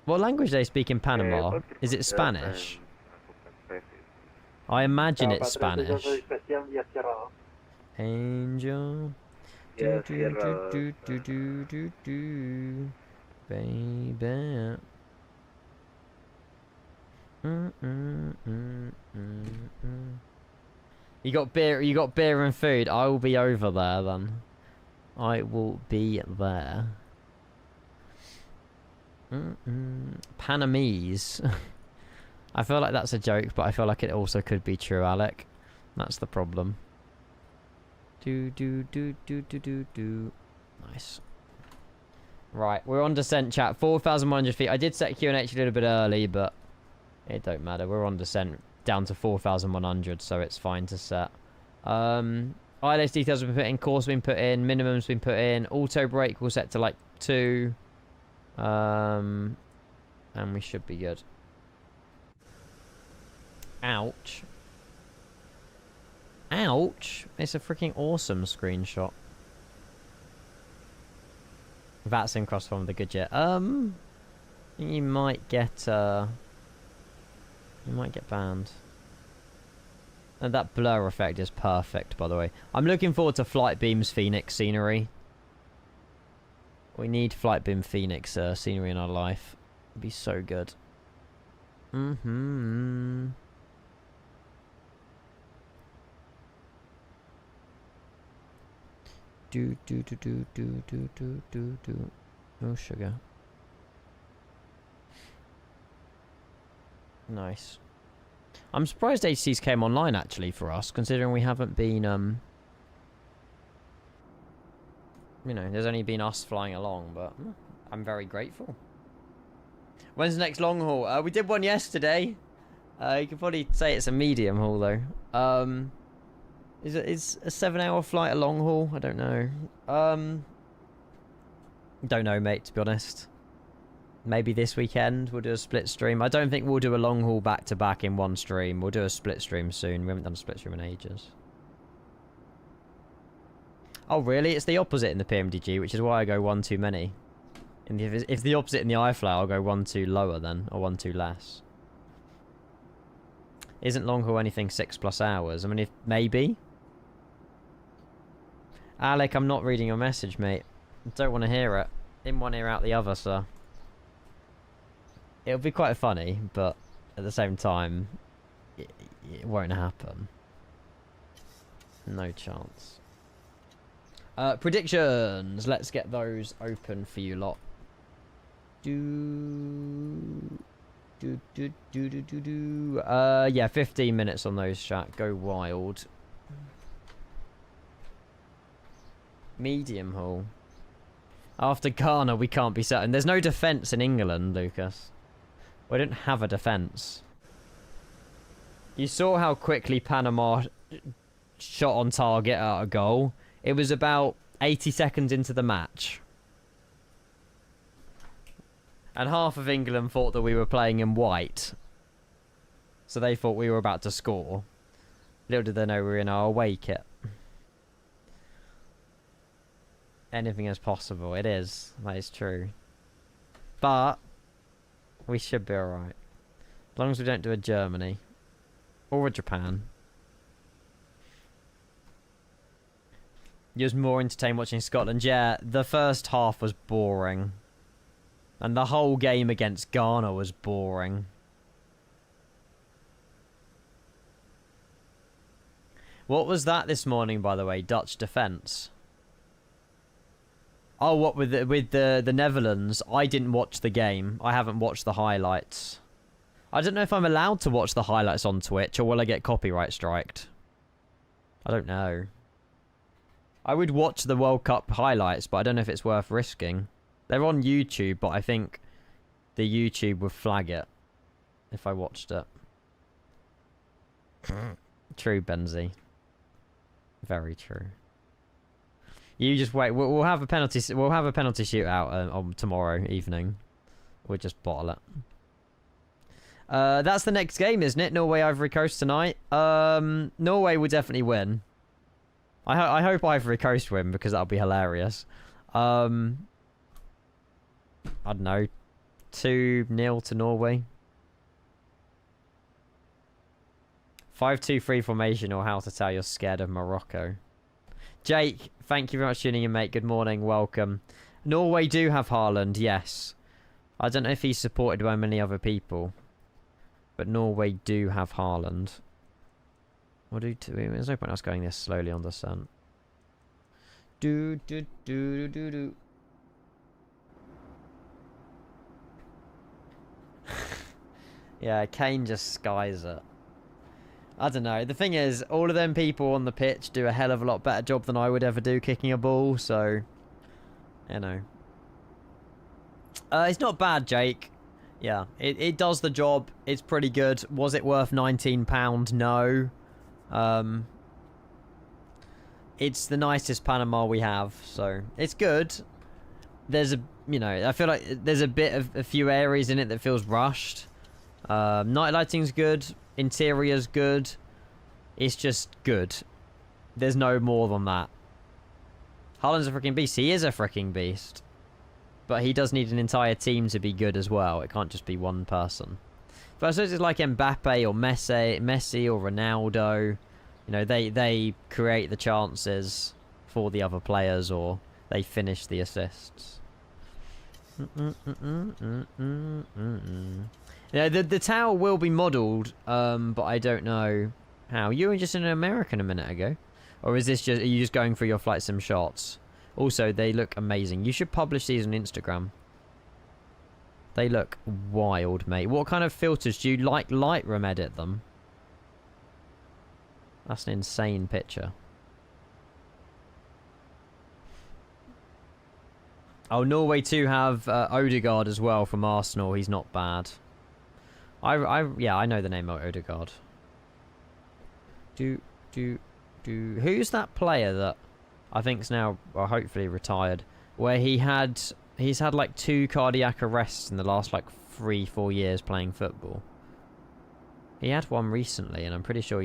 What language do they speak in Panama? Is it Spanish? I imagine it's Spanish. Angel. Do, do, do, do, do, do, do. Baby. You got beer and food. I will be over there then. I will be there. Panamese. I feel like that's a joke, but I feel like it also could be true, Alec. That's the problem. Do do do do do do do. Nice. Right, we're on descent, chat. 4,100 feet. I did set QNH a little bit early, but it don't matter. We're on descent down to 4,100, so it's fine to set. ILS details have been put in, course been put in, minimum's been put in, auto brake will set to like 2. And we should be good. Ouch. Ouch. It's a freaking awesome screenshot. That's in crossform of the Goodyear. You might get banned. And that blur effect is perfect, by the way. I'm looking forward to Flightbeam's Phoenix scenery. We need Flightbeam Phoenix scenery in our life. It'd be so good. Do do do do do do do do do. Oh sugar. Nice. I'm surprised HCs came online actually for us, considering we haven't been you know, there's only been us flying along, but I'm very grateful. When's the next long haul? We did one yesterday. You could probably say it's a medium haul though. Is a 7-hour flight a long haul? I don't know. Don't know, mate, to be honest. Maybe this weekend we'll do a split stream. I don't think we'll do a long haul back to back in one stream. We'll do a split stream soon. We haven't done a split stream in ages. Oh, really? It's the opposite in the PMDG, which is why I go 1 too many. And if it's the opposite in the iFlow, I'll go 1 too lower then, or 1 too less. Isn't long haul anything 6+ hours? I mean, if maybe. Alec, I'm not reading your message, mate. I don't want to hear it. In one ear, out the other, sir. It'll be quite funny, but at the same time, it won't happen. No chance. Predictions. Let's get those open for you lot. Yeah, 15 minutes on those, chat. Go wild. Medium haul. After Ghana, we can't be certain. There's no defence in England, Lucas. We don't have a defence. You saw how quickly Panama shot on target at a goal. It was about 80 seconds into the match. And half of England thought that we were playing in white. So they thought we were about to score. Little did they know we were in our away kit. Anything is possible. It is. That is true. But we should be alright. As long as we don't do a Germany. Or a Japan. You was more entertained watching Scotland. Yeah, the first half was boring. And the whole game against Ghana was boring. What was that this morning, by the way? Dutch defence. Oh, what with the Netherlands? I didn't watch the game. I haven't watched the highlights. I don't know if I'm allowed to watch the highlights on Twitch, or will I get copyright striked? I don't know. I would watch the World Cup highlights, but I don't know if it's worth risking. They're on YouTube, but I think the YouTube would flag it if I watched it. True, Benzie. Very true. You just wait. We'll have a penalty. We'll have a penalty shootout on tomorrow evening. We'll just bottle it. That's the next game, isn't it? Norway Ivory Coast tonight. Norway will definitely win. I hope Ivory Coast win because that'll be hilarious. I don't know. 2-0 to Norway. 5-2-3 formation, or how to tell you're scared of Morocco. Jake, thank you very much for tuning in, mate. Good morning, welcome. Norway do have Haaland, yes. I don't know if he's supported by many other people, but Norway do have Haaland. There's no point us going this slowly on the sun. Do. Yeah, Kane just skies it. I don't know. The thing is, all of them people on the pitch do a hell of a lot better job than I would ever do kicking a ball, so... You know. It's not bad, Jake. Yeah, it does the job. It's pretty good. Was it worth £19? No. It's the nicest Panama we have, so... It's good. There's a... You know, I feel like there's a few areas in it that feels rushed. Night lighting's good. Interior's good. It's just good. There's no more than that. Haaland's a freaking beast. He is a freaking beast. But he does need an entire team to be good as well. It can't just be one person. But I suppose it's like Mbappe or Messi or Ronaldo. You know, they create the chances for the other players, or they finish the assists. Yeah, the tower will be modelled, but I don't know how. You were just in America a minute ago. Or is this just... Are you just going for your flight sim shots? Also, they look amazing. You should publish these on Instagram. They look wild, mate. What kind of filters do you like Lightroom edit them? That's an insane picture. Oh, Norway too have Odegaard as well from Arsenal. He's not bad. Yeah, I know the name of Odegaard. Who's that player that I think's now, well, hopefully retired, where he's had like 2 cardiac arrests in the last like 3-4 years playing football? He had one recently, and I'm pretty sure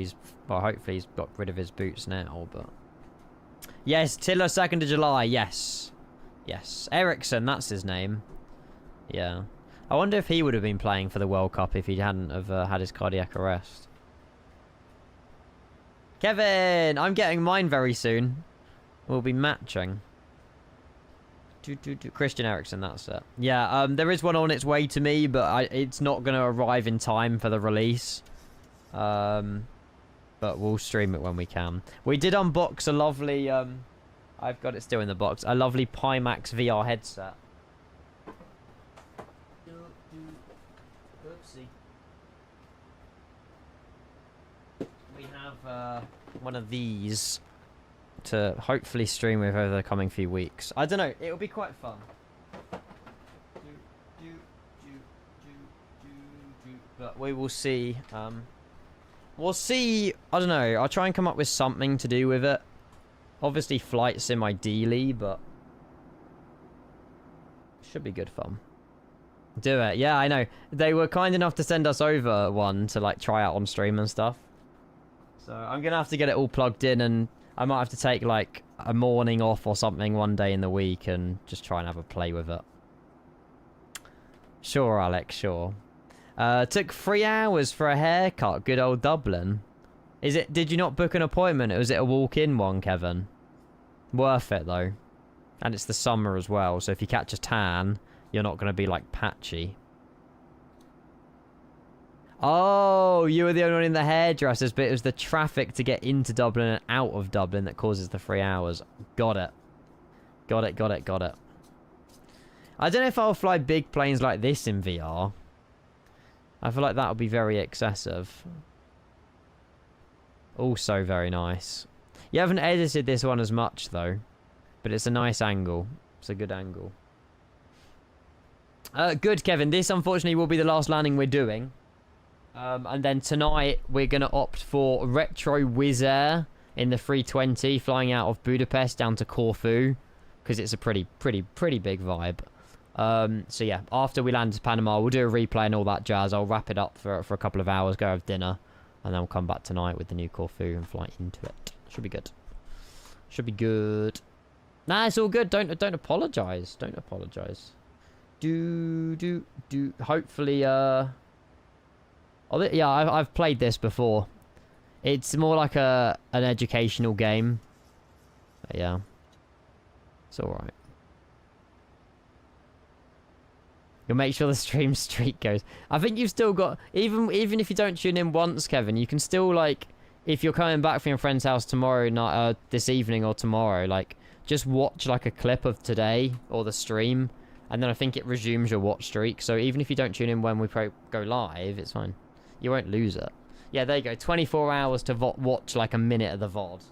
well, hopefully he's got rid of his boots now, but... Yes, Tiller 2nd of July, yes. Yes, Ericsson, that's his name. Yeah. I wonder if he would have been playing for the World Cup if he hadn't have had his cardiac arrest. Kevin! I'm getting mine very soon. We'll be matching. Christian Eriksen, that's it. Yeah, there is one on its way to me, but it's not going to arrive in time for the release. But we'll stream it when we can. We did unbox a lovely... I've got it still in the box. A lovely Pimax VR headset. Oopsie. We have one of these to hopefully stream with over the coming few weeks. I don't know. It'll be quite fun. But we will see. We'll see. I don't know. I'll try and come up with something to do with it. Obviously, flight sim ideally, but should be good fun. Do it. Yeah, I know. They were kind enough to send us over one to like try out on stream and stuff. So I'm gonna have to get it all plugged in, and I might have to take like a morning off or something one day in the week and just try and have a play with it. Sure, Alex. Sure. Took 3 hours for a haircut. Good old Dublin. Is it? Did you not book an appointment, or was it a walk-in one, Kevin? Worth it, though. And it's the summer as well, so if you catch a tan, you're not going to be, like, patchy. Oh, you were the only one in the hairdressers, but it was the traffic to get into Dublin and out of Dublin that causes the 3 hours. Got it. Got it, got it, got it. I don't know if I'll fly big planes like this in VR. I feel like that would be very excessive. Also very nice. You haven't edited this one as much, though. But it's a nice angle. It's a good angle. Good, Kevin. This, unfortunately, will be the last landing we're doing. And then tonight, we're going to opt for Retro Wizz Air in the 320, flying out of Budapest down to Corfu. Because it's a pretty big vibe. So yeah, after we land to Panama, we'll do a replay and all that jazz. I'll wrap it up for a couple of hours, go have dinner. And then we'll come back tonight with the new Corfu and fly into it. Should be good. Should be good. Nah, it's all good. Don't apologise. Don't apologise. Hopefully, yeah, I've played this before. It's more like an educational game. But yeah. It's alright. You'll make sure the stream streak goes. I think you've still got... Even if you don't tune in once, Kevin, you can still, like... If you're coming back from your friend's house tomorrow night, this evening or tomorrow, like... Just watch, like, a clip of today or the stream. And then I think it resumes your watch streak. So even if you don't tune in when we go live, it's fine. You won't lose it. Yeah, there you go. 24 hours to watch, like, a minute of the VOD.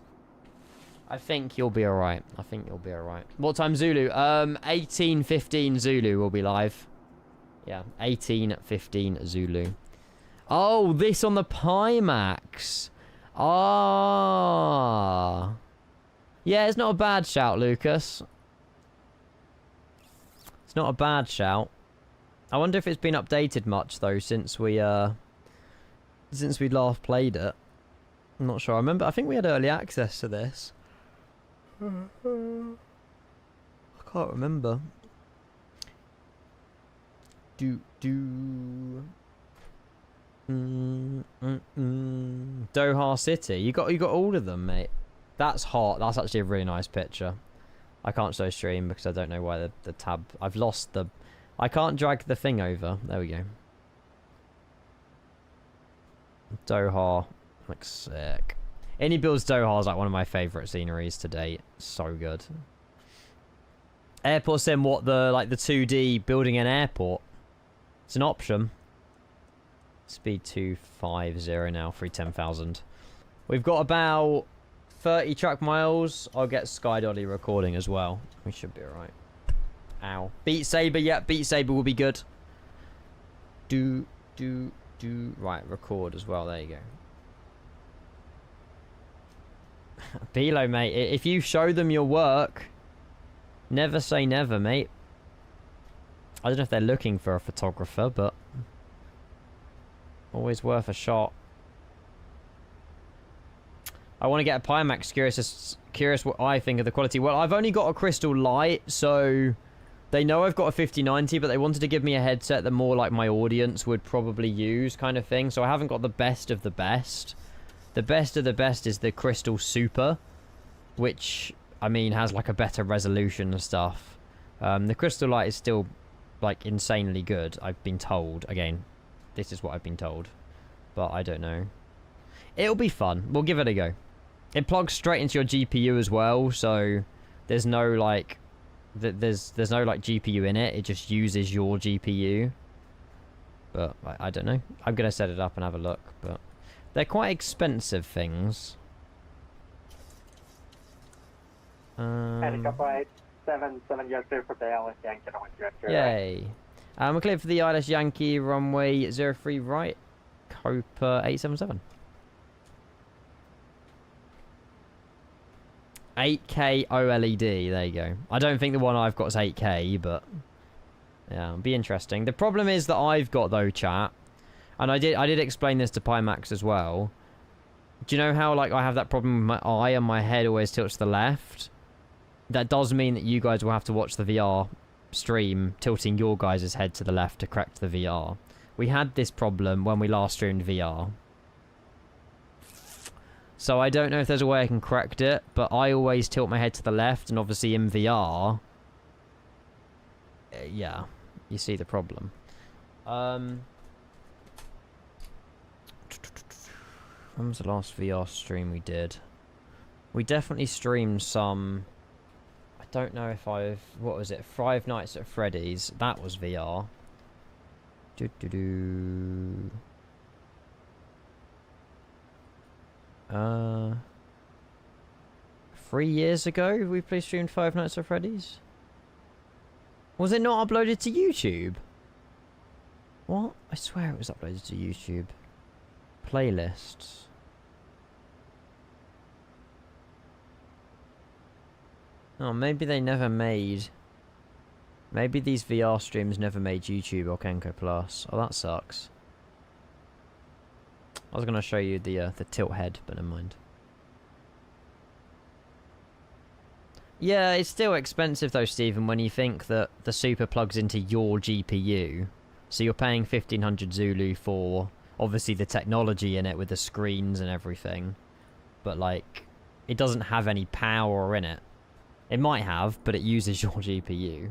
I think you'll be alright. I think you'll be alright. What time Zulu? 18:15 Zulu will be live. Yeah, 18:15 Zulu. Oh, this on the Pimax. Ah. Yeah, it's not a bad shout, Lucas. It's not a bad shout. I wonder if it's been updated much, though, since we last played it. I'm not sure. I think we had early access to this. I can't remember. Doha City. You got all of them, mate. That's hot. That's actually a really nice picture. I can't show stream because I don't know why the tab... I've lost the... I can't drag the thing over. There we go. Doha. Looks sick. Any Builds Doha is like one of my favourite sceneries to date. So good. Airport sim, what, the 2D building an airport? It's an option. Speed 250 now, 310,000. We've got about 30 truck miles. I'll get Sky Dolly recording as well. We should be alright. Ow. Beat Saber, yeah, Beat Saber will be good. Right, record as well. There you go. Bilo, mate, if you show them your work, never say never, mate. I don't know if they're looking for a photographer, but always worth a shot. I want to get a Pimax. Curious what I think of the quality. Well, I've only got a Crystal Light, so they know I've got a 5090, but they wanted to give me a headset that more like my audience would probably use, kind of thing. So I haven't got the best of the best. The best of the best is the Crystal Super, which, I mean, has like a better resolution and stuff. The Crystal Light is still like insanely good, I've been told. Again, this is what I've been told, but I don't know. It'll be fun. We'll give it a go. It plugs straight into your GPU as well, so there's no like there's no like GPU in it. It just uses your GPU. But I don't know. I'm gonna set it up and have a look, but they're quite expensive things. Helicopter 7 years for the LS Yankee. Yay. We're clear for the ILS Yankee runway 03 right. Copa 877. 8K OLED, there you go. I don't think the one I've got is 8K, but yeah, it'll be interesting. The problem is that I've got, though, chat, and I did explain this to Pimax as well. Do you know how, like, I have that problem with my eye and my head always tilts to the left? That does mean that you guys will have to watch the VR stream tilting your guys' head to the left to correct the VR. We had this problem when we last streamed VR. So I don't know if there's a way I can correct it, but I always tilt my head to the left, and obviously in VR, yeah, you see the problem. When was the last VR stream we did? We definitely streamed some... I don't know if I've... What was it? Five Nights at Freddy's. That was VR. 3 years ago we streamed Five Nights at Freddy's? Was it not uploaded to YouTube? What? I swear it was uploaded to YouTube. Playlists. Oh, maybe they never made... Maybe these VR streams never made YouTube or Kenko Plus. Oh, that sucks. I was going to show you the tilt head, but never mind. Yeah, it's still expensive though, Stephen, when you think that the super plugs into your GPU. So you're paying 1500 Zulu for, obviously, the technology in it with the screens and everything. But, like, it doesn't have any power in it. It might have, but it uses your GPU.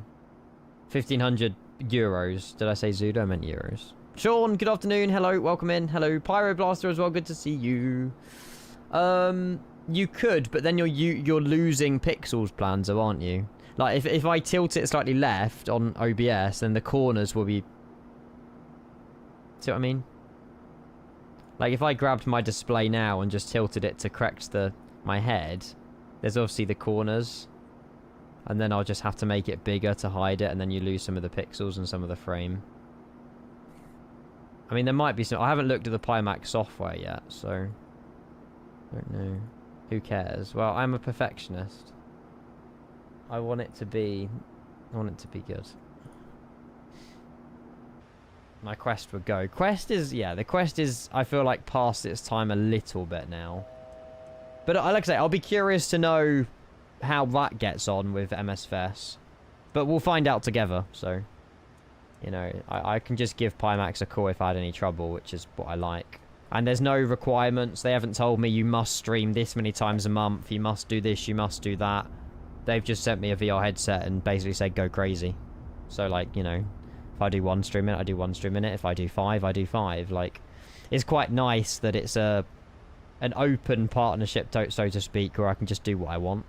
1500 euros. Did I say Zulu? I meant euros. Sean, good afternoon. Hello, welcome in. Hello, Pyroblaster as well. Good to see you. You could, but then you're losing pixels, Planzo, aren't you? Like, if I tilt it slightly left on OBS, then the corners will be... See what I mean? Like, if I grabbed my display now and just tilted it to correct my head, there's obviously the corners. And then I'll just have to make it bigger to hide it, and then you lose some of the pixels and some of the frame. I mean, there might be some... I haven't looked at the Pimax software yet, so... I don't know. Who cares? Well, I'm a perfectionist. I want it to be good. My Quest would go. Quest is... Yeah, the Quest is, I feel like, past its time a little bit now. But like I say, I'll be curious to know how that gets on with MSFS. But we'll find out together, so... You know, I can just give Pimax a call if I had any trouble, which is what I like. And there's no requirements. They haven't told me you must stream this many times a month. You must do this, you must do that. They've just sent me a VR headset and basically said go crazy. So, like, you know, if I do one stream in it, I do one stream in it. If I do 5, I do 5. Like, it's quite nice that it's an open partnership, so to speak, where I can just do what I want.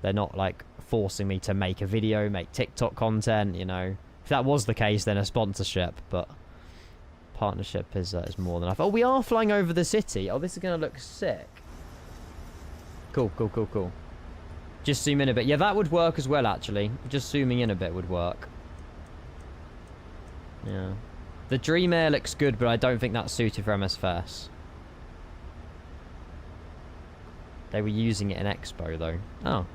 They're not, like, forcing me to make a video, make TikTok content, you know. If that was the case, then a sponsorship, but partnership is more than enough. Oh, we are flying over the city. Oh, this is going to look sick. Cool, cool, cool, cool. Just zoom in a bit. Yeah, that would work as well, actually. Just zooming in a bit would work. Yeah. The Dream Air looks good, but I don't think that's suited for MSFS. They were using it in Expo, though. Oh.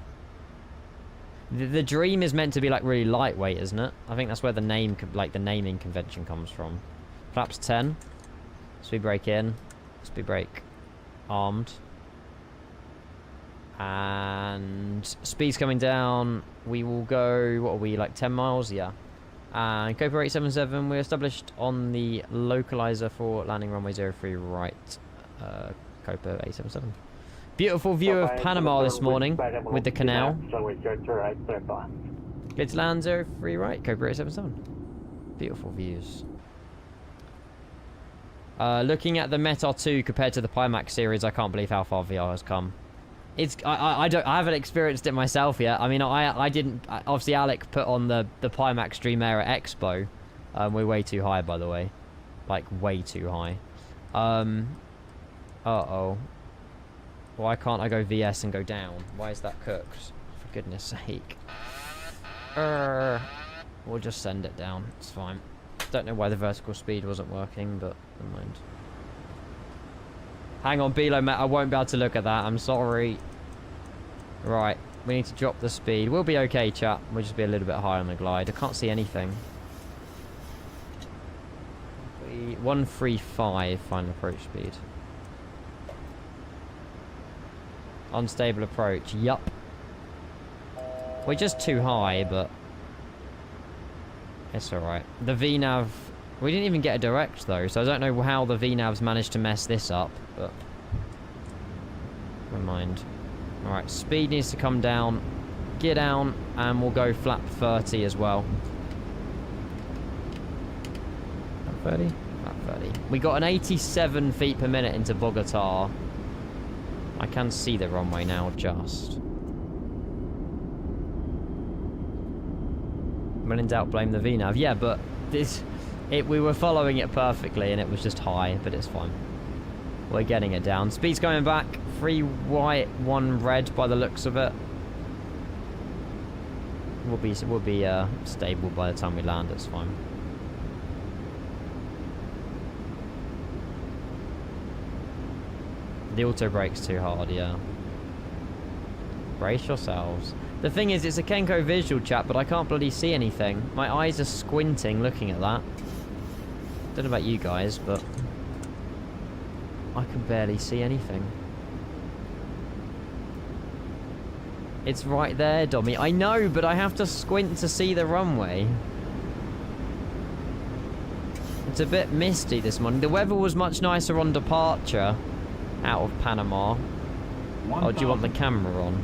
The Dream is meant to be, like, really lightweight, isn't it? I think that's where the name, like, the naming convention comes from. Flaps 10. Speed brake in. Speed brake armed. And speed's coming down. We will go, what are we, like 10 miles? Yeah. And Copa 877, we're established on the localizer for landing runway 03 right. Copa 877. Beautiful view of Panama this morning with the canal. Good to land 03 right, Copa 877. Beautiful views. Looking at the Metar 2 compared to the Pimax series, I can't believe how far VR has come. I haven't experienced it myself yet. I mean, I didn't. Obviously, Alec put on the Pimax Dream Air at Expo. We're way too high, by the way, like way too high. Uh-oh. Why can't I go VS and go down? Why is that cooked? For goodness sake. We'll just send it down. It's fine. Don't know why the vertical speed wasn't working, but never mind. Hang on, Bilo, mate. I won't be able to look at that. I'm sorry. Right. We need to drop the speed. We'll be okay, chat. We'll just be a little bit higher on the glide. I can't see anything. 135 final approach speed. Unstable approach. Yup. We're just too high, but it's alright. The VNAV... We didn't even get a direct, though, so I don't know how the VNAVs managed to mess this up, but Never mind. Alright, speed needs to come down. Get down, and we'll go flap 30 as well. Flap 30? Flap 30. We got an 87 feet per minute into Bogota. I can see the runway now, just. When in doubt, blame the VNAV. Yeah, but we were following it perfectly, and it was just high, but it's fine. We're getting it down. Speed's going back. 3 white, 1 red by the looks of it. We'll be stable by the time we land. It's fine. The auto brake's too hard. Yeah. Brace yourselves. The thing is, it's a Kenko visual chat, but I can't bloody see anything. My eyes are squinting looking at that. Don't know about you guys, but I can barely see anything. It's right there, Dommy. I know, but I have to squint to see the runway. It's a bit misty this morning. The weather was much nicer on departure out of Panama. Oh, do you want the camera on?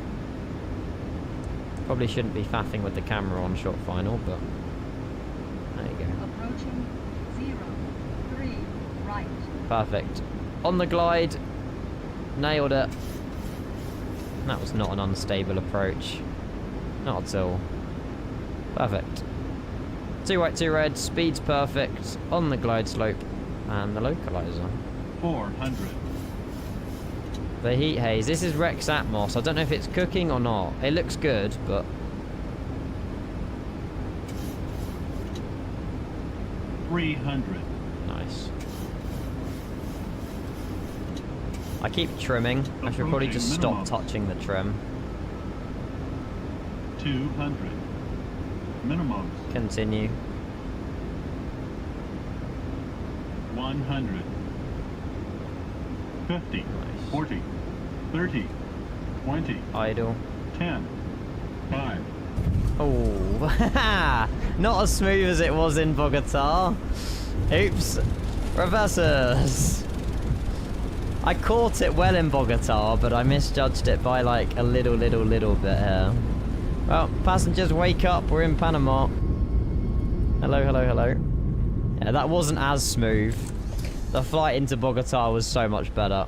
Probably shouldn't be faffing with the camera on short final, but there you go. Approaching 0-3 right. Perfect. On the glide. Nailed it. That was not an unstable approach. Not at all. Perfect. 2 white, 2 red. Speed's perfect. On the glide slope. And the localizer. 400. The heat haze. This is Rex Atmos. I don't know if it's cooking or not. It looks good, but... 300. Nice. I keep trimming. I should probably just stop touching the trim. 200. Minimums. Continue. 100. 50. Nice. 40. 30. 20. Idle. 10. 5. Oh, not as smooth as it was in Bogota. Oops. Reverses. I caught it well in Bogota, but I misjudged it by like a little bit here. Well, passengers, wake up. We're in Panama. Hello, hello, hello. Yeah, that wasn't as smooth. The flight into Bogota was so much better.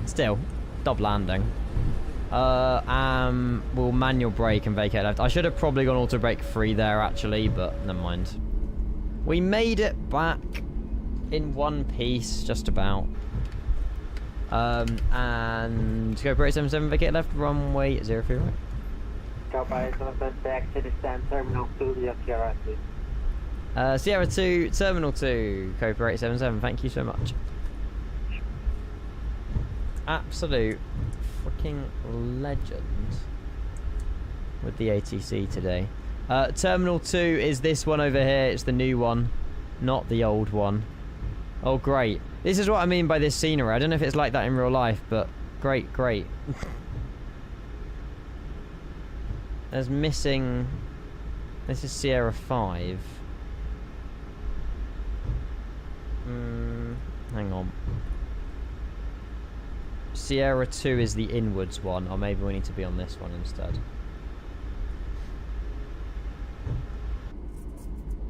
Still, stop landing. We'll manual brake and vacate left. I should have probably gone auto brake free there actually, but never mind. We made it back in one piece, just about. And Copa 877 vacate left, runway 03 right. Copa 877 back to the stand, terminal 2 via Sierra 2. Sierra 2, terminal 2, Copa 877, thank you so much. Absolute freaking legend with the ATC today. Terminal 2 is this one over here. It's the new one, not the old one. Oh, great. This is what I mean by this scenery. I don't know if it's like that in real life, but great, great. There's missing... This is Sierra 5. Hang on. Sierra 2 is the inwards one, or maybe we need to be on this one instead.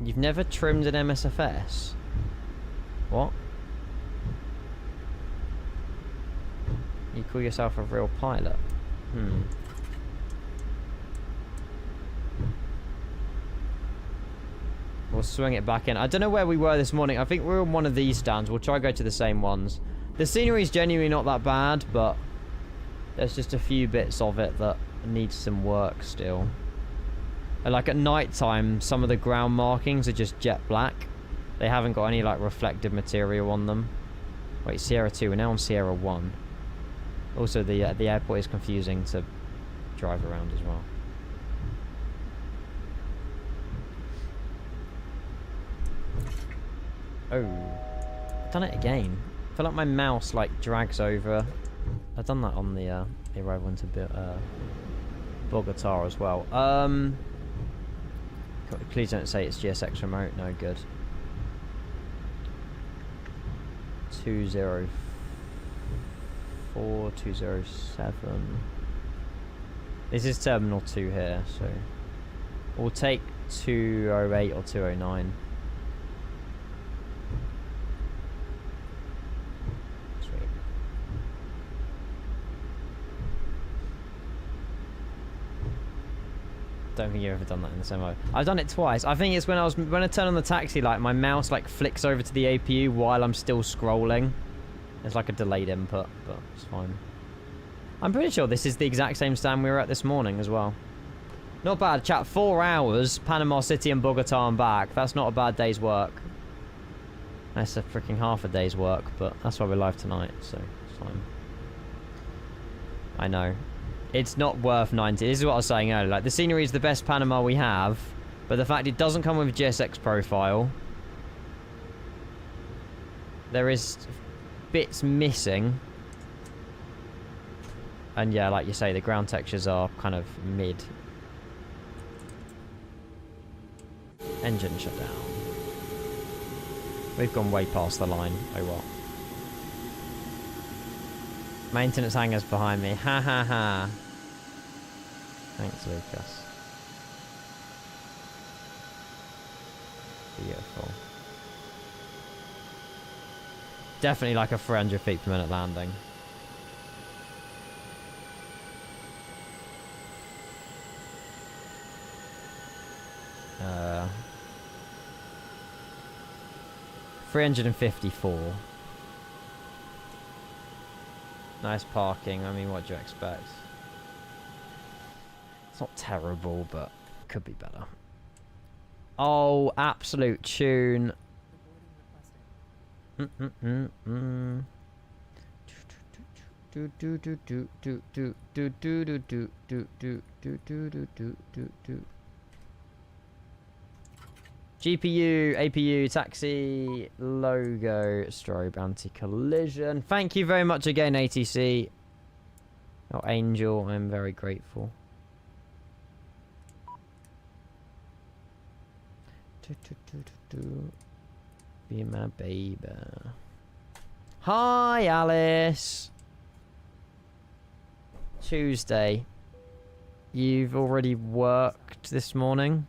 You've never trimmed an MSFS? What? You call yourself a real pilot? We'll swing it back in. I don't know where we were this morning. I think we were on one of these stands. We'll try to go to the same ones. The scenery is genuinely not that bad, but there's just a few bits of it that need some work still. And like at night time, some of the ground markings are just jet black. They haven't got any like reflective material on them. Wait, Sierra 2. We're now on Sierra 1. Also, the airport is confusing to drive around as well. Oh, I've done it again. I feel like my mouse like drags over. I've done that on the arrival into Bogota as well. Please don't say it's GSX remote. No good. 20. 4207. This is Terminal 2 here, so we'll take 208 or 209. Sweet. Don't think you've ever done that in the same way. I've done it twice. I think it's when I turn on the taxi light, my mouse like flicks over to the APU while I'm still scrolling. It's like a delayed input, but it's fine. I'm pretty sure this is the exact same stand we were at this morning as well. Not bad, chat. 4 hours, Panama City and Bogota and back. That's not a bad day's work. That's a freaking half a day's work, but that's why we're live tonight, so it's fine. I know. It's not worth 90. This is what I was saying earlier. Like, the scenery is the best Panama we have, but the fact it doesn't come with a GSX profile. There is bits missing. And yeah, like you say, the ground textures are kind of mid. Engine shut down. We've gone way past the line. Oh well. Maintenance hangars behind me. Ha ha ha. Thanks, Lucas. Beautiful. Definitely like a 400 feet per minute landing. Uh, 354. Nice parking. I mean, what do you expect? It's not terrible, but could be better. Oh, absolute tune. GPU, APU, taxi, logo, strobe, anti-collision. Thank you very much again, ATC. Oh, Angel, I'm very grateful. Be my baby. Hi, Alice. Tuesday. You've already worked this morning?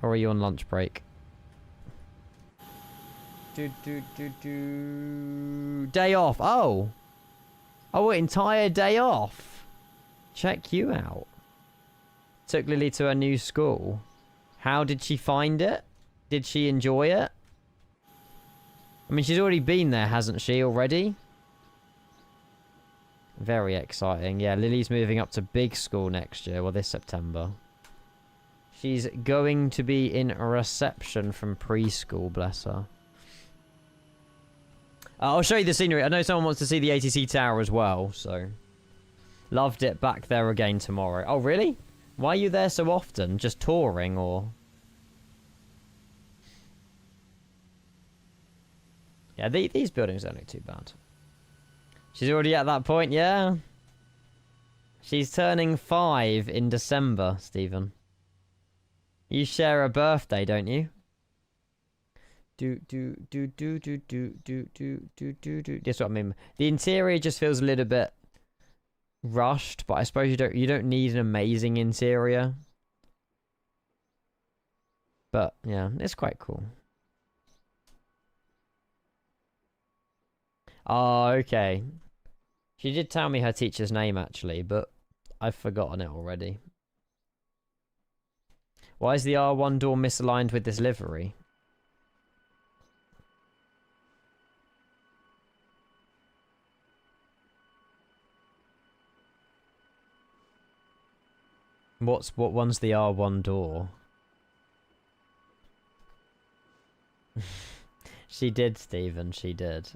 Or are you on lunch break? Day off. Oh. Oh, entire day off. Check you out. Took Lily to her new school. How did she find it? Did she enjoy it? I mean, she's already been there, hasn't she, already? Very exciting. Yeah, Lily's moving up to big school next year. Well, this September. She's going to be in a reception from preschool, bless her. I'll show you the scenery. I know someone wants to see the ATC Tower as well, so... Loved it. Back there again tomorrow. Oh, really? Why are you there so often? Just touring, or...? Yeah, these buildings don't look too bad. She's already at that point, yeah? She's turning 5 in December, Stephen. You share a birthday, don't you? That's what I mean. The interior just feels a little bit rushed, but I suppose you don't need an amazing interior. But yeah, it's quite cool. Oh, okay. She did tell me her teacher's name actually, but I've forgotten it already. Why is the R1 door misaligned with this livery? What one's the R1 door? She did, Stephen, she did.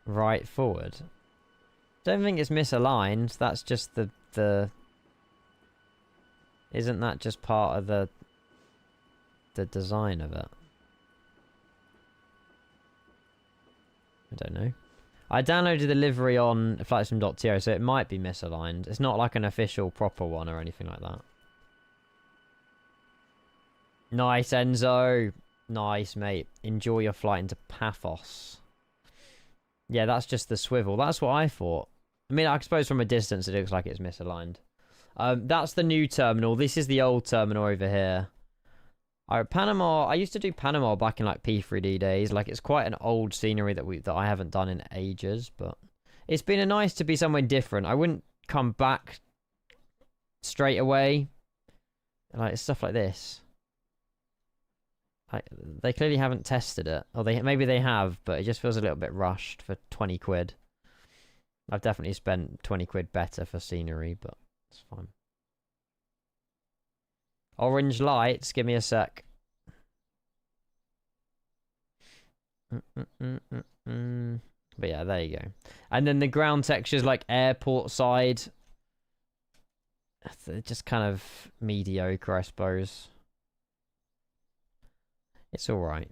Right forward. Don't think it's misaligned, that's just the... Isn't that just part of the design of it? I don't know. I downloaded the livery on flightsim.to, so it might be misaligned. It's not like an official proper one or anything like that. Nice, Enzo. Nice, mate. Enjoy your flight into Paphos. Yeah, that's just the swivel. That's what I thought. I mean, I suppose from a distance it looks like it's misaligned. That's the new terminal. This is the old terminal over here. Panama. I used to do Panama back in like P3D days. Like, it's quite an old scenery that I haven't done in ages, but it's been nice to be somewhere different. I wouldn't come back straight away. Like, stuff like this. Like, they clearly haven't tested it, or maybe they have, but it just feels a little bit rushed for 20 quid. I've definitely spent 20 quid better for scenery, but it's fine. Orange lights, give me a sec. But yeah, there you go. And then the ground textures, like airport side, they're just kind of mediocre, I suppose. It's alright.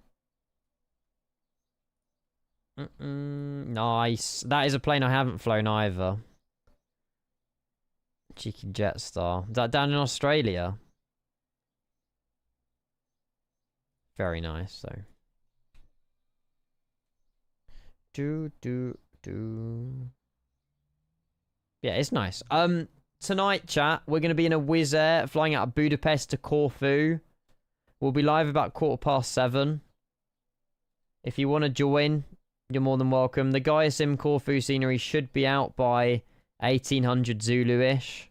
Nice. That is a plane I haven't flown either. Cheeky Jetstar. Is that down in Australia? Very nice, though. Yeah, it's nice. Tonight, chat, we're going to be in a Wizz Air flying out of Budapest to Corfu. We'll be live about 7:15. If you want to join, you're more than welcome. The Gaia Sim Corfu scenery should be out by 1800 Zulu-ish.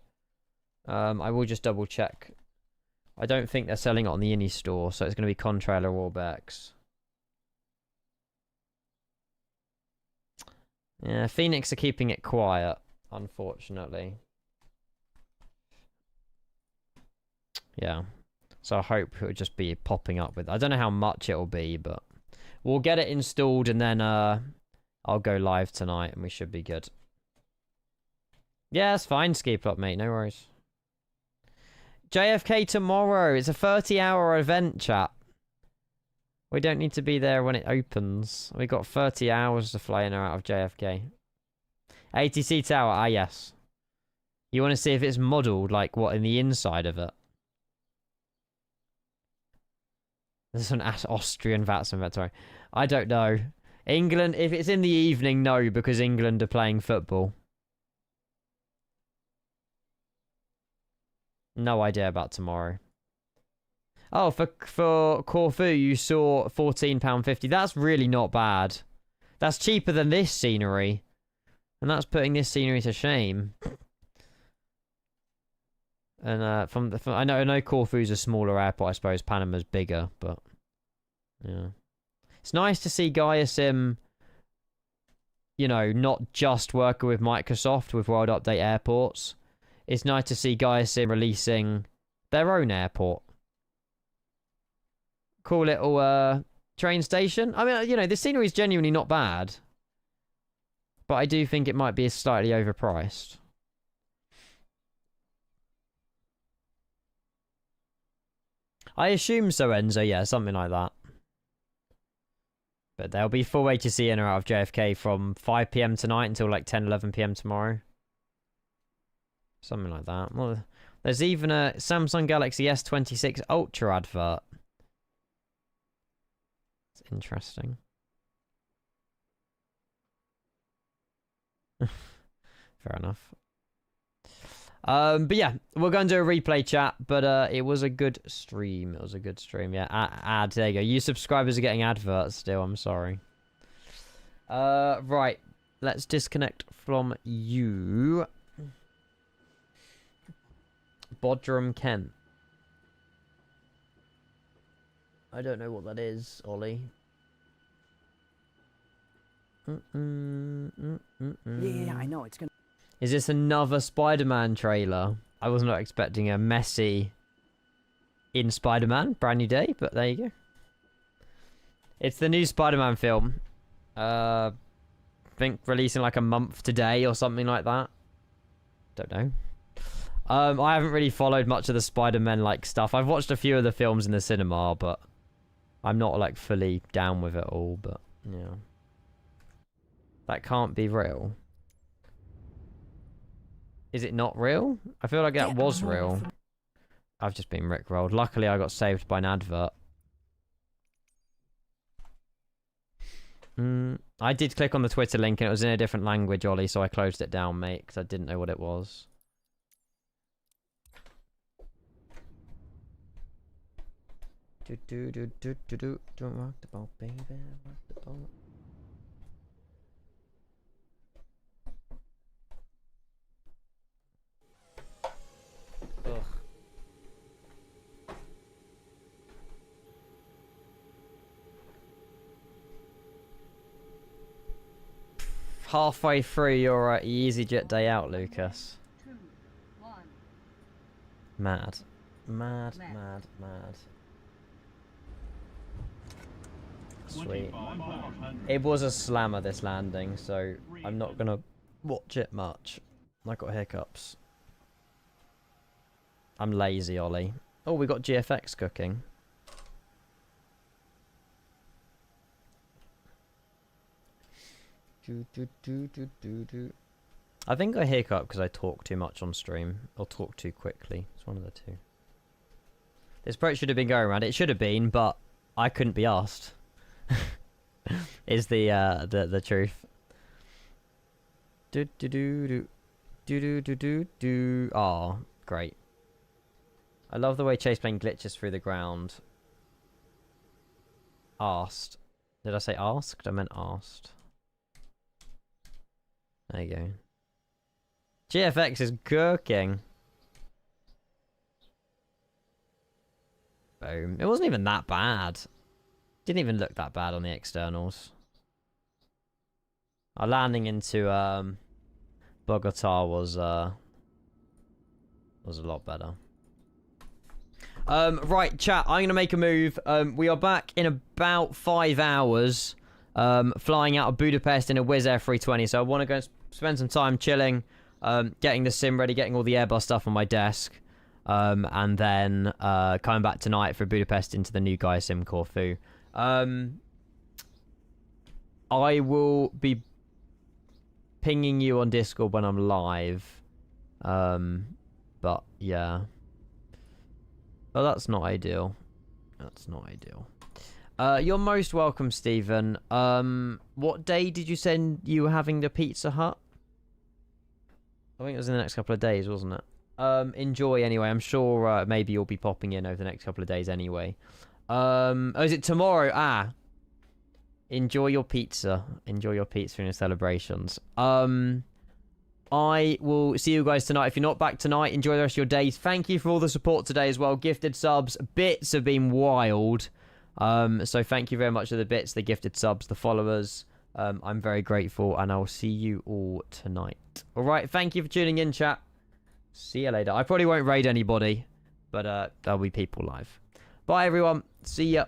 I will just double check. I don't think they're selling it on the Innie store, so it's going to be Contrailer or Bex. Yeah, Phoenix are keeping it quiet, unfortunately. Yeah. So I hope it'll just be popping up with... I don't know how much it'll be, but... We'll get it installed and then I'll go live tonight and we should be good. Yeah, it's fine, Ski Plot, mate. No worries. JFK tomorrow. It's a 30-hour event, chat. We don't need to be there when it opens. We got 30 hours to fly in or out of JFK. ATC Tower. Ah, yes. You want to see if it's modelled, like, what, in the inside of it? There's an Austrian VATS inventory. I don't know. England, if it's in the evening, no, because England are playing football. No idea about tomorrow. Oh, for Corfu, you saw £14.50. That's really not bad. That's cheaper than this scenery. And that's putting this scenery to shame. And I know Corfu's a smaller airport, I suppose. Panama's bigger, but yeah. It's nice to see Gaia Sim, you know, not just working with Microsoft with World Update Airports. It's nice to see Gaia Sim releasing their own airport. Cool little train station. I mean, you know, the scenery is genuinely not bad. But I do think it might be slightly overpriced. I assume so, Enzo. Yeah, something like that. But there'll be full ATC in or out of JFK from 5 PM tonight until like 10, 11 PM tomorrow. Something like that. Well, there's even a Samsung Galaxy S26 Ultra advert. It's interesting. Fair enough. But yeah, we're going to do a replay chat, but it was a good stream. It was a good stream, yeah. There you go. You subscribers are getting adverts still, I'm sorry. Right. Let's disconnect from you. Bodrum Kent. I don't know what that is, Ollie. Yeah, I know, it's gonna... Is this another Spider-Man trailer? I was not expecting a Messi in Spider-Man. Brand new day, but there you go. It's the new Spider-Man film. I think releasing like a month today or something like that. Don't know. I haven't really followed much of the Spider-Man like stuff. I've watched a few of the films in the cinema, but I'm not like fully down with it all, but yeah. That can't be real. Is it not real? I feel like that was real. I've just been rickrolled. Luckily, I got saved by an advert. I did click on the Twitter link and it was in a different language, Ollie, so I closed it down, mate, because I didn't know what it was. Don't rock the boat, baby. Rock the boat. Ugh. Halfway through your EasyJet day out, Lucas. 2, 1. Mad. Left. Sweet. 2500. It was a slammer, this landing, so I'm not gonna watch it much. I got hiccups. I'm lazy, Ollie. Oh, we got GFX cooking. I think I hiccup because I talk too much on stream, or talk too quickly. It's one of the two. This approach should have been going around. It should have been, but I couldn't be asked. Is the truth. Oh, great. I love the way chase plane glitches through the ground. Asked. Did I say asked? I meant asked. There you go. GFX is cooking. Boom. It wasn't even that bad. Didn't even look that bad on the externals. Our landing into Bogota was a lot better. Right, chat. I'm gonna make a move. We are back in about 5 hours. Flying out of Budapest in a Wizz Air 320. So I want to go spend some time chilling, getting the sim ready, getting all the Airbus stuff on my desk, and then coming back tonight for Budapest into the new Gaia Sim Corfu. I will be pinging you on Discord when I'm live. But yeah. Oh, that's not ideal. That's not ideal. You're most welcome, Stephen. What day did you send you were having the Pizza Hut? I think it was in the next couple of days, wasn't it? Enjoy anyway. I'm sure maybe you'll be popping in over the next couple of days anyway. Oh, is it tomorrow? Ah. Enjoy your pizza. Enjoy your pizza in your celebrations. I will see you guys tonight. If you're not back tonight, enjoy the rest of your day. Thank you for all the support today as well. Gifted subs. Bits have been wild. So thank you very much for the bits, the gifted subs, the followers. I'm very grateful, and I'll see you all tonight. All right, thank you for tuning in, chat. See you later. I probably won't raid anybody, but there'll be people live. Bye, everyone. See ya.